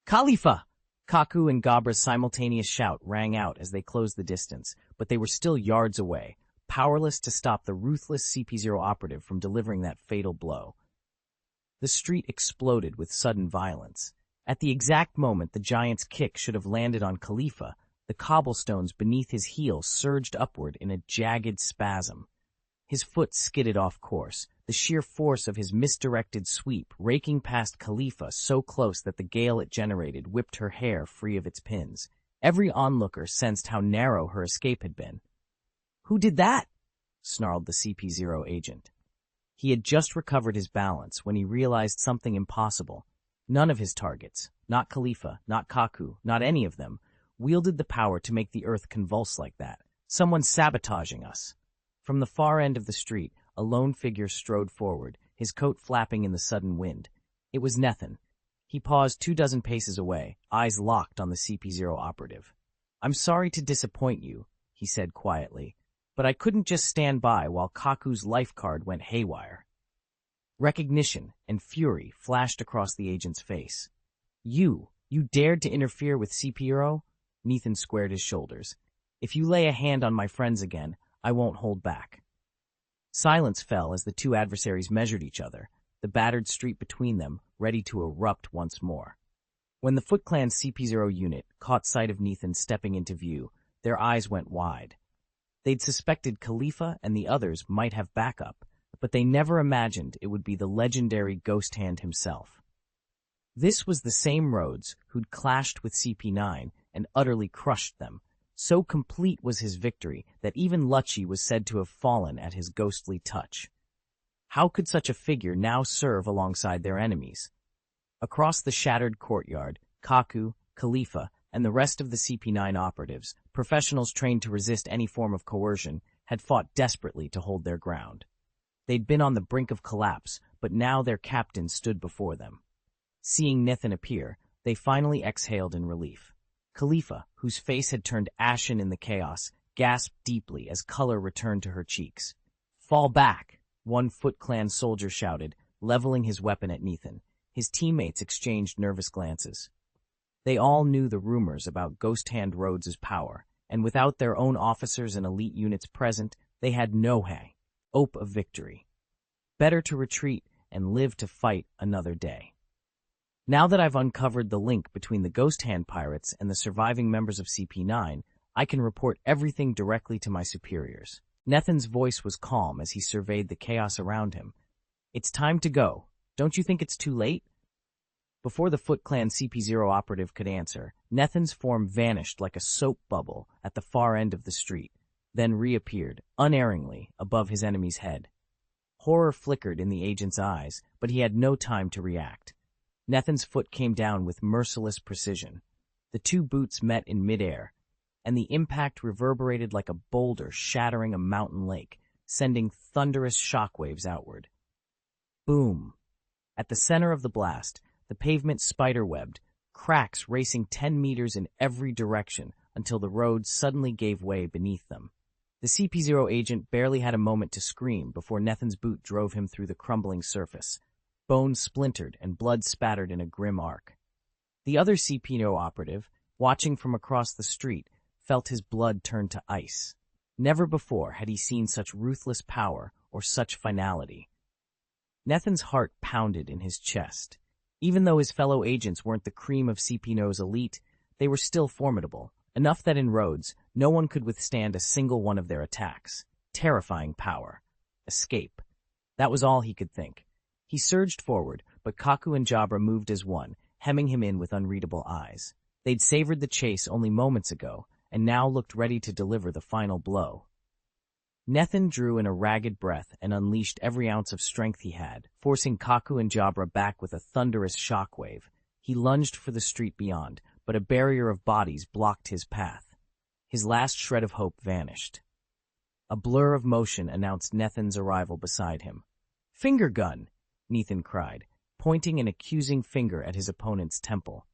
"Khalifa!" Kaku and Gabra's simultaneous shout rang out as they closed the distance, but they were still yards away, powerless to stop the ruthless CP0 operative from delivering that fatal blow. The street exploded with sudden violence. At the exact moment the giant's kick should have landed on Khalifa, the cobblestones beneath his heel surged upward in a jagged spasm. His foot skidded off course, the sheer force of his misdirected sweep raking past Khalifa so close that the gale it generated whipped her hair free of its pins. Every onlooker sensed how narrow her escape had been. "Who did that?" snarled the CP0 agent. He had just recovered his balance when he realized something impossible. None of his targets, not Khalifa, not Kaku, not any of them, wielded the power to make the earth convulse like that. "Someone's sabotaging us." From the far end of the street, a lone figure strode forward, his coat flapping in the sudden wind. It was Nethan. He paused 24 paces away, eyes locked on the CP0 operative. "I'm sorry to disappoint you," he said quietly, "but I couldn't just stand by while Kaku's life card went haywire." Recognition and fury flashed across the agent's face. You dared to interfere with CP0? Nethan squared his shoulders. "If you lay a hand on my friends again, I won't hold back." Silence fell as the two adversaries measured each other, the battered street between them ready to erupt once more. When the Foot Clan's CP0 unit caught sight of Nethan stepping into view, their eyes went wide. They'd suspected Khalifa and the others might have backup, but they never imagined it would be the legendary Ghost Hand himself. This was the same Rhodes who'd clashed with CP9 and utterly crushed them. So complete was his victory that even Lucci was said to have fallen at his ghostly touch. How could such a figure now serve alongside their enemies? Across the shattered courtyard, Kaku, Khalifa, and the rest of the CP9 operatives, professionals trained to resist any form of coercion, had fought desperately to hold their ground. They'd been on the brink of collapse, but now their captain stood before them. Seeing Nethan appear, they finally exhaled in relief. Khalifa, whose face had turned ashen in the chaos, gasped deeply as color returned to her cheeks. "Fall back!" one Foot Clan soldier shouted, leveling his weapon at Nethan. His teammates exchanged nervous glances. They all knew the rumors about Ghost Hand Rhodes' power, and without their own officers and elite units present, they had no hope of victory. Better to retreat and live to fight another day. Now that I've uncovered the link between the Ghost Hand pirates and the surviving members of CP9, I can report everything directly to my superiors. Nethan's voice was calm as he surveyed the chaos around him. "It's time to go. Don't you think it's too late?" Before the Foot Clan CP0 operative could answer, Nethan's form vanished like a soap bubble at the far end of the street, then reappeared, unerringly, above his enemy's head. Horror flickered in the agent's eyes, but he had no time to react. Nethan's foot came down with merciless precision. The two boots met in midair, and the impact reverberated like a boulder shattering a mountain lake, sending thunderous shockwaves outward. Boom! At the center of the blast, the pavement spiderwebbed, cracks racing 10 meters in every direction until the road suddenly gave way beneath them. The CP0 agent barely had a moment to scream before Nethan's boot drove him through the crumbling surface. Bones splintered and blood spattered in a grim arc. The other CP0 operative, watching from across the street, felt his blood turn to ice. Never before had he seen such ruthless power or such finality. Nethan's heart pounded in his chest. Even though his fellow agents weren't the cream of CP0's elite, they were still formidable, enough that in Rhodes, no one could withstand a single one of their attacks. Terrifying power. Escape. That was all he could think. He surged forward, but Kaku and Jabra moved as one, hemming him in with unreadable eyes. They'd savored the chase only moments ago, and now looked ready to deliver the final blow. Nethan drew in a ragged breath and unleashed every ounce of strength he had, forcing Kaku and Jabra back with a thunderous shockwave. He lunged for the street beyond, but a barrier of bodies blocked his path. His last shred of hope vanished. A blur of motion announced Nethan's arrival beside him. "Finger gun!" Nethan cried, pointing an accusing finger at his opponent's temple.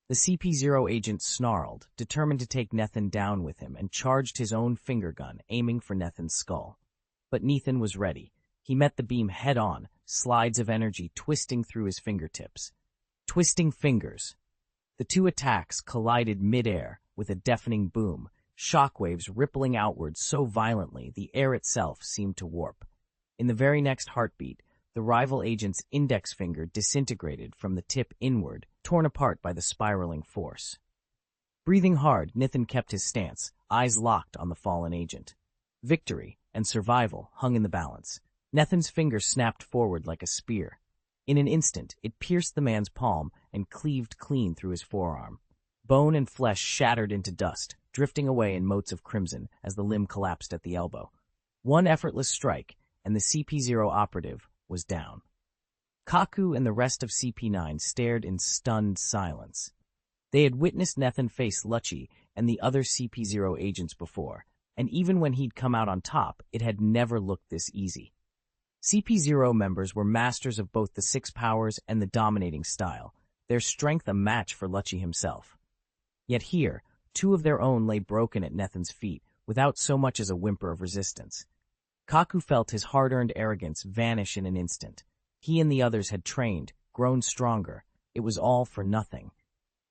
The CP0 agent snarled, determined to take Nethan down with him, and charged his own finger gun, aiming for Nethan's skull. But Nethan was ready. He met the beam head-on, slides of energy twisting through his fingertips. Twisting fingers. The two attacks collided mid-air with a deafening boom, shockwaves rippling outward so violently the air itself seemed to warp. In the very next heartbeat, the rival agent's index finger disintegrated from the tip inward, torn apart by the spiraling force. Breathing hard, Nethan kept his stance, eyes locked on the fallen agent. Victory and survival hung in the balance. Nethan's finger snapped forward like a spear. In an instant, it pierced the man's palm and cleaved clean through his forearm. Bone and flesh shattered into dust, drifting away in motes of crimson as the limb collapsed at the elbow. One effortless strike, and the CP0 operative was down. Kaku and the rest of CP9 stared in stunned silence. They had witnessed Nethan face Lucci and the other CP0 agents before, and even when he'd come out on top, it had never looked this easy. CP0 members were masters of both the six powers and the dominating style, their strength a match for Lucci himself. Yet here, two of their own lay broken at Nethan's feet, without so much as a whimper of resistance. Kaku felt his hard-earned arrogance vanish in an instant. He and the others had trained, grown stronger. It was all for nothing.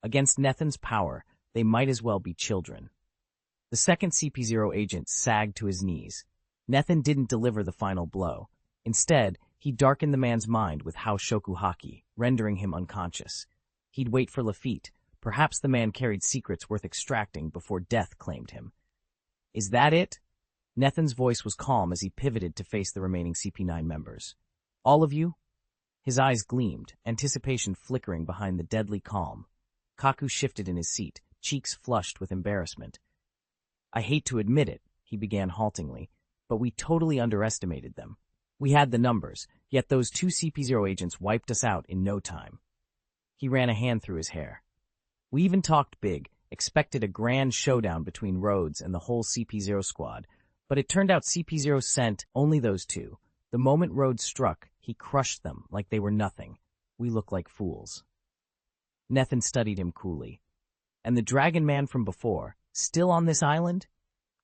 Against Nethan's power, they might as well be children. The second CP0 agent sagged to his knees. Nethan didn't deliver the final blow. Instead, he darkened the man's mind with Hao Shokuhaki, rendering him unconscious. He'd wait for Lafitte. Perhaps the man carried secrets worth extracting before death claimed him. "Is that it?" Nethan's voice was calm as he pivoted to face the remaining CP9 members. "All of you?" His eyes gleamed, anticipation flickering behind the deadly calm. Kaku shifted in his seat, cheeks flushed with embarrassment. "I hate to admit it," he began haltingly, "but we totally underestimated them. We had the numbers, yet those two CP0 agents wiped us out in no time." He ran a hand through his hair. "We even talked big, expected a grand showdown between Rhodes and the whole CP0 squad, but it turned out CP0 sent only those two. The moment Rhodes struck, he crushed them like they were nothing. We look like fools." Nethan studied him coolly. "And the dragon man from before, still on this island?"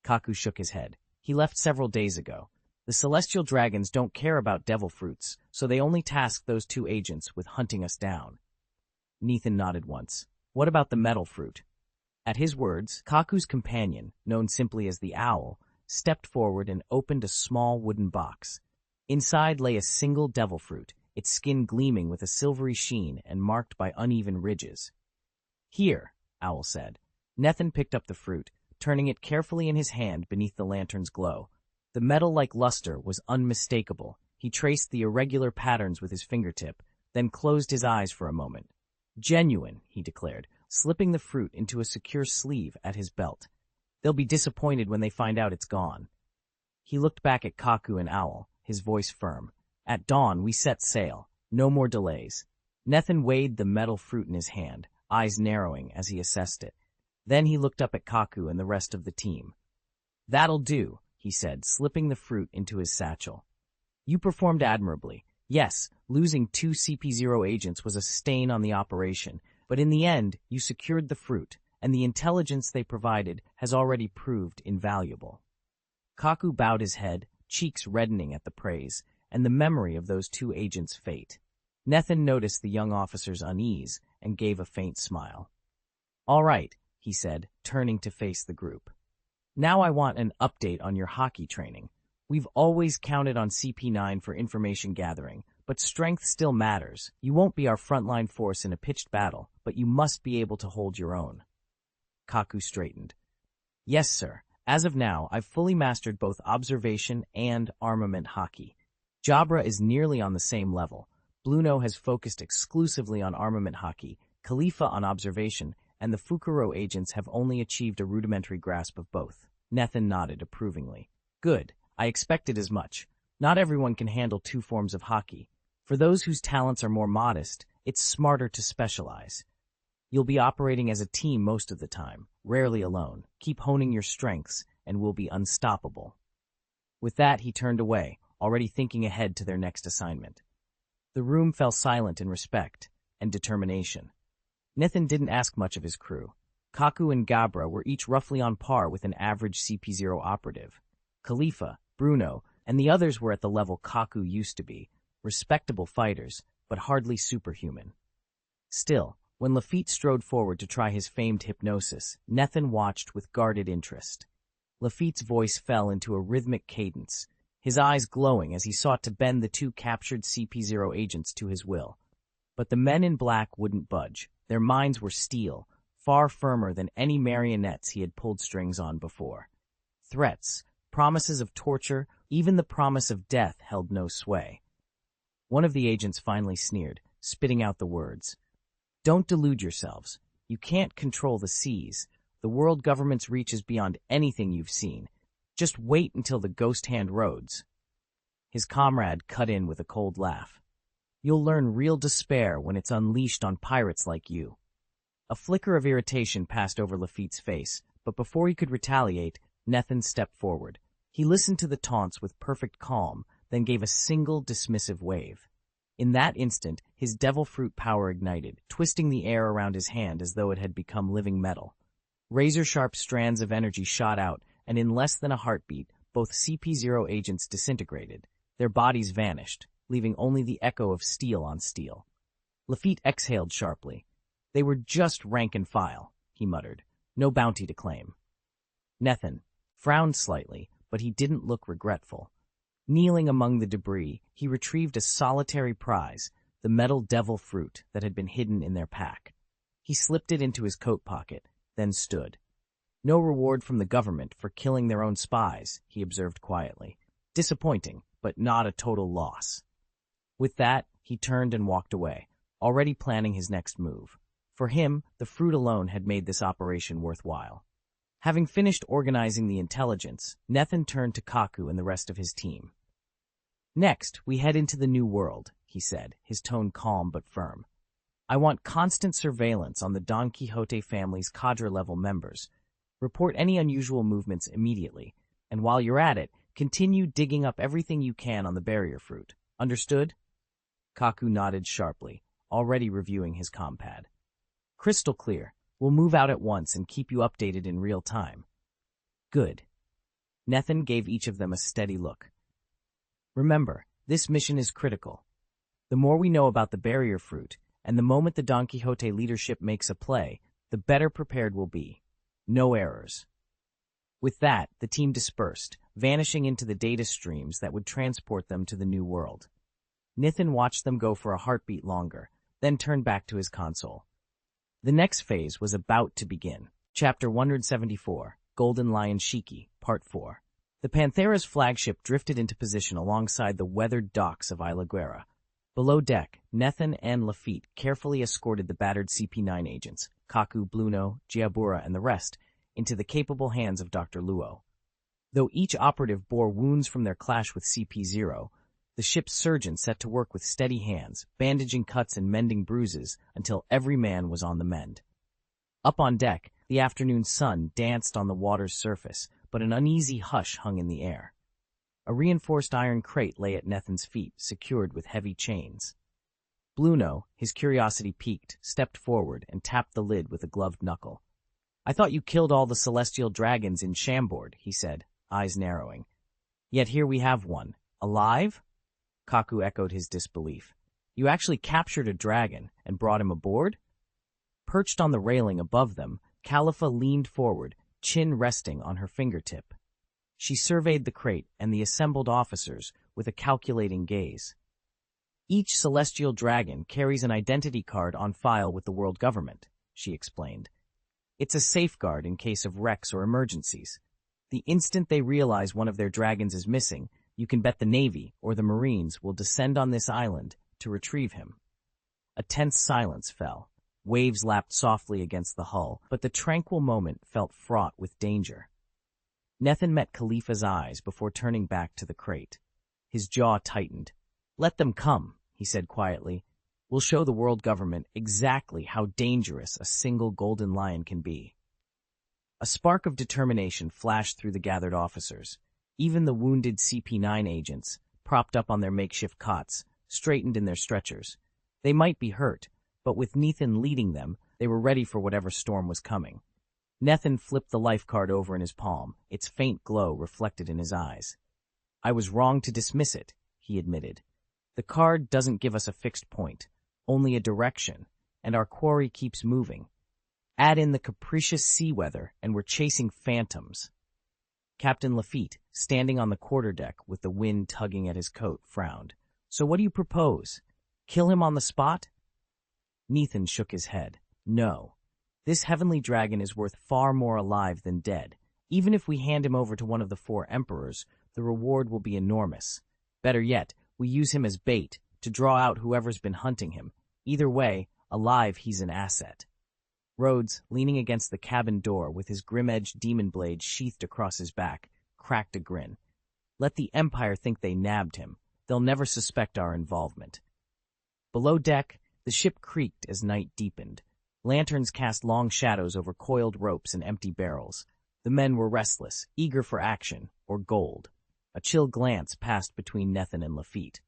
Kaku shook his head. "He left several days ago. The celestial dragons don't care about devil fruits, so they only tasked those two agents with hunting us down." Nethan nodded once. "What about the metal fruit?" At his words, Kaku's companion, known simply as the Owl, stepped forward and opened a small wooden box. Inside lay a single devil fruit, its skin gleaming with a silvery sheen and marked by uneven ridges. "Here," Owl said. Nethan picked up the fruit, turning it carefully in his hand beneath the lantern's glow. The metal-like luster was unmistakable. He traced the irregular patterns with his fingertip, then closed his eyes for a moment. "Genuine," he declared, slipping the fruit into a secure sleeve at his belt. "They'll be disappointed when they find out it's gone." He looked back at Kaku and Owl, his voice firm. "At dawn, we set sail. No more delays." Nethan weighed the metal fruit in his hand, eyes narrowing as he assessed it. Then he looked up at Kaku and the rest of the team. "That'll do," he said, slipping the fruit into his satchel. "You performed admirably. Yes, losing 2 CP0 agents was a stain on the operation, but in the end, you secured the fruit, and the intelligence they provided has already proved invaluable. Kaku bowed his head, cheeks reddening at the praise, and the memory of those 2 agents' fate. Nethan noticed the young officer's unease and gave a faint smile. "All right," he said, turning to face the group. "Now I want an update on your hockey training. We've always counted on CP9 for information gathering, but strength still matters. You won't be our frontline force in a pitched battle, but you must be able to hold your own." Kaku straightened. "Yes, sir. As of now, I've fully mastered both observation and armament hockey. Jabra is nearly on the same level. Bluno has focused exclusively on armament hockey, Khalifa on observation, and the Fukuro agents have only achieved a rudimentary grasp of both." Nethan nodded approvingly. "Good. I expected as much. Not everyone can handle 2 forms of hockey. For those whose talents are more modest, it's smarter to specialize. You'll be operating as a team most of the time, rarely alone. Keep honing your strengths, and we'll be unstoppable." With that, he turned away, already thinking ahead to their next assignment. The room fell silent in respect and determination. Nethan didn't ask much of his crew. Kaku and Gabra were each roughly on par with an average CP0 operative. Khalifa, Bruno, and the others were at the level Kaku used to be, respectable fighters, but hardly superhuman. Still, when Lafitte strode forward to try his famed hypnosis, Nethan watched with guarded interest. Lafitte's voice fell into a rhythmic cadence, his eyes glowing as he sought to bend the 2 captured CP0 agents to his will. But the men in black wouldn't budge. Their minds were steel, far firmer than any marionettes he had pulled strings on before. Threats, promises of torture, even the promise of death held no sway. One of the agents finally sneered, spitting out the words, "Don't delude yourselves. You can't control the seas. The world government's reach is beyond anything you've seen. Just wait until the ghost hand roads." His comrade cut in with a cold laugh. "You'll learn real despair when it's unleashed on pirates like you." A flicker of irritation passed over Lafitte's face, but before he could retaliate, Nethan stepped forward. He listened to the taunts with perfect calm, then gave a single dismissive wave. In that instant, his devil fruit power ignited, twisting the air around his hand as though it had become living metal. Razor-sharp strands of energy shot out, and in less than a heartbeat, both CP0 agents disintegrated. Their bodies vanished, leaving only the echo of steel on steel. Lafitte exhaled sharply. "They were just rank and file," he muttered. "No bounty to claim." Nethan frowned slightly, but he didn't look regretful. Kneeling among the debris, he retrieved a solitary prize, the metal devil fruit that had been hidden in their pack. He slipped it into his coat pocket, then stood. "No reward from the government for killing their own spies," he observed quietly. "Disappointing, but not a total loss." With that, he turned and walked away, already planning his next move. For him, the fruit alone had made this operation worthwhile. Having finished organizing the intelligence, Nethan turned to Kaku and the rest of his team. "Next, we head into the New World," he said, his tone calm but firm. "I want constant surveillance on the Don Quixote family's cadre-level members. Report any unusual movements immediately, and while you're at it, continue digging up everything you can on the barrier fruit. Understood?" Kaku nodded sharply, already reviewing his compad. "Crystal clear. We'll move out at once and keep you updated in real time." "Good." Nethan gave each of them a steady look. "Remember, this mission is critical. The more we know about the barrier fruit, and the moment the Don Quixote leadership makes a play, the better prepared we'll be. No errors." With that, the team dispersed, vanishing into the data streams that would transport them to the New World. Nethan watched them go for a heartbeat longer, then turned back to his console. The next phase was about to begin. Chapter 174, Golden Lion Shiki, Part 4. The Panthera's flagship drifted into position alongside the weathered docks of Isla Guerra. Below deck, Nethan and Lafitte carefully escorted the battered CP9 agents, Kaku, Bluno, Giabura, and the rest, into the capable hands of Dr. Luo. Though each operative bore wounds from their clash with CP0, the ship's surgeon set to work with steady hands, bandaging cuts and mending bruises until every man was on the mend. Up on deck, the afternoon sun danced on the water's surface, but an uneasy hush hung in the air. A reinforced iron crate lay at Nethin's feet, secured with heavy chains. Bluno, his curiosity piqued, stepped forward and tapped the lid with a gloved knuckle. "I thought you killed all the celestial dragons in Chambord," he said, eyes narrowing. "Yet here we have one. Alive?" Kaku echoed his disbelief. "You actually captured a dragon and brought him aboard?" Perched on the railing above them, Khalifa leaned forward, chin resting on her fingertip. She surveyed the crate and the assembled officers with a calculating gaze. "Each celestial dragon carries an identity card on file with the world government," she explained. "It's a safeguard in case of wrecks or emergencies. The instant they realize one of their dragons is missing, you can bet the Navy or the Marines will descend on this island to retrieve him." A tense silence fell. Waves lapped softly against the hull, but the tranquil moment felt fraught with danger. Nethin met Khalifa's eyes before turning back to the crate. His jaw tightened. "Let them come," he said quietly. "We'll show the world government exactly how dangerous a single golden lion can be." A spark of determination flashed through the gathered officers. Even the wounded CP9 agents, propped up on their makeshift cots, straightened in their stretchers. They might be hurt, but with Nethin leading them, they were ready for whatever storm was coming. Nethin flipped the life card over in his palm, its faint glow reflected in his eyes. "I was wrong to dismiss it," he admitted. "The card doesn't give us a fixed point, only a direction, and our quarry keeps moving. Add in the capricious sea weather, and we're chasing phantoms." Captain Lafitte, standing on the quarterdeck with the wind tugging at his coat, frowned. "So what do you propose? Kill him on the spot?" Nethin shook his head. "No. This heavenly dragon is worth far more alive than dead. Even if we hand him over to one of the 4 emperors, the reward will be enormous. Better yet, we use him as bait to draw out whoever's been hunting him. Either way, alive he's an asset." Rhodes, leaning against the cabin door with his grim-edged demon blade sheathed across his back, cracked a grin. "Let the Empire think they nabbed him. They'll never suspect our involvement." Below deck, the ship creaked as night deepened. Lanterns cast long shadows over coiled ropes and empty barrels. The men were restless, eager for action, or gold. A chill glance passed between Nethin and Lafitte.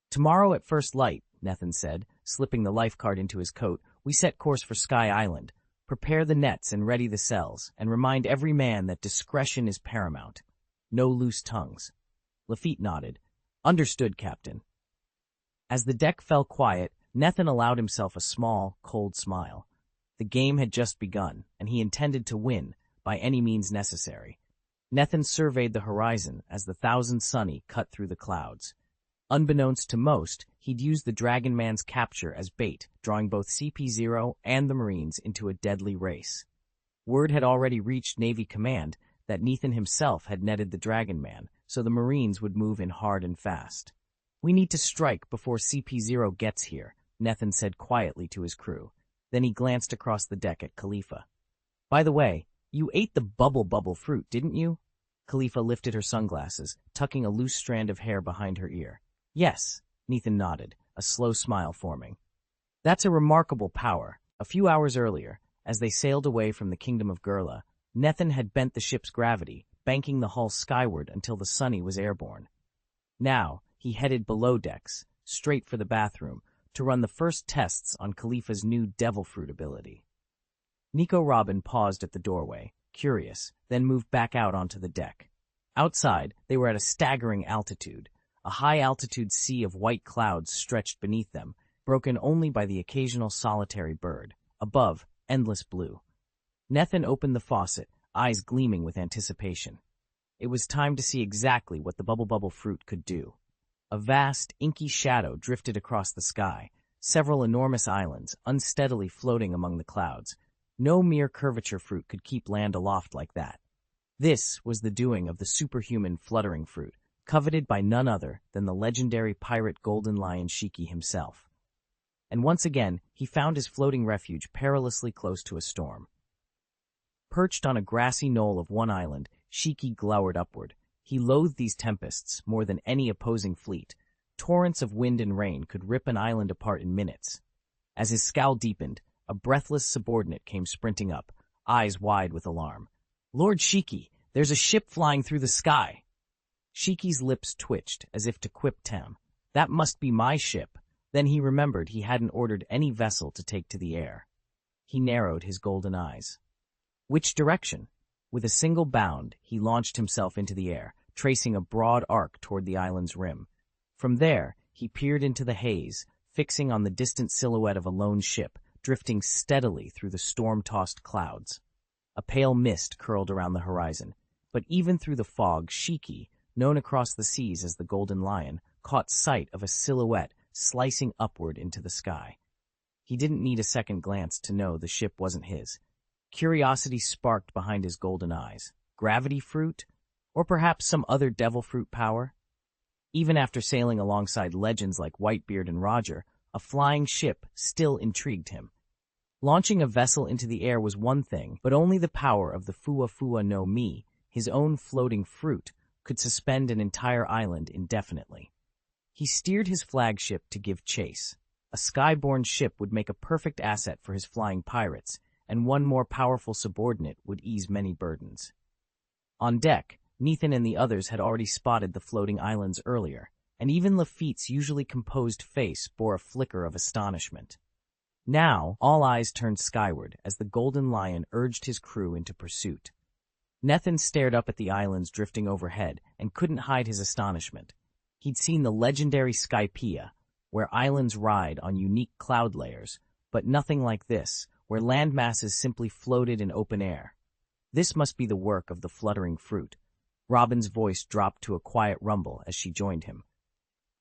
"Tomorrow at first light," Nethin said, slipping the life card into his coat, "we set course for Sky Island. Prepare the nets and ready the cells, and remind every man that discretion is paramount. No loose tongues." Lafitte nodded. "Understood, Captain." As the deck fell quiet, Nethin allowed himself a small, cold smile. The game had just begun, and he intended to win, by any means necessary. Nethin surveyed the horizon as the Thousand Sunny cut through the clouds. Unbeknownst to most, he'd used the Dragon Man's capture as bait, drawing both CP0 and the Marines into a deadly race. Word had already reached Navy Command that Nethin himself had netted the Dragon Man, so the Marines would move in hard and fast. "We need to strike before CP0 gets here," Nethin said quietly to his crew. Then he glanced across the deck at Khalifa. "By the way, you ate the bubble fruit, didn't you?" Khalifa lifted her sunglasses, tucking a loose strand of hair behind her ear. "Yes," Nethin nodded, a slow smile forming. "That's a remarkable power." A few hours earlier, as they sailed away from the kingdom of Gurla, Nethin had bent the ship's gravity, banking the hull skyward until the Sunny was airborne. Now, he headed below decks, straight for the bathroom, to run the first tests on Khalifa's new devil fruit ability. Nico Robin paused at the doorway, curious, then moved back out onto the deck. Outside, they were at a staggering altitude. A high-altitude sea of white clouds stretched beneath them, broken only by the occasional solitary bird. Above, endless blue. Nethin opened the faucet, eyes gleaming with anticipation. It was time to see exactly what the bubble fruit could do. A vast, inky shadow drifted across the sky, several enormous islands unsteadily floating among the clouds. No mere curvature fruit could keep land aloft like that. This was the doing of the superhuman fluttering fruit, coveted by none other than the legendary pirate golden lion Shiki himself. And once again, he found his floating refuge perilously close to a storm. Perched on a grassy knoll of one island, Shiki glowered upward. He loathed these tempests more than any opposing fleet. Torrents of wind and rain could rip an island apart in minutes. As his scowl deepened, a breathless subordinate came sprinting up, eyes wide with alarm. "Lord Shiki, there's a ship flying through the sky." Shiki's lips twitched, as if to quip Tam. That must be my ship. Then he remembered he hadn't ordered any vessel to take to the air. He narrowed his golden eyes. Which direction? With a single bound, he launched himself into the air, tracing a broad arc toward the island's rim. From there, he peered into the haze, fixing on the distant silhouette of a lone ship, drifting steadily through the storm-tossed clouds. A pale mist curled around the horizon, but even through the fog, Shiki, known across the seas as the Golden Lion, caught sight of a silhouette slicing upward into the sky. He didn't need a second glance to know the ship wasn't his. Curiosity sparked behind his golden eyes. Gravity fruit? Or perhaps some other devil fruit power? Even after sailing alongside legends like Whitebeard and Roger, a flying ship still intrigued him. Launching a vessel into the air was one thing, but only the power of the Fua Fua no Mi, his own floating fruit, could suspend an entire island indefinitely. He steered his flagship to give chase. A skyborne ship would make a perfect asset for his flying pirates, and one more powerful subordinate would ease many burdens. On deck, Nathan and the others had already spotted the floating islands earlier, and even Lafitte's usually composed face bore a flicker of astonishment. Now, all eyes turned skyward as the Golden Lion urged his crew into pursuit. Nathan stared up at the islands drifting overhead and couldn't hide his astonishment. He'd seen the legendary Skypiea, where islands ride on unique cloud layers, but nothing like this, where land masses simply floated in open air. This must be the work of the fluttering fruit. Robin's voice dropped to a quiet rumble as she joined him.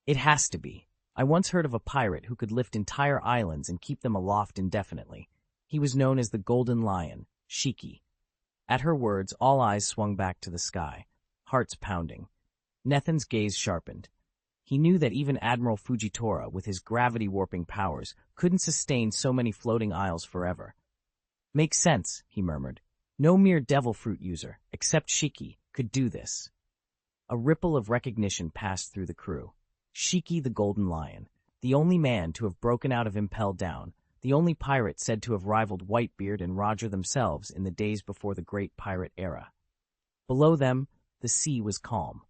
It has to be. I once heard of a pirate who could lift entire islands and keep them aloft indefinitely. He was known as the Golden Lion, Shiki. At her words, all eyes swung back to the sky, hearts pounding. Nathan's gaze sharpened. He knew that even Admiral Fujitora, with his gravity-warping powers, couldn't sustain so many floating isles forever. Makes sense, he murmured. No mere devil fruit user, except Shiki, could do this. A ripple of recognition passed through the crew. Shiki the Golden Lion, the only man to have broken out of Impel Down, the only pirate said to have rivaled Whitebeard and Roger themselves in the days before the Great Pirate Era. Below them, the sea was calm.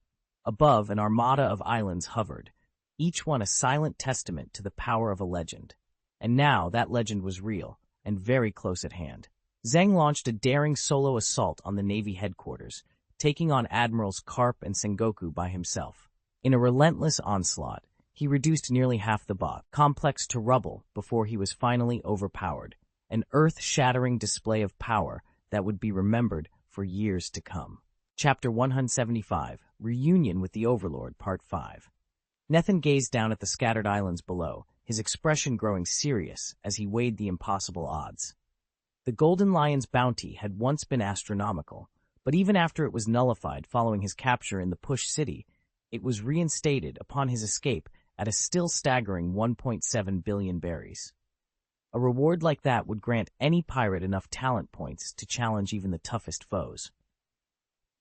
Above, an armada of islands hovered, each one a silent testament to the power of a legend. And now that legend was real, and very close at hand. Zheng launched a daring solo assault on the Navy headquarters, taking on Admirals Karp and Sengoku by himself. In a relentless onslaught, he reduced nearly half the complex to rubble before he was finally overpowered, an earth-shattering display of power that would be remembered for years to come. Chapter 175, Reunion with the Overlord, Part 5. Nathan gazed down at the scattered islands below, his expression growing serious as he weighed the impossible odds. The Golden Lion's bounty had once been astronomical, but even after it was nullified following his capture in the Push City, it was reinstated upon his escape at a still staggering 1.7 billion berries. A reward like that would grant any pirate enough talent points to challenge even the toughest foes.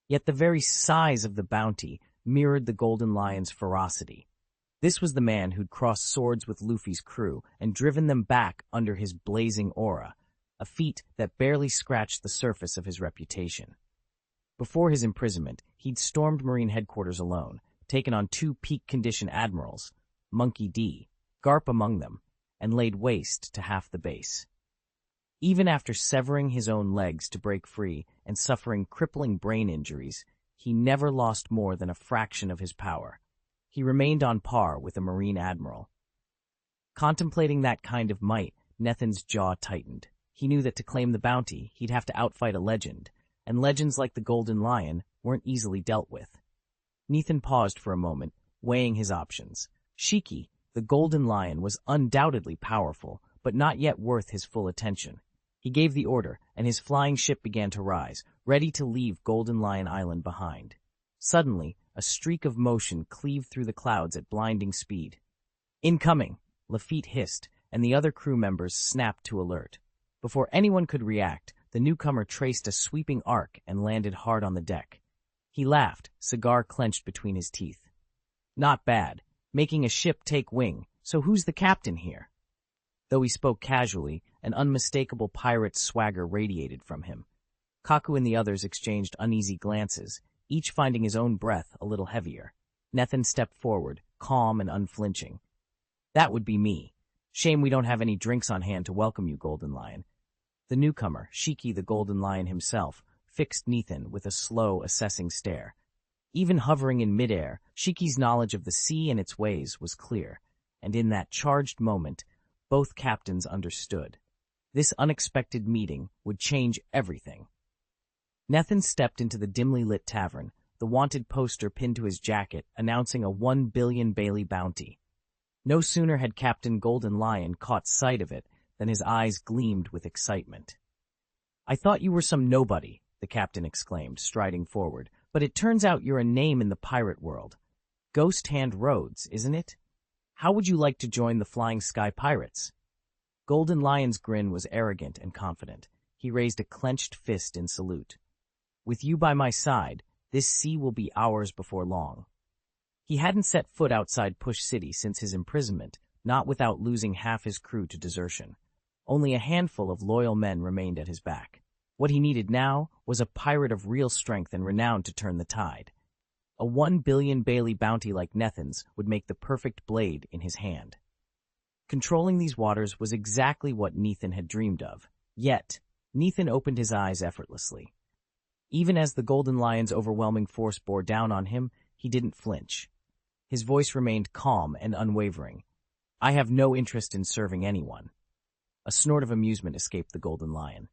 Yet the very size of the bounty mirrored the Golden Lion's ferocity. This was the man who'd crossed swords with Luffy's crew and driven them back under his blazing aura, a feat that barely scratched the surface of his reputation. Before his imprisonment, he'd stormed Marine headquarters alone, taken on 2 peak-condition admirals, Monkey D, Garp among them, and laid waste to half the base. Even after severing his own legs to break free and suffering crippling brain injuries, he never lost more than a fraction of his power. He remained on par with a Marine admiral. Contemplating that kind of might, Nathan's jaw tightened. He knew that to claim the bounty, he'd have to outfight a legend, and legends like the Golden Lion weren't easily dealt with. Nathan paused for a moment, weighing his options. Shiki, the Golden Lion, was undoubtedly powerful, but not yet worth his full attention. He gave the order, and his flying ship began to rise, ready to leave Golden Lion Island behind. Suddenly, a streak of motion cleaved through the clouds at blinding speed. "Incoming!" Lafitte hissed, and the other crew members snapped to alert. Before anyone could react, the newcomer traced a sweeping arc and landed hard on the deck. He laughed, cigar clenched between his teeth. "Not bad. Making a ship take wing, so who's the captain here?" Though he spoke casually, an unmistakable pirate swagger radiated from him. Kaku and the others exchanged uneasy glances, each finding his own breath a little heavier. Nethan stepped forward, calm and unflinching. "That would be me. Shame we don't have any drinks on hand to welcome you, Golden Lion." The newcomer, Shiki the Golden Lion himself, fixed Nethan with a slow, assessing stare. Even hovering in midair, Shiki's knowledge of the sea and its ways was clear, and in that charged moment, both captains understood. This unexpected meeting would change everything. Nethan stepped into the dimly lit tavern, the wanted poster pinned to his jacket announcing a 1 billion Bailey bounty. No sooner had Captain Golden Lion caught sight of it than his eyes gleamed with excitement. "I thought you were some nobody," the captain exclaimed, striding forward, "but it turns out you're a name in the pirate world. Ghost Hand Rhodes, isn't it? How would you like to join the Flying Sky Pirates?" Golden Lion's grin was arrogant and confident. He raised a clenched fist in salute. "With you by my side, this sea will be ours before long." He hadn't set foot outside Push City since his imprisonment, not without losing half his crew to desertion. Only a handful of loyal men remained at his back. What he needed now was a pirate of real strength and renown to turn the tide. A 1 billion Bailey bounty like Nethan's would make the perfect blade in his hand. Controlling these waters was exactly what Nethan had dreamed of. Yet, Nethan opened his eyes effortlessly. Even as the Golden Lion's overwhelming force bore down on him, he didn't flinch. His voice remained calm and unwavering. "I have no interest in serving anyone." A snort of amusement escaped the Golden Lion.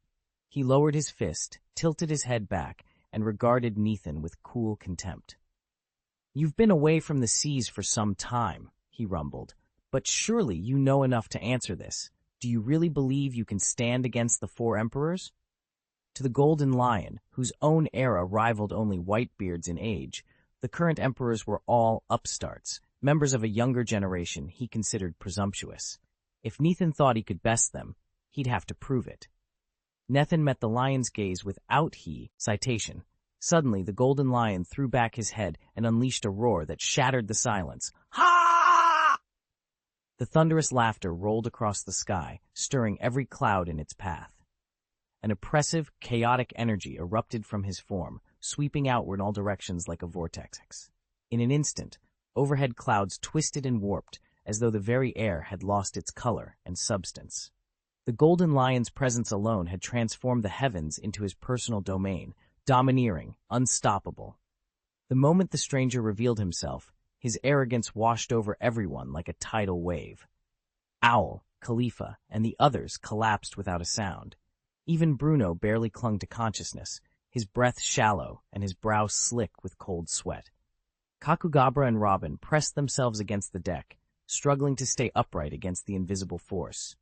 He lowered his fist, tilted his head back, and regarded Nethan with cool contempt. "You've been away from the seas for some time," he rumbled, "but surely you know enough to answer this. Do you really believe you can stand against the 4 emperors?" To the Golden Lion, whose own era rivaled only Whitebeard's in age, the current emperors were all upstarts, members of a younger generation he considered presumptuous. If Nethan thought he could best them, he'd have to prove it. Nethan met the lion's gaze without citation. Suddenly, the Golden Lion threw back his head and unleashed a roar that shattered the silence. "Ha!" The thunderous laughter rolled across the sky, stirring every cloud in its path. An oppressive, chaotic energy erupted from his form, sweeping outward in all directions like a vortex. In an instant, overhead clouds twisted and warped, as though the very air had lost its color and substance. The Golden Lion's presence alone had transformed the heavens into his personal domain, domineering, unstoppable. The moment the stranger revealed himself, his arrogance washed over everyone like a tidal wave. Owl, Khalifa, and the others collapsed without a sound. Even Bruno barely clung to consciousness, his breath shallow and his brow slick with cold sweat. Kakugabra and Robin pressed themselves against the deck, struggling to stay upright against the invisible force.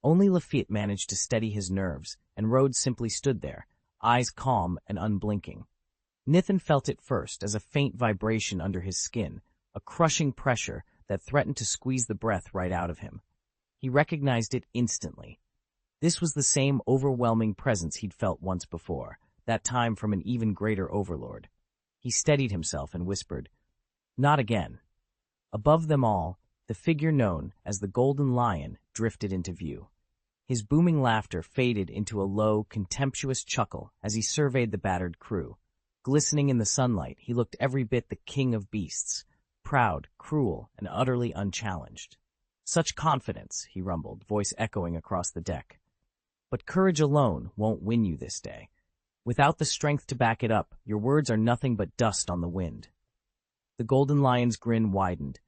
Only Lafitte managed to steady his nerves, and Rhodes simply stood there, eyes calm and unblinking. Nethan felt it first as a faint vibration under his skin, a crushing pressure that threatened to squeeze the breath right out of him. He recognized it instantly. This was the same overwhelming presence he'd felt once before, that time from an even greater overlord. He steadied himself and whispered, "Not again." Above them all, the figure known as the Golden Lion drifted into view. His booming laughter faded into a low, contemptuous chuckle as he surveyed the battered crew. Glistening in the sunlight, he looked every bit the king of beasts, proud, cruel, and utterly unchallenged. "Such confidence," he rumbled, voice echoing across the deck. "But courage alone won't win you this day. Without the strength to back it up, your words are nothing but dust on the wind." The Golden Lion's grin widened,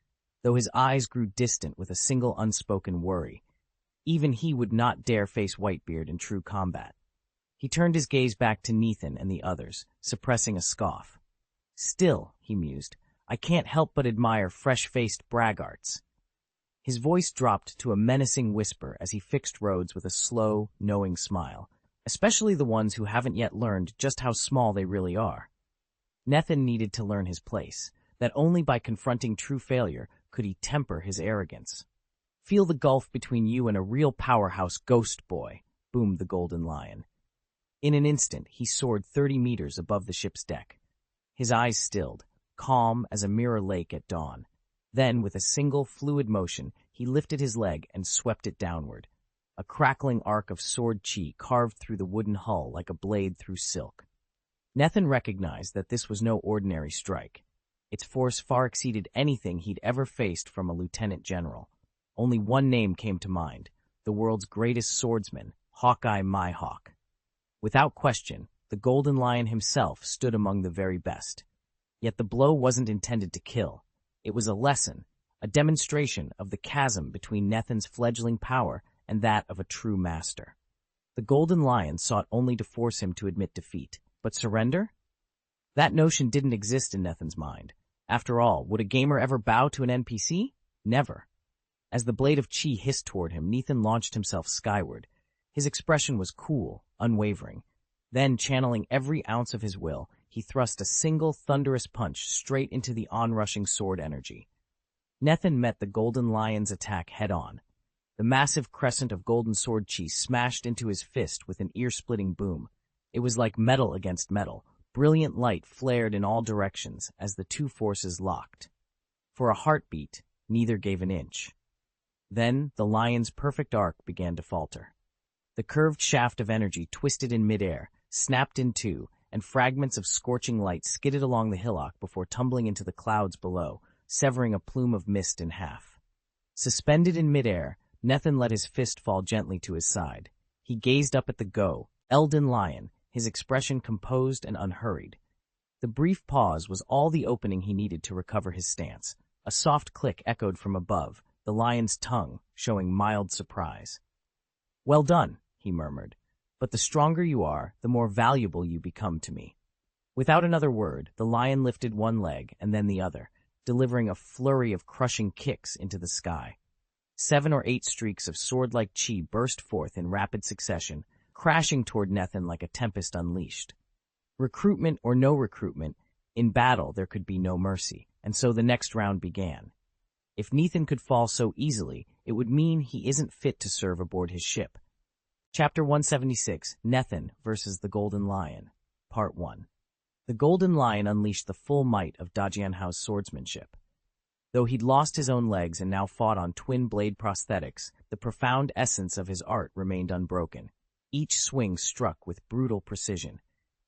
though his eyes grew distant with a single unspoken worry. Even he would not dare face Whitebeard in true combat. He turned his gaze back to Nethan and the others, suppressing a scoff. "Still," he mused, "I can't help but admire fresh-faced braggarts." His voice dropped to a menacing whisper as he fixed Rhodes with a slow, knowing smile, especially the ones who haven't yet learned just how small they really are. Nethan needed to learn his place, that only by confronting true failure could he temper his arrogance. "Feel the gulf between you and a real powerhouse ghost boy," boomed the Golden Lion. In an instant, he soared 30 meters above the ship's deck. His eyes stilled, calm as a mirror lake at dawn. Then, with a single fluid motion, he lifted his leg and swept it downward. A crackling arc of sword chi carved through the wooden hull like a blade through silk. Nethan recognized that this was no ordinary strike. Its force far exceeded anything he'd ever faced from a lieutenant general. Only one name came to mind, the world's greatest swordsman, Hawkeye Mihawk. Without question, the Golden Lion himself stood among the very best. Yet the blow wasn't intended to kill. It was a lesson, a demonstration of the chasm between Nethan's fledgling power and that of a true master. The Golden Lion sought only to force him to admit defeat, but surrender? That notion didn't exist in Nethan's mind. After all, would a gamer ever bow to an NPC? Never. As the blade of chi hissed toward him, Nethan launched himself skyward. His expression was cool, unwavering. Then, channeling every ounce of his will, he thrust a single thunderous punch straight into the onrushing sword energy. Nethan met the Golden Lion's attack head-on. The massive crescent of golden sword chi smashed into his fist with an ear-splitting boom. It was like metal against metal. Brilliant light flared in all directions as the two forces locked. For a heartbeat, neither gave an inch. Then, the lion's perfect arc began to falter. The curved shaft of energy twisted in midair, snapped in two, and fragments of scorching light skidded along the hillock before tumbling into the clouds below, severing a plume of mist in half. Suspended in midair, Nethan let his fist fall gently to his side. He gazed up at the Elden Lion, his expression composed and unhurried. The brief pause was all the opening he needed to recover his stance. A soft click echoed from above, the lion's tongue showing mild surprise. "Well done," he murmured, "but the stronger you are, the more valuable you become to me." Without another word, the lion lifted one leg and then the other, delivering a flurry of crushing kicks into the sky. 7 or 8 streaks of sword-like chi burst forth in rapid succession, crashing toward Nethan like a tempest unleashed. Recruitment or no recruitment, in battle there could be no mercy, and so the next round began. If Nethan could fall so easily, it would mean he isn't fit to serve aboard his ship. Chapter 176, Nethan versus the Golden Lion, Part 1. The Golden Lion unleashed the full might of Dajianhao's swordsmanship. Though he'd lost his own legs and now fought on twin-blade prosthetics, the profound essence of his art remained unbroken. Each swing struck with brutal precision.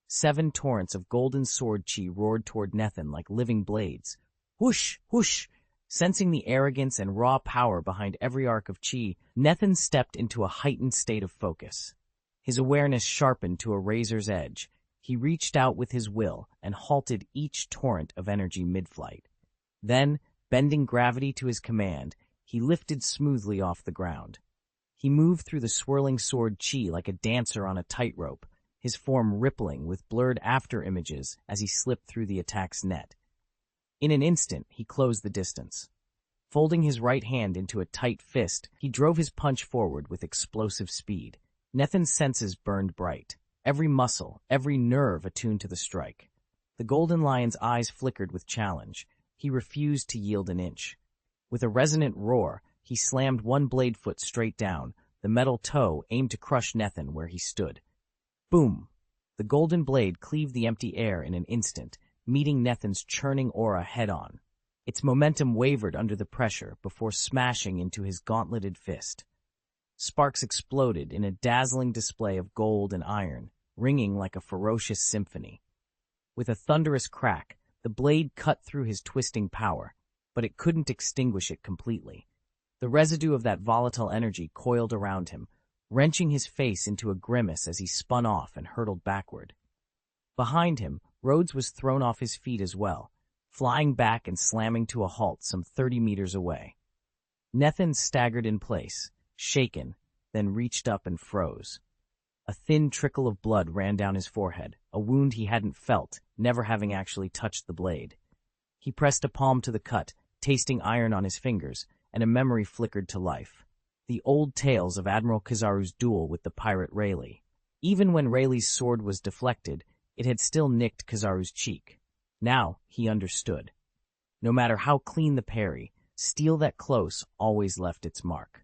7 torrents of golden sword chi roared toward Nethan like living blades. Whoosh! Whoosh! Sensing the arrogance and raw power behind every arc of chi, Nethan stepped into a heightened state of focus. His awareness sharpened to a razor's edge. He reached out with his will and halted each torrent of energy mid-flight. Then, bending gravity to his command, he lifted smoothly off the ground. He moved through the swirling sword chi like a dancer on a tightrope, his form rippling with blurred after-images as he slipped through the attack's net. In an instant, he closed the distance. Folding his right hand into a tight fist, he drove his punch forward with explosive speed. Nethan's senses burned bright, every muscle, every nerve attuned to the strike. The Golden Lion's eyes flickered with challenge. He refused to yield an inch. With a resonant roar, he slammed one blade foot straight down, the metal toe aimed to crush Nethan where he stood. Boom! The golden blade cleaved the empty air in an instant, meeting Nethan's churning aura head-on. Its momentum wavered under the pressure before smashing into his gauntleted fist. Sparks exploded in a dazzling display of gold and iron, ringing like a ferocious symphony. With a thunderous crack, the blade cut through his twisting power, but it couldn't extinguish it completely. The residue of that volatile energy coiled around him, wrenching his face into a grimace as he spun off and hurtled backward. Behind him, Rhodes was thrown off his feet as well, flying back and slamming to a halt some 30 meters away. Nethan staggered in place, shaken, then reached up and froze. A thin trickle of blood ran down his forehead, a wound he hadn't felt, never having actually touched the blade. He pressed a palm to the cut, tasting iron on his fingers, and a memory flickered to life. The old tales of Admiral Kizaru's duel with the pirate Rayleigh. Even when Rayleigh's sword was deflected, it had still nicked Kizaru's cheek. Now he understood. No matter how clean the parry, steel that close always left its mark.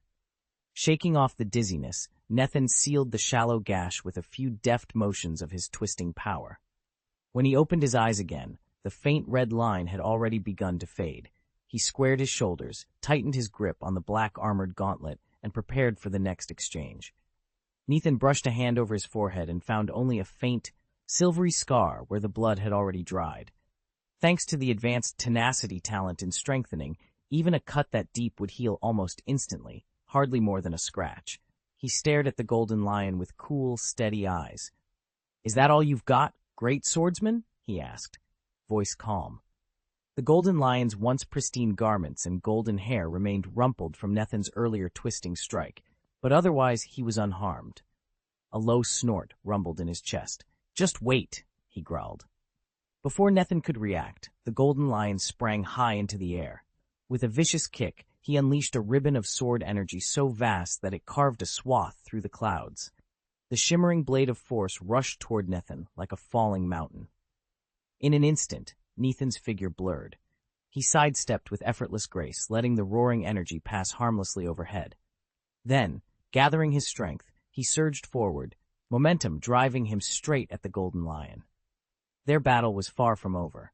Shaking off the dizziness, Nethan sealed the shallow gash with a few deft motions of his twisting power. When he opened his eyes again, the faint red line had already begun to fade. He squared his shoulders, tightened his grip on the black armored gauntlet, and prepared for the next exchange. Nethan brushed a hand over his forehead and found only a faint, silvery scar where the blood had already dried. Thanks to the advanced tenacity talent in strengthening, even a cut that deep would heal almost instantly, hardly more than a scratch. He stared at the golden lion with cool, steady eyes. "Is that all you've got, great swordsman?" he asked, voice calm. The golden lion's once pristine garments and golden hair remained rumpled from Nethin's earlier twisting strike, but otherwise he was unharmed. A low snort rumbled in his chest. "Just wait," he growled. Before Nethin could react, the golden lion sprang high into the air. With a vicious kick, he unleashed a ribbon of sword energy so vast that it carved a swath through the clouds. The shimmering blade of force rushed toward Nethin like a falling mountain. In an instant, Nethin's figure blurred. He sidestepped with effortless grace, letting the roaring energy pass harmlessly overhead. Then, gathering his strength, he surged forward, momentum driving him straight at the golden lion. Their battle was far from over.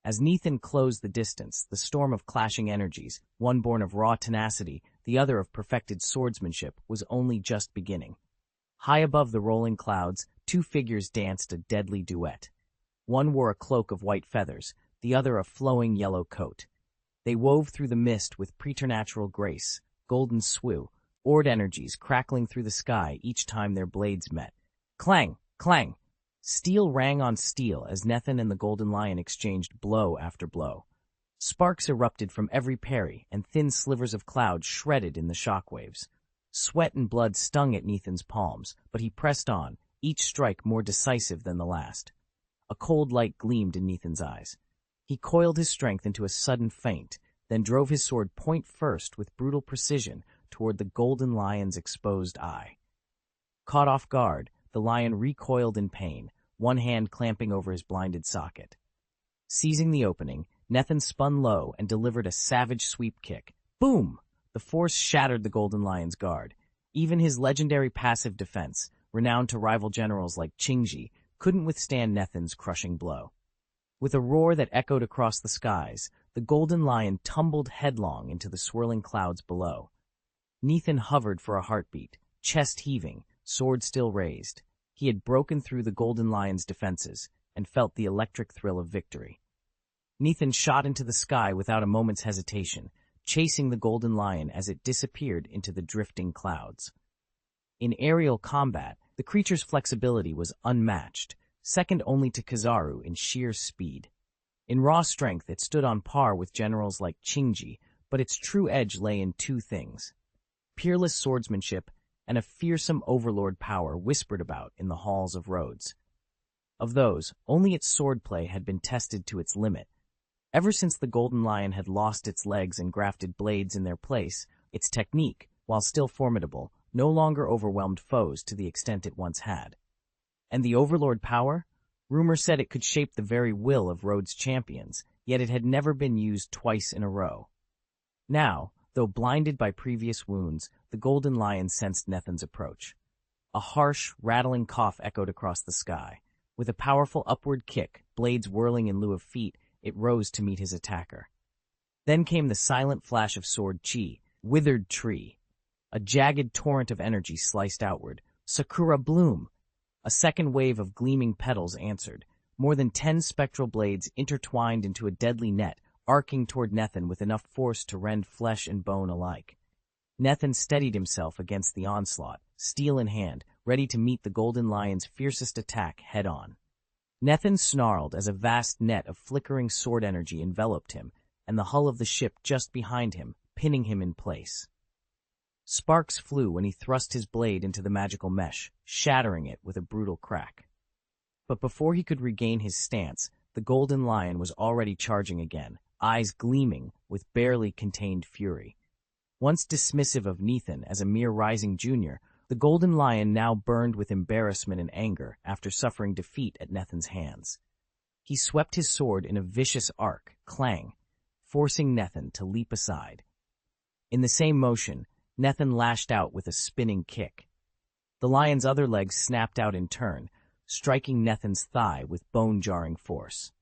As Nethin closed the distance, the storm of clashing energies, one born of raw tenacity, the other of perfected swordsmanship, was only just beginning. High above the rolling clouds, two figures danced a deadly duet. One wore a cloak of white feathers, the other a flowing yellow coat. They wove through the mist with preternatural grace, golden swew, ored energies crackling through the sky each time their blades met. Clang! Clang! Steel rang on steel as Nethin and the golden lion exchanged blow after blow. Sparks erupted from every parry, and thin slivers of cloud shredded in the shockwaves. Sweat and blood stung at Nethin's palms, but he pressed on, each strike more decisive than the last. A cold light gleamed in Nethin's eyes. He coiled his strength into a sudden feint, then drove his sword point first with brutal precision toward the golden lion's exposed eye. Caught off guard, the lion recoiled in pain, one hand clamping over his blinded socket. Seizing the opening, Nethin spun low and delivered a savage sweep kick. Boom! The force shattered the golden lion's guard. Even his legendary passive defense, renowned to rival generals like Qingji, couldn't withstand Nethin's crushing blow. With a roar that echoed across the skies, the golden lion tumbled headlong into the swirling clouds below. Nethin hovered for a heartbeat, chest heaving, sword still raised. He had broken through the golden lion's defenses and felt the electric thrill of victory. Nethin shot into the sky without a moment's hesitation, chasing the golden lion as it disappeared into the drifting clouds. In aerial combat, the creature's flexibility was unmatched, second only to Kizaru in sheer speed. In raw strength, it stood on par with generals like Qingji, but its true edge lay in two things: peerless swordsmanship and a fearsome overlord power whispered about in the halls of Rhodes. Of those, only its swordplay had been tested to its limit. Ever since the golden lion had lost its legs and grafted blades in their place, its technique, while still formidable, no longer overwhelmed foes to the extent it once had. And the overlord power? Rumor said it could shape the very will of Rhodes' champions, yet it had never been used twice in a row. Now, though blinded by previous wounds, the golden lion sensed Nethin's approach. A harsh, rattling cough echoed across the sky. With a powerful upward kick, blades whirling in lieu of feet, it rose to meet his attacker. Then came the silent flash of sword chi, withered tree. A jagged torrent of energy sliced outward. Sakura bloom! A second wave of gleaming petals answered. More than 10 spectral blades intertwined into a deadly net, arcing toward Nethin with enough force to rend flesh and bone alike. Nethin steadied himself against the onslaught, steel in hand, ready to meet the golden lion's fiercest attack head-on. Nethin snarled as a vast net of flickering sword energy enveloped him, and the hull of the ship just behind him, pinning him in place. Sparks flew when he thrust his blade into the magical mesh, shattering it with a brutal crack. But before he could regain his stance, the golden lion was already charging again, eyes gleaming with barely contained fury. Once dismissive of Nethin as a mere rising junior, the golden lion now burned with embarrassment and anger after suffering defeat at Nethin's hands. He swept his sword in a vicious arc, clang, forcing Nethin to leap aside. In the same motion, Nethin lashed out with a spinning kick. The lion's other legs snapped out in turn, striking Nethin's thigh with bone-jarring force.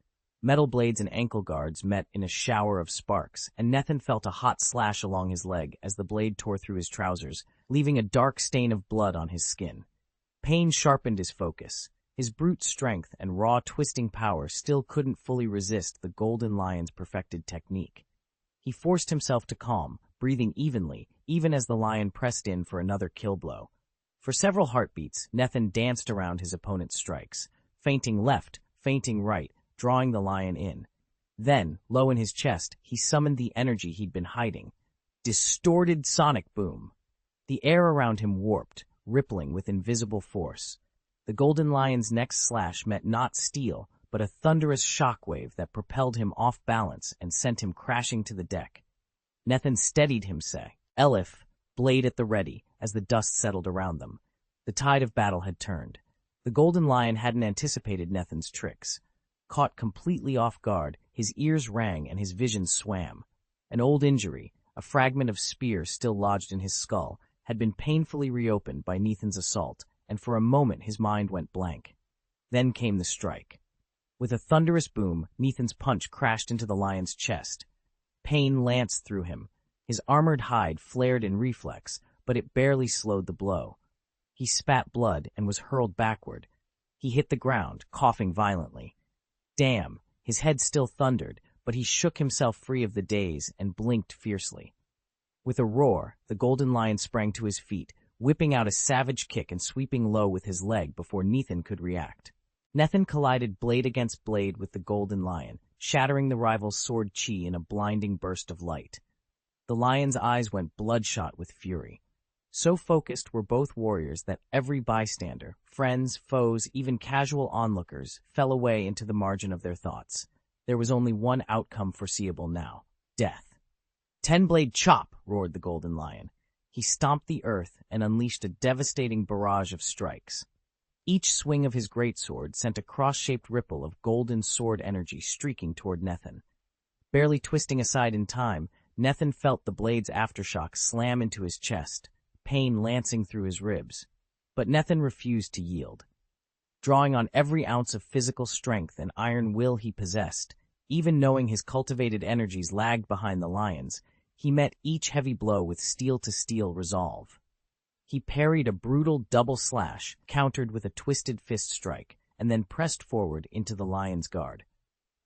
Metal blades and ankle guards met in a shower of sparks, and Nethin felt a hot slash along his leg as the blade tore through his trousers, leaving a dark stain of blood on his skin. Pain sharpened his focus. His brute strength and raw twisting power still couldn't fully resist the golden lion's perfected technique. He forced himself to calm, breathing evenly, even as the lion pressed in for another kill blow. For several heartbeats, Nethan danced around his opponent's strikes, feinting left, feinting right, drawing the lion in. Then, low in his chest, he summoned the energy he'd been hiding. Distorted sonic boom. The air around him warped, rippling with invisible force. The golden lion's next slash met not steel, but a thunderous shockwave that propelled him off balance and sent him crashing to the deck. Nethan steadied himself, Elif, blade at the ready, as the dust settled around them. The tide of battle had turned. The golden lion hadn't anticipated Nethan's tricks. Caught completely off guard, his ears rang and his vision swam. An old injury, a fragment of spear still lodged in his skull, had been painfully reopened by Nethan's assault, and for a moment his mind went blank. Then came the strike. With a thunderous boom, Nethan's punch crashed into the lion's chest. Pain lanced through him. His armored hide flared in reflex, but it barely slowed the blow. He spat blood and was hurled backward. He hit the ground, coughing violently. Damn, his head still thundered, but he shook himself free of the daze and blinked fiercely. With a roar, the golden lion sprang to his feet, whipping out a savage kick and sweeping low with his leg before Nethan could react. Nethan collided blade against blade with the golden lion, shattering the rival's sword chi in a blinding burst of light. The lion's eyes went bloodshot with fury. So focused were both warriors that every bystander, friends, foes, even casual onlookers, fell away into the margin of their thoughts. There was only one outcome foreseeable now: death. 10-blade chop, roared the golden lion. He stomped the earth and unleashed a devastating barrage of strikes. Each swing of his greatsword sent a cross-shaped ripple of golden sword energy streaking toward Nethan. Barely twisting aside in time, Nethan felt the blade's aftershock slam into his chest, pain lancing through his ribs. But Nethan refused to yield. Drawing on every ounce of physical strength and iron will he possessed, even knowing his cultivated energies lagged behind the lion's, he met each heavy blow with steel-to-steel resolve. He parried a brutal double slash, countered with a twisted fist strike, and then pressed forward into the lion's guard.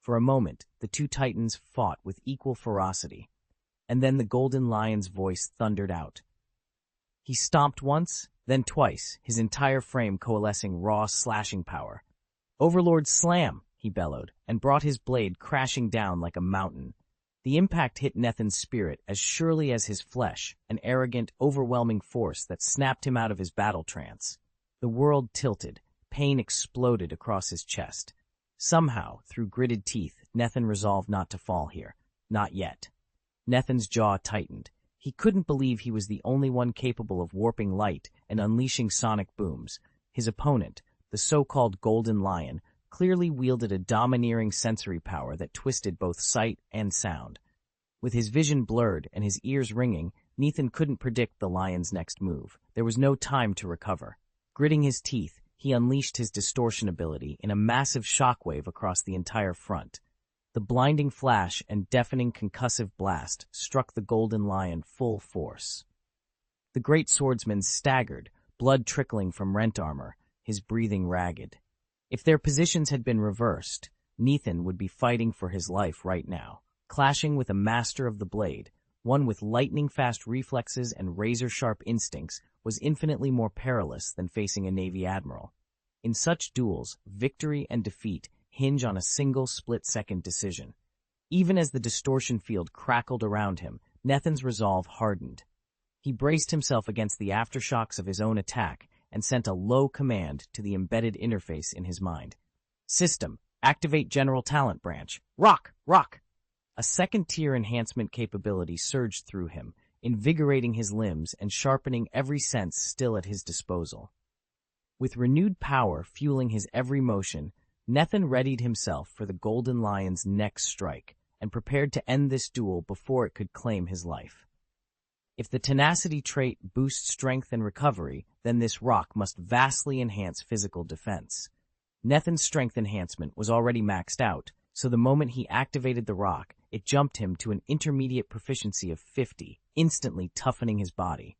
For a moment, the two titans fought with equal ferocity, and then the golden lion's voice thundered out. He stomped once, then twice, his entire frame coalescing raw slashing power. "Overlord slam!" he bellowed, and brought his blade crashing down like a mountain. The impact hit Nethan's spirit as surely as his flesh, an arrogant, overwhelming force that snapped him out of his battle trance. The world tilted, pain exploded across his chest. Somehow, through gritted teeth, Nethan resolved not to fall here. Not yet. Nethan's jaw tightened. He couldn't believe he was the only one capable of warping light and unleashing sonic booms. His opponent, the so-called Golden Lion, clearly wielded a domineering sensory power that twisted both sight and sound. With his vision blurred and his ears ringing, Nethan couldn't predict the lion's next move. There was no time to recover. Gritting his teeth, he unleashed his distortion ability in a massive shockwave across the entire front. The blinding flash and deafening concussive blast struck the golden lion full force. The great swordsman staggered, blood trickling from rent armor, his breathing ragged. If their positions had been reversed, Nethan would be fighting for his life right now, clashing with a master of the blade. One with lightning-fast reflexes and razor-sharp instincts was infinitely more perilous than facing a Navy admiral. In such duels, victory and defeat hinge on a single split-second decision. Even as the distortion field crackled around him, Nethan's resolve hardened. He braced himself against the aftershocks of his own attack and sent a low command to the embedded interface in his mind. "System, activate General Talent Branch. Rock! Rock!" A second-tier enhancement capability surged through him, invigorating his limbs and sharpening every sense still at his disposal. With renewed power fueling his every motion, Nethan readied himself for the Golden Lion's next strike and prepared to end this duel before it could claim his life. If the tenacity trait boosts strength and recovery, then this rock must vastly enhance physical defense. Nethan's strength enhancement was already maxed out, so the moment he activated the rock, it jumped him to an intermediate proficiency of 50, instantly toughening his body.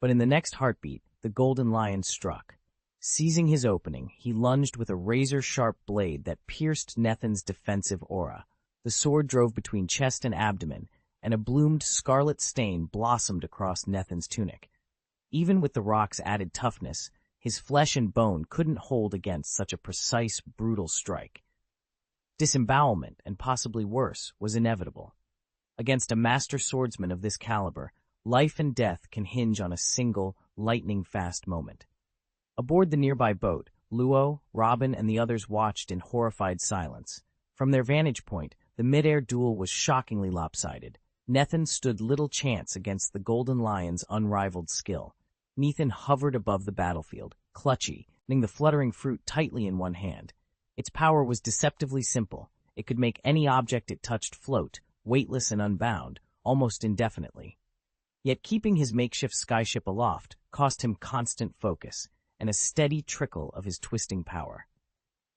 But in the next heartbeat, the Golden Lion struck. Seizing his opening, he lunged with a razor-sharp blade that pierced Nethin's defensive aura. The sword drove between chest and abdomen, and a bloomed scarlet stain blossomed across Nethin's tunic. Even with the rock's added toughness, his flesh and bone couldn't hold against such a precise, brutal strike. Disembowelment, and possibly worse, was inevitable. Against a master swordsman of this caliber, life and death can hinge on a single, lightning-fast moment. Aboard the nearby boat, Luo, Robin, and the others watched in horrified silence. From their vantage point, the mid-air duel was shockingly lopsided. Nethin stood little chance against the Golden Lion's unrivaled skill. Nethin hovered above the battlefield, clutchy, holding the fluttering fruit tightly in one hand. Its power was deceptively simple. It could make any object it touched float, weightless and unbound, almost indefinitely. Yet keeping his makeshift skyship aloft cost him constant focus and a steady trickle of his twisting power.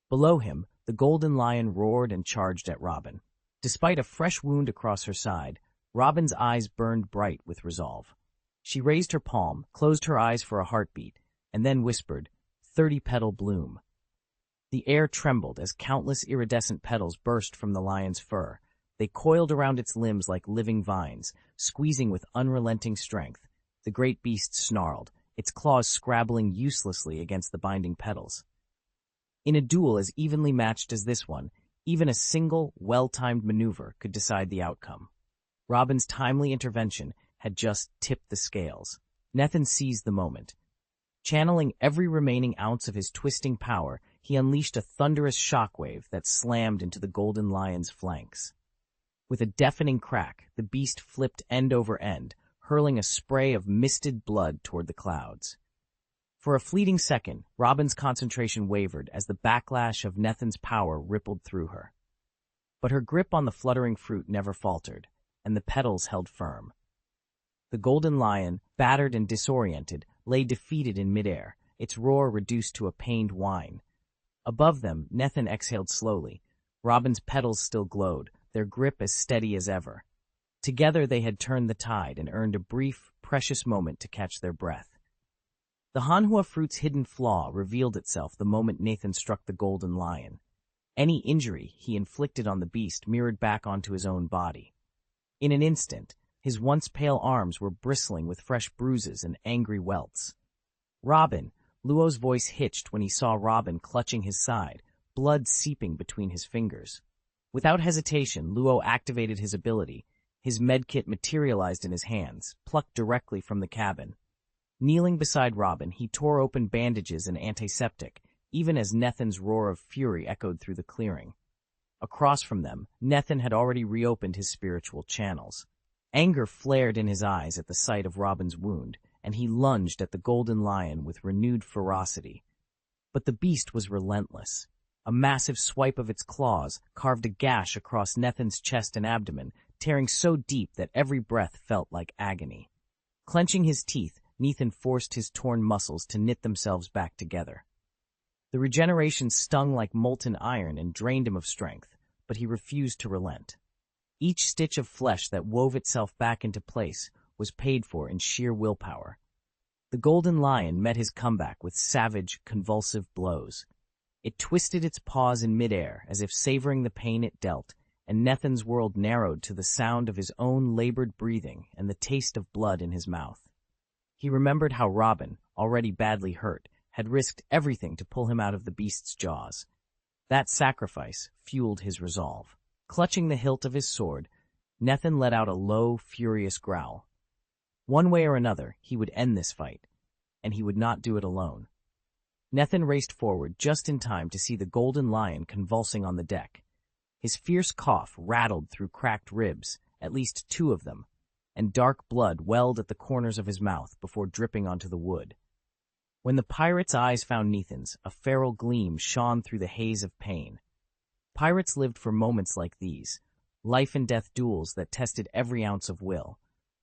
Below him, the Golden Lion roared and charged at Robin. Despite a fresh wound across her side, Robin's eyes burned bright with resolve. She raised her palm, closed her eyes for a heartbeat, and then whispered, 30-petal bloom. The air trembled as countless iridescent petals burst from the lion's fur. They coiled around its limbs like living vines, squeezing with unrelenting strength. The great beast snarled, its claws scrabbling uselessly against the binding petals. In a duel as evenly matched as this one, even a single, well-timed maneuver could decide the outcome. Robin's timely intervention had just tipped the scales. Nethin seized the moment. Channeling every remaining ounce of his twisting power, he unleashed a thunderous shockwave that slammed into the Golden Lion's flanks. With a deafening crack, the beast flipped end over end, hurling a spray of misted blood toward the clouds. For a fleeting second, Robin's concentration wavered as the backlash of Nethin's power rippled through her. But her grip on the fluttering fruit never faltered, and the petals held firm. The Golden Lion, battered and disoriented, lay defeated in midair, its roar reduced to a pained whine. Above them, Nethin exhaled slowly. Robin's petals still glowed, their grip as steady as ever. Together they had turned the tide and earned a brief, precious moment to catch their breath. The Hanhua fruit's hidden flaw revealed itself the moment Nethin struck the Golden Lion. Any injury he inflicted on the beast mirrored back onto his own body. In an instant, his once pale arms were bristling with fresh bruises and angry welts. Robin, Luo's voice hitched when he saw Robin clutching his side, blood seeping between his fingers. Without hesitation, Luo activated his ability. His medkit materialized in his hands, plucked directly from the cabin. Kneeling beside Robin, he tore open bandages and antiseptic, even as Nethin's roar of fury echoed through the clearing. Across from them, Nethin had already reopened his spiritual channels. Anger flared in his eyes at the sight of Robin's wound, and he lunged at the Golden Lion with renewed ferocity. But the beast was relentless. A massive swipe of its claws carved a gash across Nethin's chest and abdomen, tearing so deep that every breath felt like agony. Clenching his teeth, Nethin forced his torn muscles to knit themselves back together. The regeneration stung like molten iron and drained him of strength, but he refused to relent. Each stitch of flesh that wove itself back into place was paid for in sheer willpower. The Golden Lion met his comeback with savage, convulsive blows. It twisted its paws in midair as if savoring the pain it dealt, and Nethin's world narrowed to the sound of his own labored breathing and the taste of blood in his mouth. He remembered how Robin, already badly hurt, had risked everything to pull him out of the beast's jaws. That sacrifice fueled his resolve. Clutching the hilt of his sword, Nethin let out a low, furious growl. One way or another, he would end this fight, and he would not do it alone. Nethin raced forward just in time to see the Golden Lion convulsing on the deck. His fierce cough rattled through cracked ribs, at least 2 of them, and dark blood welled at the corners of his mouth before dripping onto the wood. When the pirate's eyes found Nethin's, a feral gleam shone through the haze of pain. Pirates lived for moments like these, life-and-death duels that tested every ounce of will,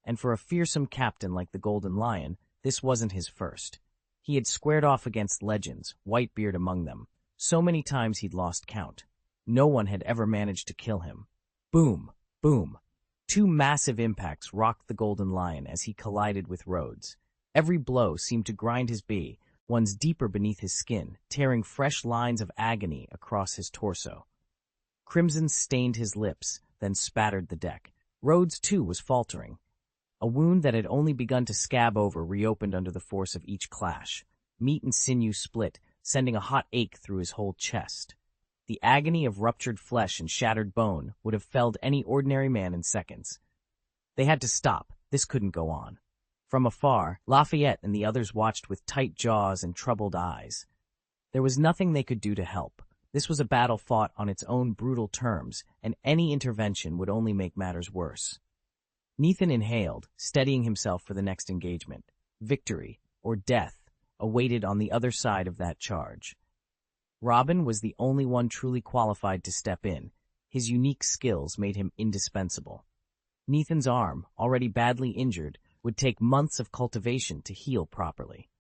and for a fearsome captain like the Golden Lion, this wasn't his first. He had squared off against legends, Whitebeard among them. So many times he'd lost count. No one had ever managed to kill him. Boom, boom. 2 massive impacts rocked the Golden Lion as he collided with Rhodes. Every blow seemed to grind his bee, ones deeper beneath his skin, tearing fresh lines of agony across his torso. Crimson stained his lips, then spattered the deck. Rhodes, too, was faltering. A wound that had only begun to scab over reopened under the force of each clash. Meat and sinew split, sending a hot ache through his whole chest. The agony of ruptured flesh and shattered bone would have felled any ordinary man in seconds. They had to stop. This couldn't go on. From afar, Lafayette and the others watched with tight jaws and troubled eyes. There was nothing they could do to help. This was a battle fought on its own brutal terms, and any intervention would only make matters worse. Nathan inhaled, steadying himself for the next engagement. Victory, or death, awaited on the other side of that charge. Robin was the only one truly qualified to step in. His unique skills made him indispensable. Nathan's arm, already badly injured, would take months of cultivation to heal properly.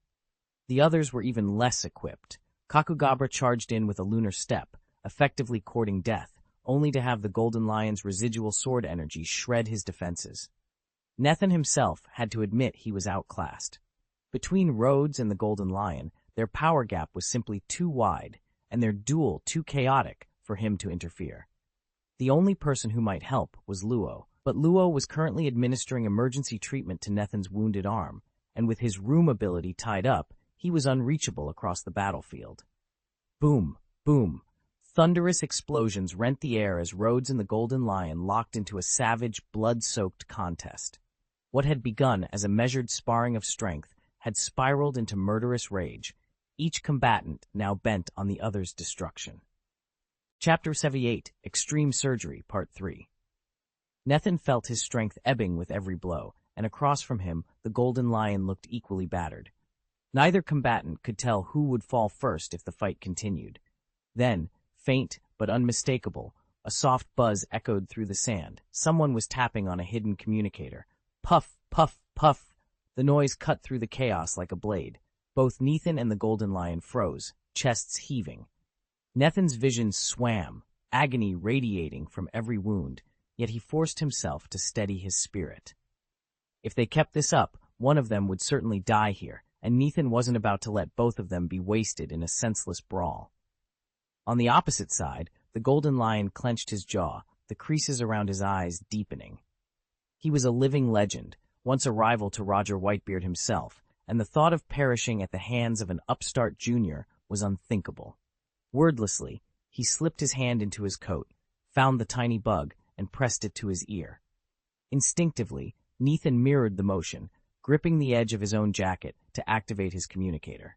The others were even less equipped. Kakugabra charged in with a lunar step, effectively courting death, only to have the Golden Lion's residual sword energy shred his defenses. Nathan himself had to admit he was outclassed. Between Rhodes and the Golden Lion, their power gap was simply too wide, and their duel too chaotic for him to interfere. The only person who might help was Luo, but Luo was currently administering emergency treatment to Nathan's wounded arm, and with his room ability tied up, he was unreachable across the battlefield. Boom, boom. Thunderous explosions rent the air as Rhodes and the Golden Lion locked into a savage, blood-soaked contest. What had begun as a measured sparring of strength had spiraled into murderous rage, each combatant now bent on the other's destruction. Chapter 78, Extreme Surgery, Part 3. Nathan felt his strength ebbing with every blow, and across from him, the Golden Lion looked equally battered. Neither combatant could tell who would fall first if the fight continued. Then, faint but unmistakable, a soft buzz echoed through the sand. Someone was tapping on a hidden communicator. Puff, puff, puff. The noise cut through the chaos like a blade. Both Nathan and the Golden Lion froze, chests heaving. Nathan's vision swam, agony radiating from every wound, yet he forced himself to steady his spirit. If they kept this up, one of them would certainly die here, and Nathan wasn't about to let both of them be wasted in a senseless brawl. On the opposite side, the Golden Lion clenched his jaw, the creases around his eyes deepening. He was a living legend, once a rival to Roger Whitebeard himself, and the thought of perishing at the hands of an upstart junior was unthinkable. Wordlessly, he slipped his hand into his coat, found the tiny bug, and pressed it to his ear. Instinctively, Nathan mirrored the motion, gripping the edge of his own jacket to activate his communicator.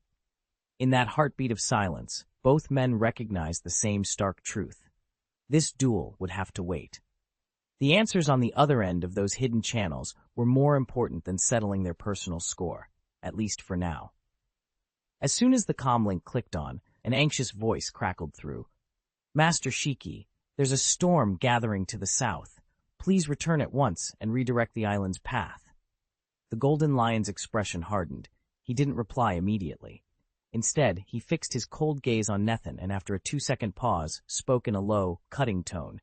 In that heartbeat of silence, both men recognized the same stark truth. This duel would have to wait. The answers on the other end of those hidden channels were more important than settling their personal score, at least for now. As soon as the comlink clicked on, an anxious voice crackled through. "Master Shiki, there's a storm gathering to the south. Please return at once and redirect the island's path." The Golden Lion's expression hardened. He didn't reply immediately. Instead, he fixed his cold gaze on Nathan and after a 2-second pause, spoke in a low, cutting tone.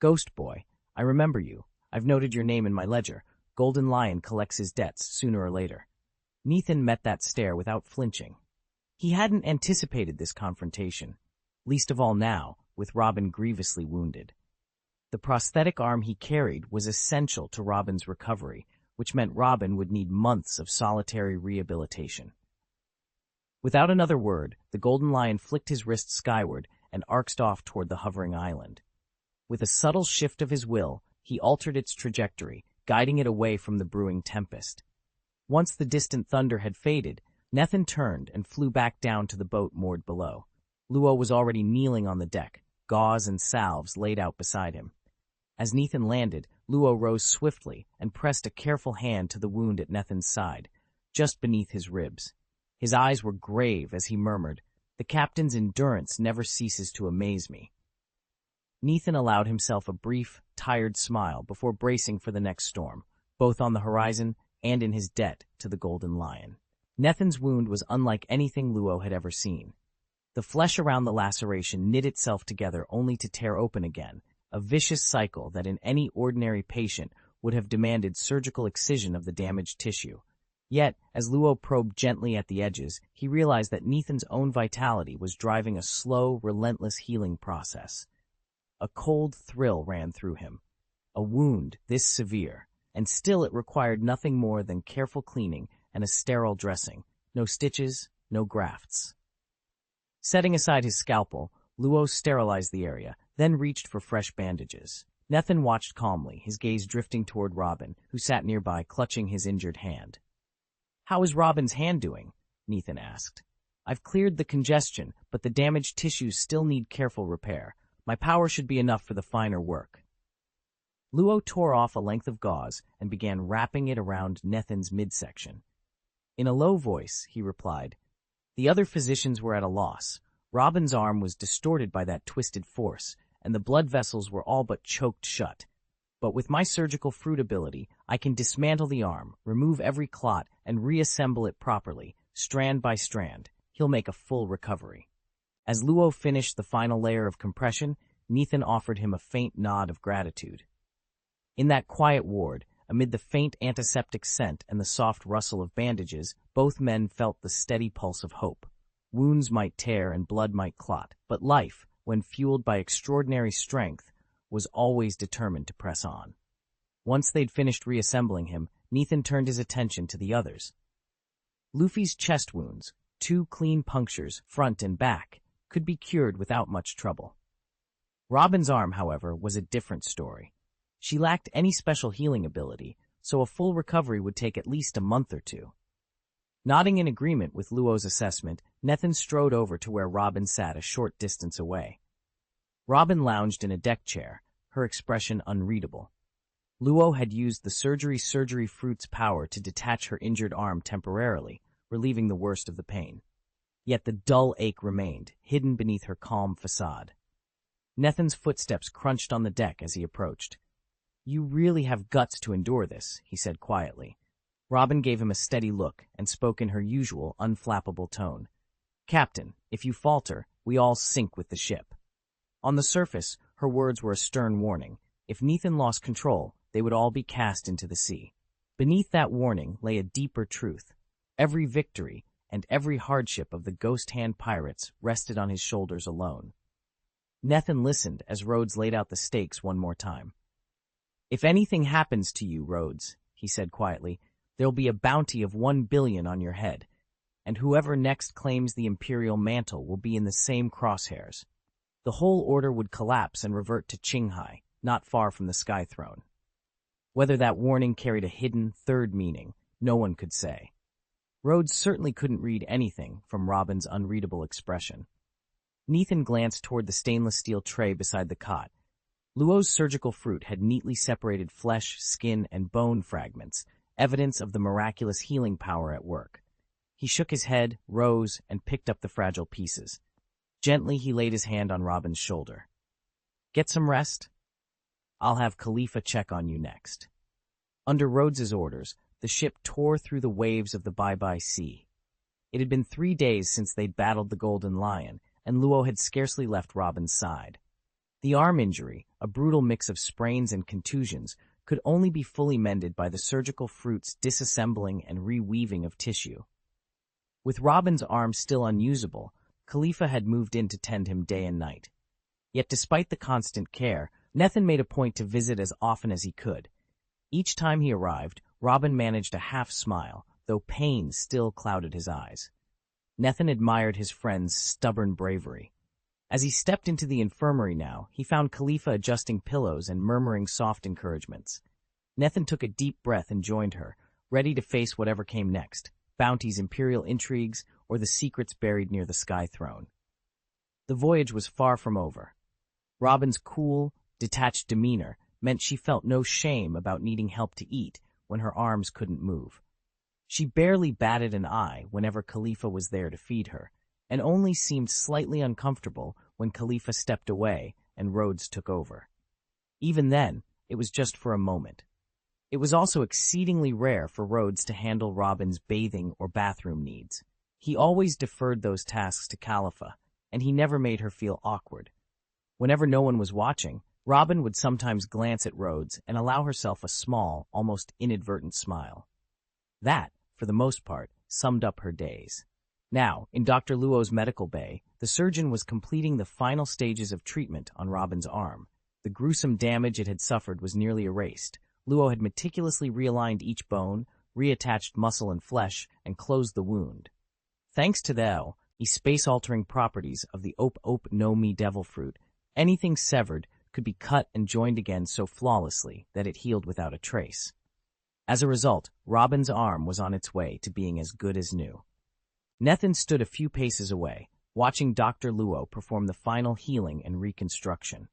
"Ghost Boy, I remember you. I've noted your name in my ledger. Golden Lion collects his debts sooner or later." Nathan met that stare without flinching. He hadn't anticipated this confrontation, least of all now, with Robin grievously wounded. The prosthetic arm he carried was essential to Robin's recovery, which meant Robin would need months of solitary rehabilitation. Without another word, the Golden Lion flicked his wrist skyward and arced off toward the hovering island. With a subtle shift of his will, he altered its trajectory, guiding it away from the brewing tempest. Once the distant thunder had faded, Nathan turned and flew back down to the boat moored below. Luo was already kneeling on the deck, gauze and salves laid out beside him. As Nathan landed, Luo rose swiftly and pressed a careful hand to the wound at Nathan's side, just beneath his ribs. His eyes were grave as he murmured, "The captain's endurance never ceases to amaze me." Nathan allowed himself a brief, tired smile before bracing for the next storm, both on the horizon and in his debt to the Golden Lion. Nathan's wound was unlike anything Luo had ever seen. The flesh around the laceration knit itself together only to tear open again, a vicious cycle that in any ordinary patient would have demanded surgical excision of the damaged tissue. Yet, as Luo probed gently at the edges, he realized that Nethan's own vitality was driving a slow, relentless healing process. A cold thrill ran through him. A wound this severe, and still it required nothing more than careful cleaning and a sterile dressing. No stitches, no grafts. Setting aside his scalpel, Luo sterilized the area, then reached for fresh bandages. Nethan watched calmly, his gaze drifting toward Robin, who sat nearby, clutching his injured hand. "How is Robin's hand doing?" Nethan asked. "I've cleared the congestion, but the damaged tissues still need careful repair. My power should be enough for the finer work." Luo tore off a length of gauze and began wrapping it around Nethan's midsection. In a low voice, he replied, "The other physicians were at a loss. Robin's arm was distorted by that twisted force, and the blood vessels were all but choked shut. But with my surgical fruit ability, I can dismantle the arm, remove every clot, and reassemble it properly, strand by strand. He'll make a full recovery." As Luo finished the final layer of compression, Nethan offered him a faint nod of gratitude. In that quiet ward, amid the faint antiseptic scent and the soft rustle of bandages, both men felt the steady pulse of hope. Wounds might tear and blood might clot, but life, when fueled by extraordinary strength, was always determined to press on. Once they'd finished reassembling him, Nethan turned his attention to the others. Luffy's chest wounds, 2 clean punctures, front and back, could be cured without much trouble. Robin's arm, however, was a different story. She lacked any special healing ability, so a full recovery would take at least a month or 2. Nodding in agreement with Luo's assessment, Nethan strode over to where Robin sat a short distance away. Robin lounged in a deck chair, her expression unreadable. Luo had used the surgery fruit's power to detach her injured arm temporarily, relieving the worst of the pain. Yet the dull ache remained, hidden beneath her calm facade. Nethan's footsteps crunched on the deck as he approached. "You really have guts to endure this," he said quietly. Robin gave him a steady look and spoke in her usual, unflappable tone. "Captain, if you falter, we all sink with the ship." On the surface, her words were a stern warning. If Nethan lost control, they would all be cast into the sea. Beneath that warning lay a deeper truth. Every victory and every hardship of the Ghost Hand pirates rested on his shoulders alone. Nethan listened as Rhodes laid out the stakes one more time. "If anything happens to you, Rhodes," he said quietly, "there'll be a bounty of 1 billion on your head, and whoever next claims the imperial mantle will be in the same crosshairs. The whole order would collapse and revert to Qinghai, not far from the Sky Throne." Whether that warning carried a hidden, third meaning, no one could say. Rhodes certainly couldn't read anything from Robin's unreadable expression. Nethan glanced toward the stainless steel tray beside the cot. Luo's surgical fruit had neatly separated flesh, skin, and bone fragments, evidence of the miraculous healing power at work. He shook his head, rose, and picked up the fragile pieces. Gently he laid his hand on Robin's shoulder. "Get some rest. I'll have Khalifa check on you next." Under Rhodes's orders, the ship tore through the waves of the Bye-Bye Sea. It had been 3 days since they'd battled the Golden Lion, and Luo had scarcely left Robin's side. The arm injury, a brutal mix of sprains and contusions, could only be fully mended by the surgical fruit's disassembling and reweaving of tissue. With Robin's arm still unusable, Khalifa had moved in to tend him day and night. Yet despite the constant care, Nethan made a point to visit as often as he could. Each time he arrived, Robin managed a half-smile, though pain still clouded his eyes. Nethan admired his friend's stubborn bravery. As he stepped into the infirmary now, he found Khalifa adjusting pillows and murmuring soft encouragements. Nethan took a deep breath and joined her, ready to face whatever came next, bounties, imperial intrigues, or the secrets buried near the Sky Throne. The voyage was far from over. Robin's cool, detached demeanor meant she felt no shame about needing help to eat when her arms couldn't move. She barely batted an eye whenever Khalifa was there to feed her, and only seemed slightly uncomfortable when Khalifa stepped away and Rhodes took over. Even then, it was just for a moment. It was also exceedingly rare for Rhodes to handle Robin's bathing or bathroom needs. He always deferred those tasks to Khalifa, and he never made her feel awkward. Whenever no one was watching, Robin would sometimes glance at Rhodes and allow herself a small, almost inadvertent smile. That, for the most part, summed up her days. Now, in Dr. Luo's medical bay, the surgeon was completing the final stages of treatment on Robin's arm. The gruesome damage it had suffered was nearly erased. Luo had meticulously realigned each bone, reattached muscle and flesh, and closed the wound. Thanks to the space-altering properties of the no mi devil fruit, anything severed could be cut and joined again so flawlessly that it healed without a trace. As a result, Robin's arm was on its way to being as good as new. Nathan stood a few paces away, watching Dr. Luo perform the final healing and reconstruction.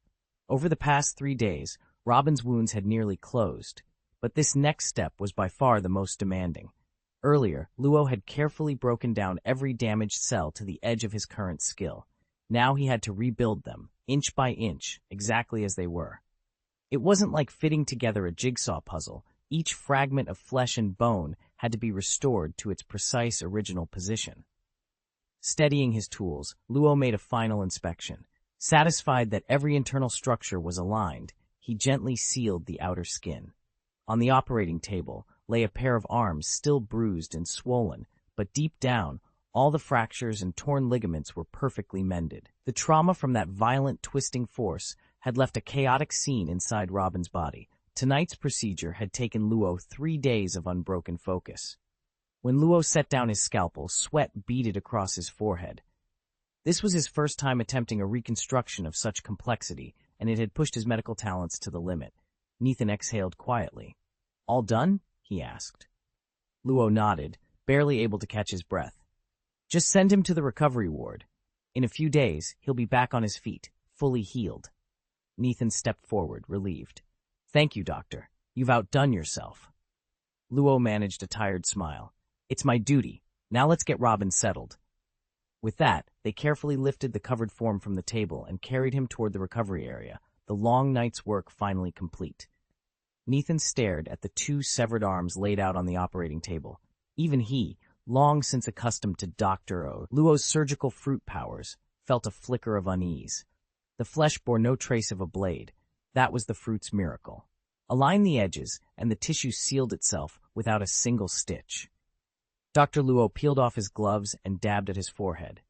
Over the past 3 days, Robin's wounds had nearly closed, but this next step was by far the most demanding. Earlier, Luo had carefully broken down every damaged cell to the edge of his current skill. Now he had to rebuild them, inch by inch, exactly as they were. It wasn't like fitting together a jigsaw puzzle. Each fragment of flesh and bone had to be restored to its precise original position. Steadying his tools, Luo made a final inspection. Satisfied that every internal structure was aligned, he gently sealed the outer skin. On the operating table lay a pair of arms still bruised and swollen, but deep down, all the fractures and torn ligaments were perfectly mended. The trauma from that violent twisting force had left a chaotic scene inside Robin's body. Tonight's procedure had taken Luo 3 days of unbroken focus. When Luo set down his scalpel, sweat beaded across his forehead. This was his first time attempting a reconstruction of such complexity, and it had pushed his medical talents to the limit. Nathan exhaled quietly. "All done?" he asked. Luo nodded, barely able to catch his breath. "Just send him to the recovery ward. In a few days, he'll be back on his feet, fully healed." Nathan stepped forward, relieved. "Thank you, doctor. You've outdone yourself." Luo managed a tired smile. "It's my duty. Now let's get Robin settled." With that, they carefully lifted the covered form from the table and carried him toward the recovery area, the long night's work finally complete. Nathan stared at the 2 severed arms laid out on the operating table. Even he, long since accustomed to Dr. Luo's surgical fruit powers, felt a flicker of unease. The flesh bore no trace of a blade. That was the fruit's miracle. Align the edges, and the tissue sealed itself without a single stitch. Dr. Luo peeled off his gloves and dabbed at his forehead.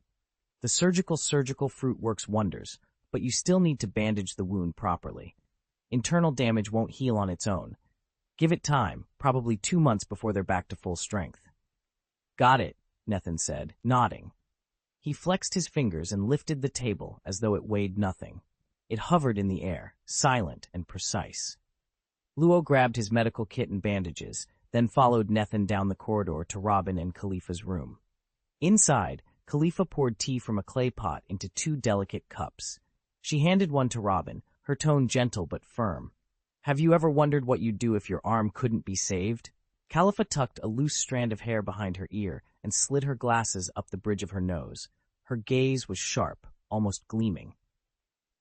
The surgical fruit works wonders, but you still need to bandage the wound properly. Internal damage won't heal on its own. Give it time, probably 2 months before they're back to full strength. "Got it," Nathan said, nodding. He flexed his fingers and lifted the table as though it weighed nothing. It hovered in the air, silent and precise. Luo grabbed his medical kit and bandages, then followed Nathan down the corridor to Robin and Khalifa's room. Inside, Khalifa poured tea from a clay pot into 2 delicate cups. She handed one to Robin, her tone gentle but firm. "Have you ever wondered what you'd do if your arm couldn't be saved?" Khalifa tucked a loose strand of hair behind her ear and slid her glasses up the bridge of her nose. Her gaze was sharp, almost gleaming.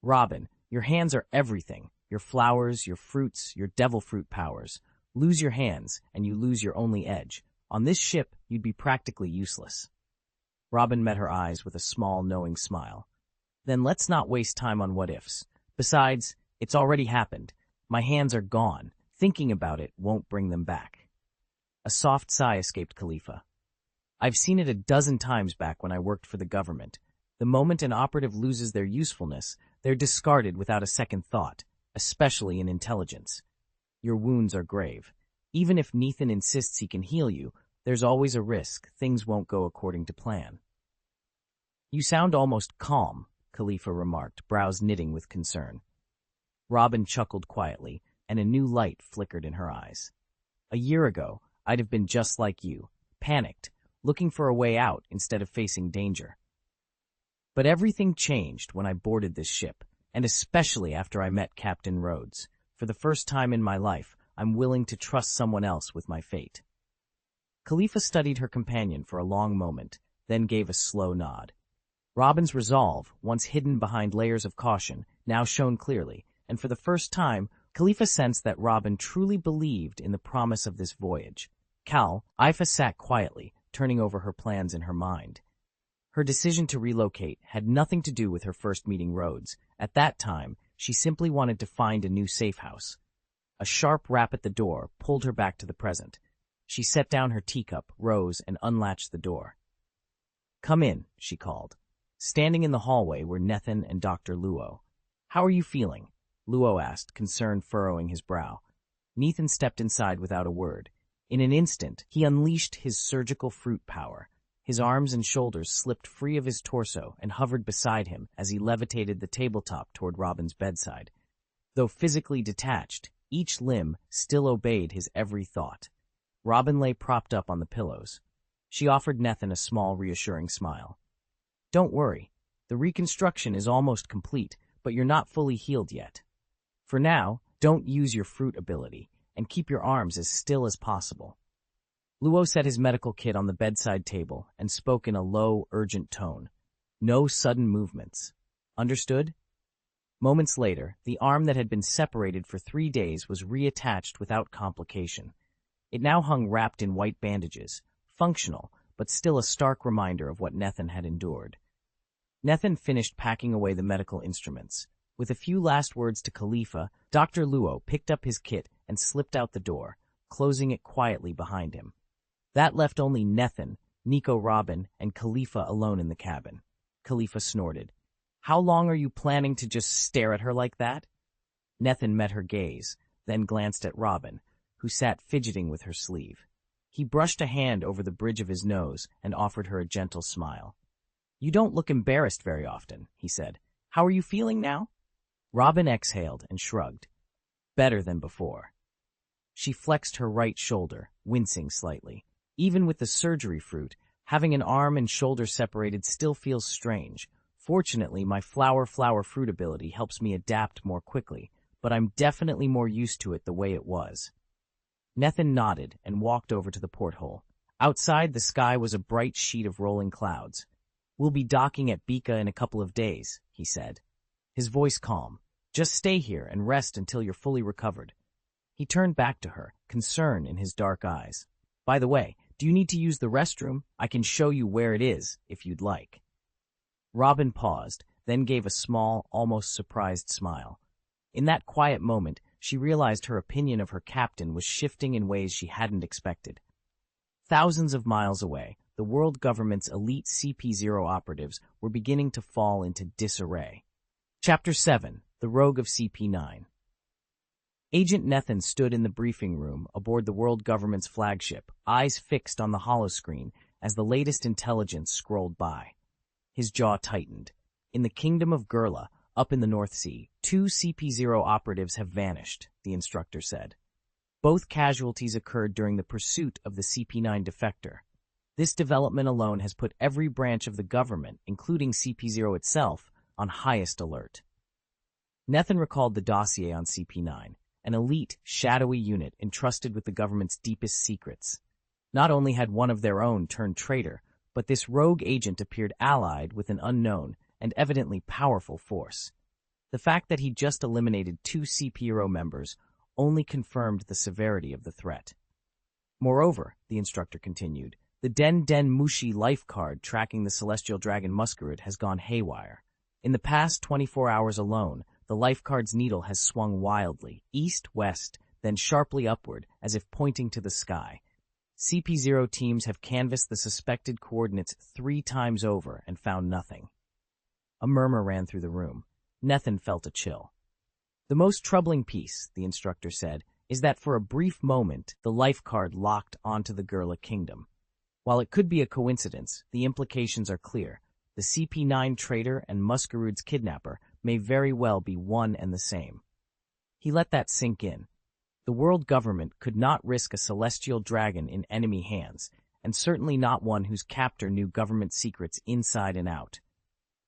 "Robin, your hands are everything. Your flowers, your fruits, your devil fruit powers. Lose your hands, and you lose your only edge. On this ship, you'd be practically useless." Robin met her eyes with a small, knowing smile. "Then let's not waste time on what-ifs. Besides, it's already happened. My hands are gone. Thinking about it won't bring them back." A soft sigh escaped Khalifa. "I've seen it a dozen times back when I worked for the government. The moment an operative loses their usefulness, they're discarded without a second thought, especially in intelligence. Your wounds are grave. Even if Nathan insists he can heal you, there's always a risk things won't go according to plan." "You sound almost calm," Khalifa remarked, brows knitting with concern. Robin chuckled quietly, and a new light flickered in her eyes. "A year ago, I'd have been just like you, panicked, looking for a way out instead of facing danger. But everything changed when I boarded this ship, and especially after I met Captain Rhodes. For the first time in my life, I'm willing to trust someone else with my fate." Khalifa studied her companion for a long moment, then gave a slow nod. Robin's resolve, once hidden behind layers of caution, now shone clearly, and for the first time, Khalifa sensed that Robin truly believed in the promise of this voyage. Ifa sat quietly, turning over her plans in her mind. Her decision to relocate had nothing to do with her first meeting Rhodes. At that time, she simply wanted to find a new safe house. A sharp rap at the door pulled her back to the present. She set down her teacup, rose, and unlatched the door. "Come in," she called. Standing in the hallway were Nethan and Dr. Luo. "How are you feeling?" Luo asked, concern furrowing his brow. Nethan stepped inside without a word. In an instant, he unleashed his surgical fruit power. His arms and shoulders slipped free of his torso and hovered beside him as he levitated the tabletop toward Robin's bedside. Though physically detached, each limb still obeyed his every thought. Robin lay propped up on the pillows. She offered Nethan a small, reassuring smile. "Don't worry. The reconstruction is almost complete, but you're not fully healed yet. For now, don't use your fruit ability, and keep your arms as still as possible." Luo set his medical kit on the bedside table and spoke in a low, urgent tone. "No sudden movements. Understood?" Moments later, the arm that had been separated for 3 days was reattached without complication. It now hung wrapped in white bandages, functional, but still a stark reminder of what Nethan had endured. Nethan finished packing away the medical instruments. With a few last words to Khalifa, Dr. Luo picked up his kit and slipped out the door, closing it quietly behind him. That left only Nethan, Nico, Robin, and Khalifa alone in the cabin. Khalifa snorted. "How long are you planning to just stare at her like that?" Nethan met her gaze, then glanced at Robin, who sat fidgeting with her sleeve. He brushed a hand over the bridge of his nose and offered her a gentle smile. "You don't look embarrassed very often," he said. "How are you feeling now?" Robin exhaled and shrugged. "Better than before." She flexed her right shoulder, wincing slightly. Even with the surgery fruit, having an arm and shoulder separated still feels strange. Fortunately, my flower fruit ability helps me adapt more quickly, but I'm definitely more used to it the way it was. Nethan nodded and walked over to the porthole. Outside, the sky was a bright sheet of rolling clouds. "We'll be docking at Bika in a couple of days," he said. His voice calm. "Just stay here and rest until you're fully recovered." He turned back to her, concern in his dark eyes. "By the way, do you need to use the restroom? I can show you where it is, if you'd like." Robin paused, then gave a small, almost surprised smile. In that quiet moment, she realized her opinion of her captain was shifting in ways she hadn't expected. Thousands of miles away, the world government's elite CP0 operatives were beginning to fall into disarray. Chapter 7. The Rogue of CP9. Agent Nethan stood in the briefing room aboard the world government's flagship, eyes fixed on the holoscreen as the latest intelligence scrolled by. His jaw tightened. In the kingdom of Gurla, up in the North Sea, 2 CP0 operatives have vanished, the instructor said. Both casualties occurred during the pursuit of the CP9 defector. This development alone has put every branch of the government, including CP0 itself, on highest alert. Nethan recalled the dossier on CP9, an elite, shadowy unit entrusted with the government's deepest secrets. Not only had one of their own turned traitor, but this rogue agent appeared allied with an unknown and evidently powerful force. The fact that he just eliminated 2 CP0 members only confirmed the severity of the threat. Moreover, the instructor continued, the Den Mushi life card tracking the celestial dragon Muscarud has gone haywire. In the past 24 hours alone, the life card's needle has swung wildly, east-west, then sharply upward, as if pointing to the sky. CP0 teams have canvassed the suspected coordinates 3 times over and found nothing. A murmur ran through the room. Nethan felt a chill. The most troubling piece, the instructor said, is that for a brief moment, the life card locked onto the Gurla kingdom. While it could be a coincidence, the implications are clear. The CP9 traitor and Muscarud's kidnapper may very well be one and the same. He let that sink in. The world government could not risk a celestial dragon in enemy hands, and certainly not one whose captor knew government secrets inside and out.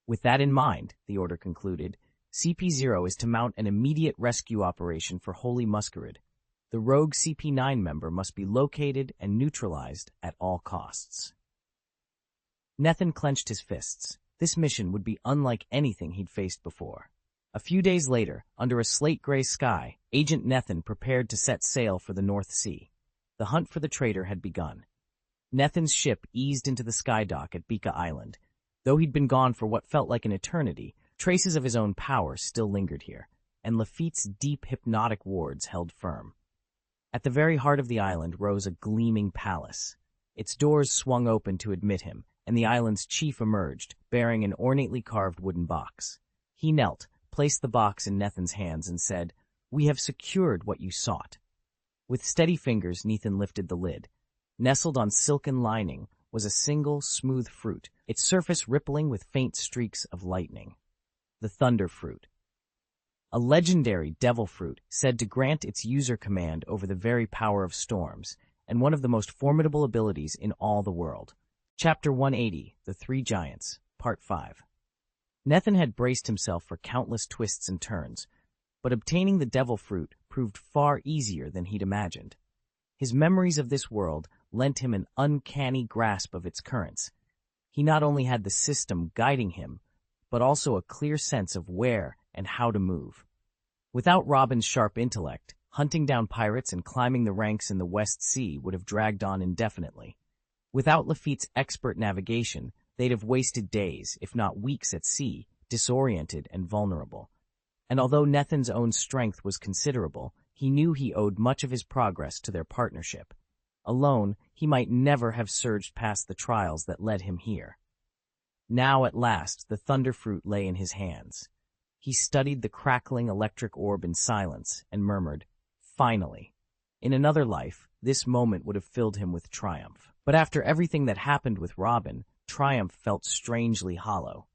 With that in mind, the order concluded, CP0 is to mount an immediate rescue operation for Holy Muscarud. The rogue CP9 member must be located and neutralized at all costs. Nethan clenched his fists. This mission would be unlike anything he'd faced before. A few days later, under a slate-gray sky, Agent Nethan prepared to set sail for the North Sea. The hunt for the traitor had begun. Nethan's ship eased into the skydock at Bika Island. Though he'd been gone for what felt like an eternity, traces of his own power still lingered here, and Lafitte's deep hypnotic wards held firm. At the very heart of the island rose a gleaming palace. Its doors swung open to admit him, and the island's chief emerged, bearing an ornately carved wooden box. He knelt, placed the box in Nethan's hands, and said, "We have secured what you sought." With steady fingers, Nethan lifted the lid. Nestled on silken lining was a single, smooth fruit, its surface rippling with faint streaks of lightning. The Thunder Fruit. A legendary devil fruit said to grant its user command over the very power of storms, and one of the most formidable abilities in all the world. Chapter 180, The Three Giants, Part 5. Nethan had braced himself for countless twists and turns, but obtaining the devil fruit proved far easier than he'd imagined. His memories of this world lent him an uncanny grasp of its currents. He not only had the system guiding him, but also a clear sense of where and how to move. Without Robin's sharp intellect, hunting down pirates and climbing the ranks in the West Sea would have dragged on indefinitely. Without Lafitte's expert navigation, they'd have wasted days, if not weeks at sea, disoriented and vulnerable. And although Nethan's own strength was considerable, he knew he owed much of his progress to their partnership. Alone, he might never have surged past the trials that led him here. Now at last the thunder fruit lay in his hands. He studied the crackling electric orb in silence and murmured, "Finally." In another life, this moment would have filled him with triumph. But after everything that happened with Robin, triumph felt strangely hollow.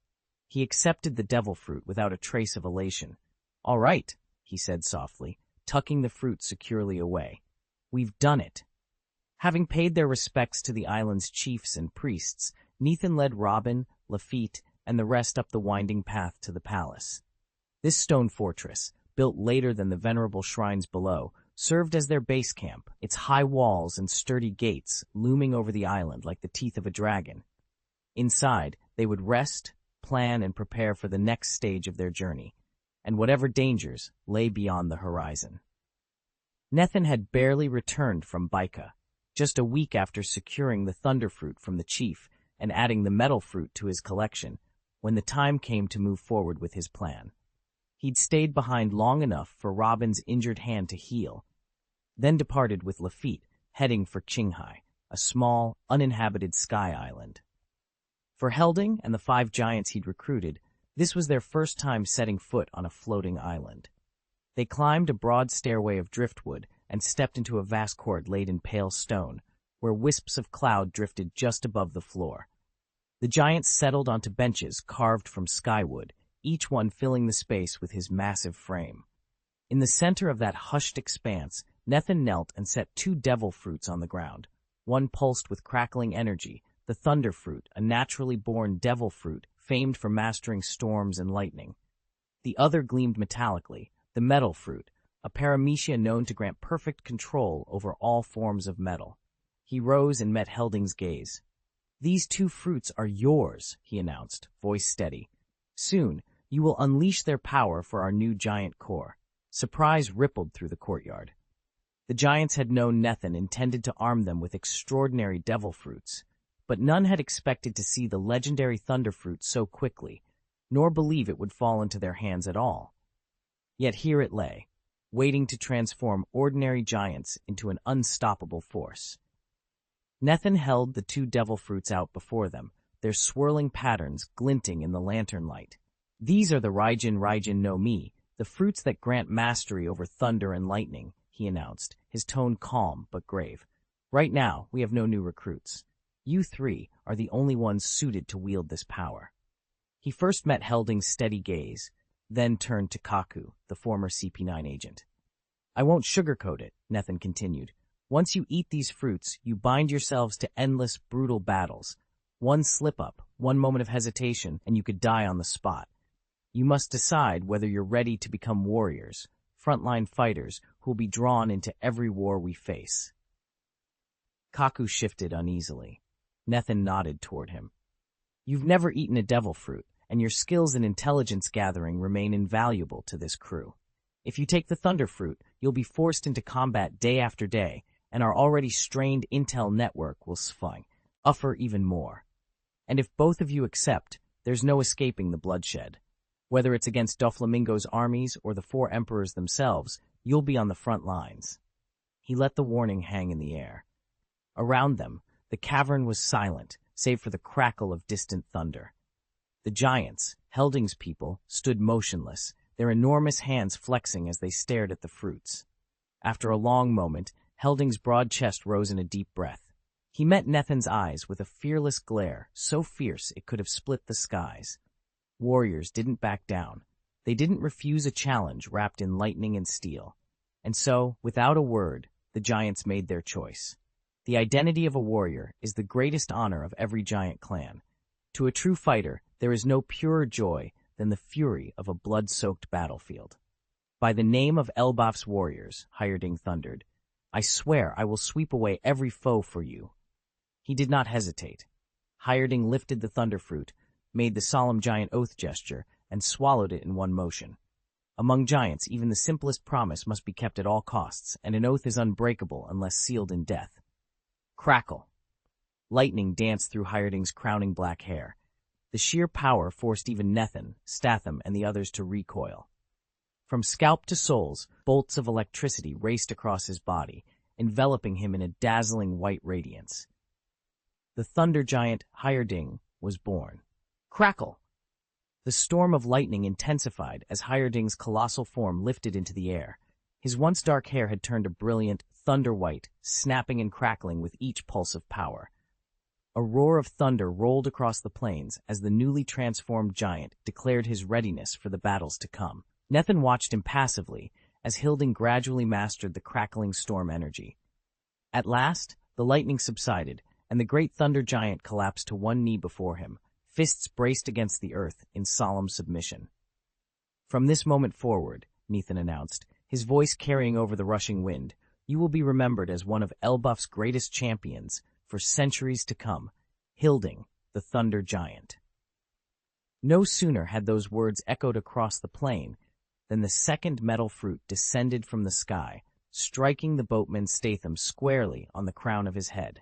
He accepted the devil fruit without a trace of elation. "All right," he said softly, tucking the fruit securely away. "We've done it." Having paid their respects to the island's chiefs and priests, Nethan led Robin, Lafitte, and the rest up the winding path to the palace. This stone fortress, built later than the venerable shrines below, served as their base camp, its high walls and sturdy gates looming over the island like the teeth of a dragon. Inside, they would rest, plan, and prepare for the next stage of their journey, and whatever dangers lay beyond the horizon. Nethan had barely returned from Baika, just a week after securing the thunder fruit from the chief and adding the metal fruit to his collection, when the time came to move forward with his plan. He'd stayed behind long enough for Robin's injured hand to heal, then departed with Lafitte, heading for Qinghai, a small, uninhabited sky island. For Helding and the 5 giants he'd recruited, this was their first time setting foot on a floating island. They climbed a broad stairway of driftwood and stepped into a vast court laid in pale stone, where wisps of cloud drifted just above the floor. The giants settled onto benches carved from skywood, each one filling the space with his massive frame. In the center of that hushed expanse, Nethan knelt and set 2 devil fruits on the ground. One pulsed with crackling energy, the thunder fruit, a naturally born devil fruit famed for mastering storms and lightning. The other gleamed metallically, the metal fruit, a paramecia known to grant perfect control over all forms of metal. He rose and met Helding's gaze. "These 2 fruits are yours," he announced, voice steady. "Soon, you will unleash their power for our new giant core." Surprise rippled through the courtyard. The giants had known Nethan intended to arm them with extraordinary devil fruits, but none had expected to see the legendary thunder fruit so quickly, nor believe it would fall into their hands at all. Yet here it lay, waiting to transform ordinary giants into an unstoppable force. Nethan held the 2 devil fruits out before them, their swirling patterns glinting in the lantern light. "These are the Raijin no Mi, the fruits that grant mastery over thunder and lightning," he announced, his tone calm but grave. "Right now, we have no new recruits. You 3 are the only ones suited to wield this power." He first met Helding's steady gaze, then turned to Kaku, the former CP9 agent. "I won't sugarcoat it," Nethan continued. "Once you eat these fruits, you bind yourselves to endless, brutal battles. One slip-up, one moment of hesitation, and you could die on the spot. You must decide whether you're ready to become warriors, frontline fighters who'll be drawn into every war we face." Kaku shifted uneasily. Nethan nodded toward him. "You've never eaten a devil fruit, and your skills in intelligence gathering remain invaluable to this crew. If you take the thunder fruit, you'll be forced into combat day after day, and our already strained intel network will suffer even more. And if both of you accept, there's no escaping the bloodshed. Whether it's against Doflamingo's armies or the 4 emperors themselves, you'll be on the front lines." he let the warning hang in the air. Around them, the cavern was silent, save for the crackle of distant thunder. The giants, Helding's people, stood motionless, their enormous hands flexing as they stared at the fruits. After a long moment, Helding's broad chest rose in a deep breath. He met Nethin's eyes with a fearless glare, so fierce it could have split the skies. Warriors didn't back down. They didn't refuse a challenge wrapped in lightning and steel. And so, without a word, the giants made their choice. The identity of a warrior is the greatest honor of every giant clan. To a true fighter, there is no purer joy than the fury of a blood-soaked battlefield. By the name of Elbaf's warriors, Hyrding thundered, I swear I will sweep away every foe for you. He did not hesitate. Hyrding lifted the thunderfruit, made the solemn giant oath gesture, and swallowed it in one motion. Among giants, even the simplest promise must be kept at all costs, and an oath is unbreakable unless sealed in death. Crackle. Lightning danced through Hyrding's crowning black hair. The sheer power forced even Nethin, Statham, and the others to recoil. From scalp to soles, bolts of electricity raced across his body, enveloping him in a dazzling white radiance. The thunder giant Hyrding was born. Crackle! The storm of lightning intensified as Hyrding's colossal form lifted into the air. His once dark hair had turned a brilliant, thunder-white, snapping and crackling with each pulse of power. A roar of thunder rolled across the plains as the newly transformed giant declared his readiness for the battles to come. Nethin watched impassively as Hyrding gradually mastered the crackling storm energy. At last, the lightning subsided, and the great thunder giant collapsed to one knee before him, fists braced against the earth in solemn submission. From this moment forward, Nethin announced, his voice carrying over the rushing wind, you will be remembered as one of Elbaf's greatest champions for centuries to come, Hyrding, the thunder giant. No sooner had those words echoed across the plain than the second metal fruit descended from the sky, striking the boatman Statham squarely on the crown of his head.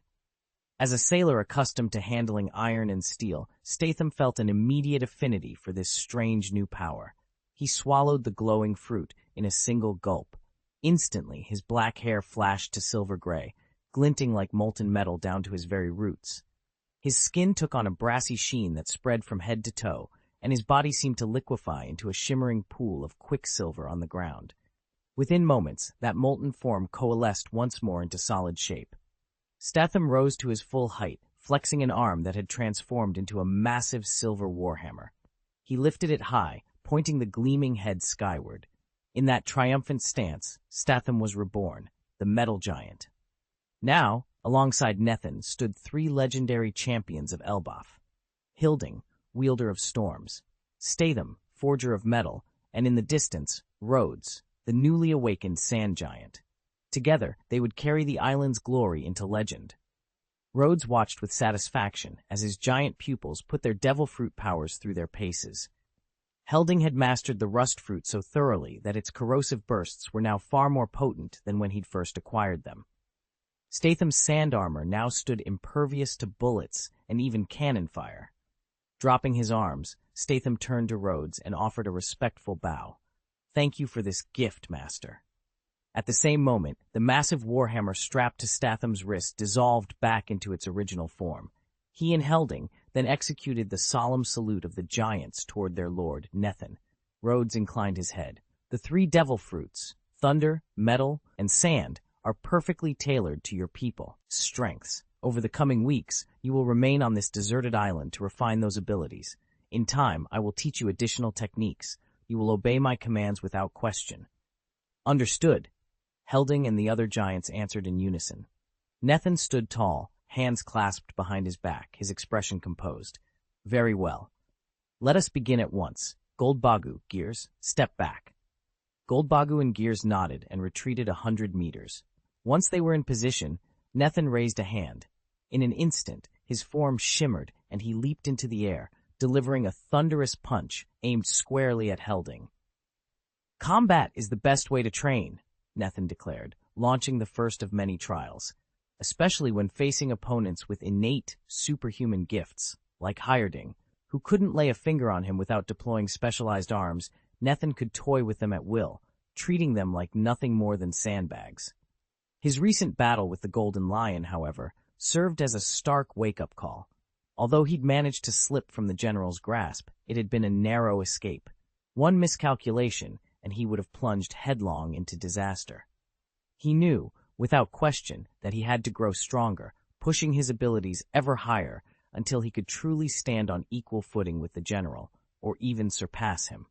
As a sailor accustomed to handling iron and steel, Statham felt an immediate affinity for this strange new power. He swallowed the glowing fruit in a single gulp. Instantly, his black hair flashed to silver gray, glinting like molten metal down to his very roots. His skin took on a brassy sheen that spread from head to toe, and his body seemed to liquefy into a shimmering pool of quicksilver on the ground. Within moments, that molten form coalesced once more into solid shape. Statham rose to his full height, flexing an arm that had transformed into a massive silver warhammer. He lifted it high, pointing the gleaming head skyward. In that triumphant stance, Statham was reborn, the metal giant. Now, alongside Nethin, stood three legendary champions of Elbaf. Hyrding, wielder of storms, Statham, forger of metal, and in the distance, Rhodes, the newly awakened sand giant. Together, they would carry the island's glory into legend. Rhodes watched with satisfaction as his giant pupils put their devil fruit powers through their paces. Hyrding had mastered the rust fruit so thoroughly that its corrosive bursts were now far more potent than when he'd first acquired them. Statham's sand armor now stood impervious to bullets and even cannon fire. Dropping his arms, Statham turned to Rhodes and offered a respectful bow. Thank you for this gift, master. At the same moment, the massive warhammer strapped to Statham's wrist dissolved back into its original form. He and Hyrding then executed the solemn salute of the giants toward their lord, Nethin. Rhodes inclined his head. The three devil fruits, thunder, metal, and sand, are perfectly tailored to your people's strengths. Over the coming weeks, you will remain on this deserted island to refine those abilities. In time, I will teach you additional techniques. You will obey my commands without question. Understood. Hyrding and the other giants answered in unison. Nethin stood tall, hands clasped behind his back, his expression composed. Very well. Let us begin at once. Goldbagu, Gears, step back. Goldbagu and Gears nodded and retreated 100 meters. Once they were in position, Nethin raised a hand. In an instant, his form shimmered and he leaped into the air, delivering a thunderous punch aimed squarely at Hyrding. Combat is the best way to train, Nethin declared, launching the first of many trials, especially when facing opponents with innate, superhuman gifts, like Hyrding, who couldn't lay a finger on him without deploying specialized arms. Nethin could toy with them at will, treating them like nothing more than sandbags. His recent battle with the Golden Lion, however, served as a stark wake-up call. Although he'd managed to slip from the general's grasp, it had been a narrow escape. One miscalculation, and he would have plunged headlong into disaster. He knew, without question, that he had to grow stronger, pushing his abilities ever higher until he could truly stand on equal footing with the general, or even surpass him.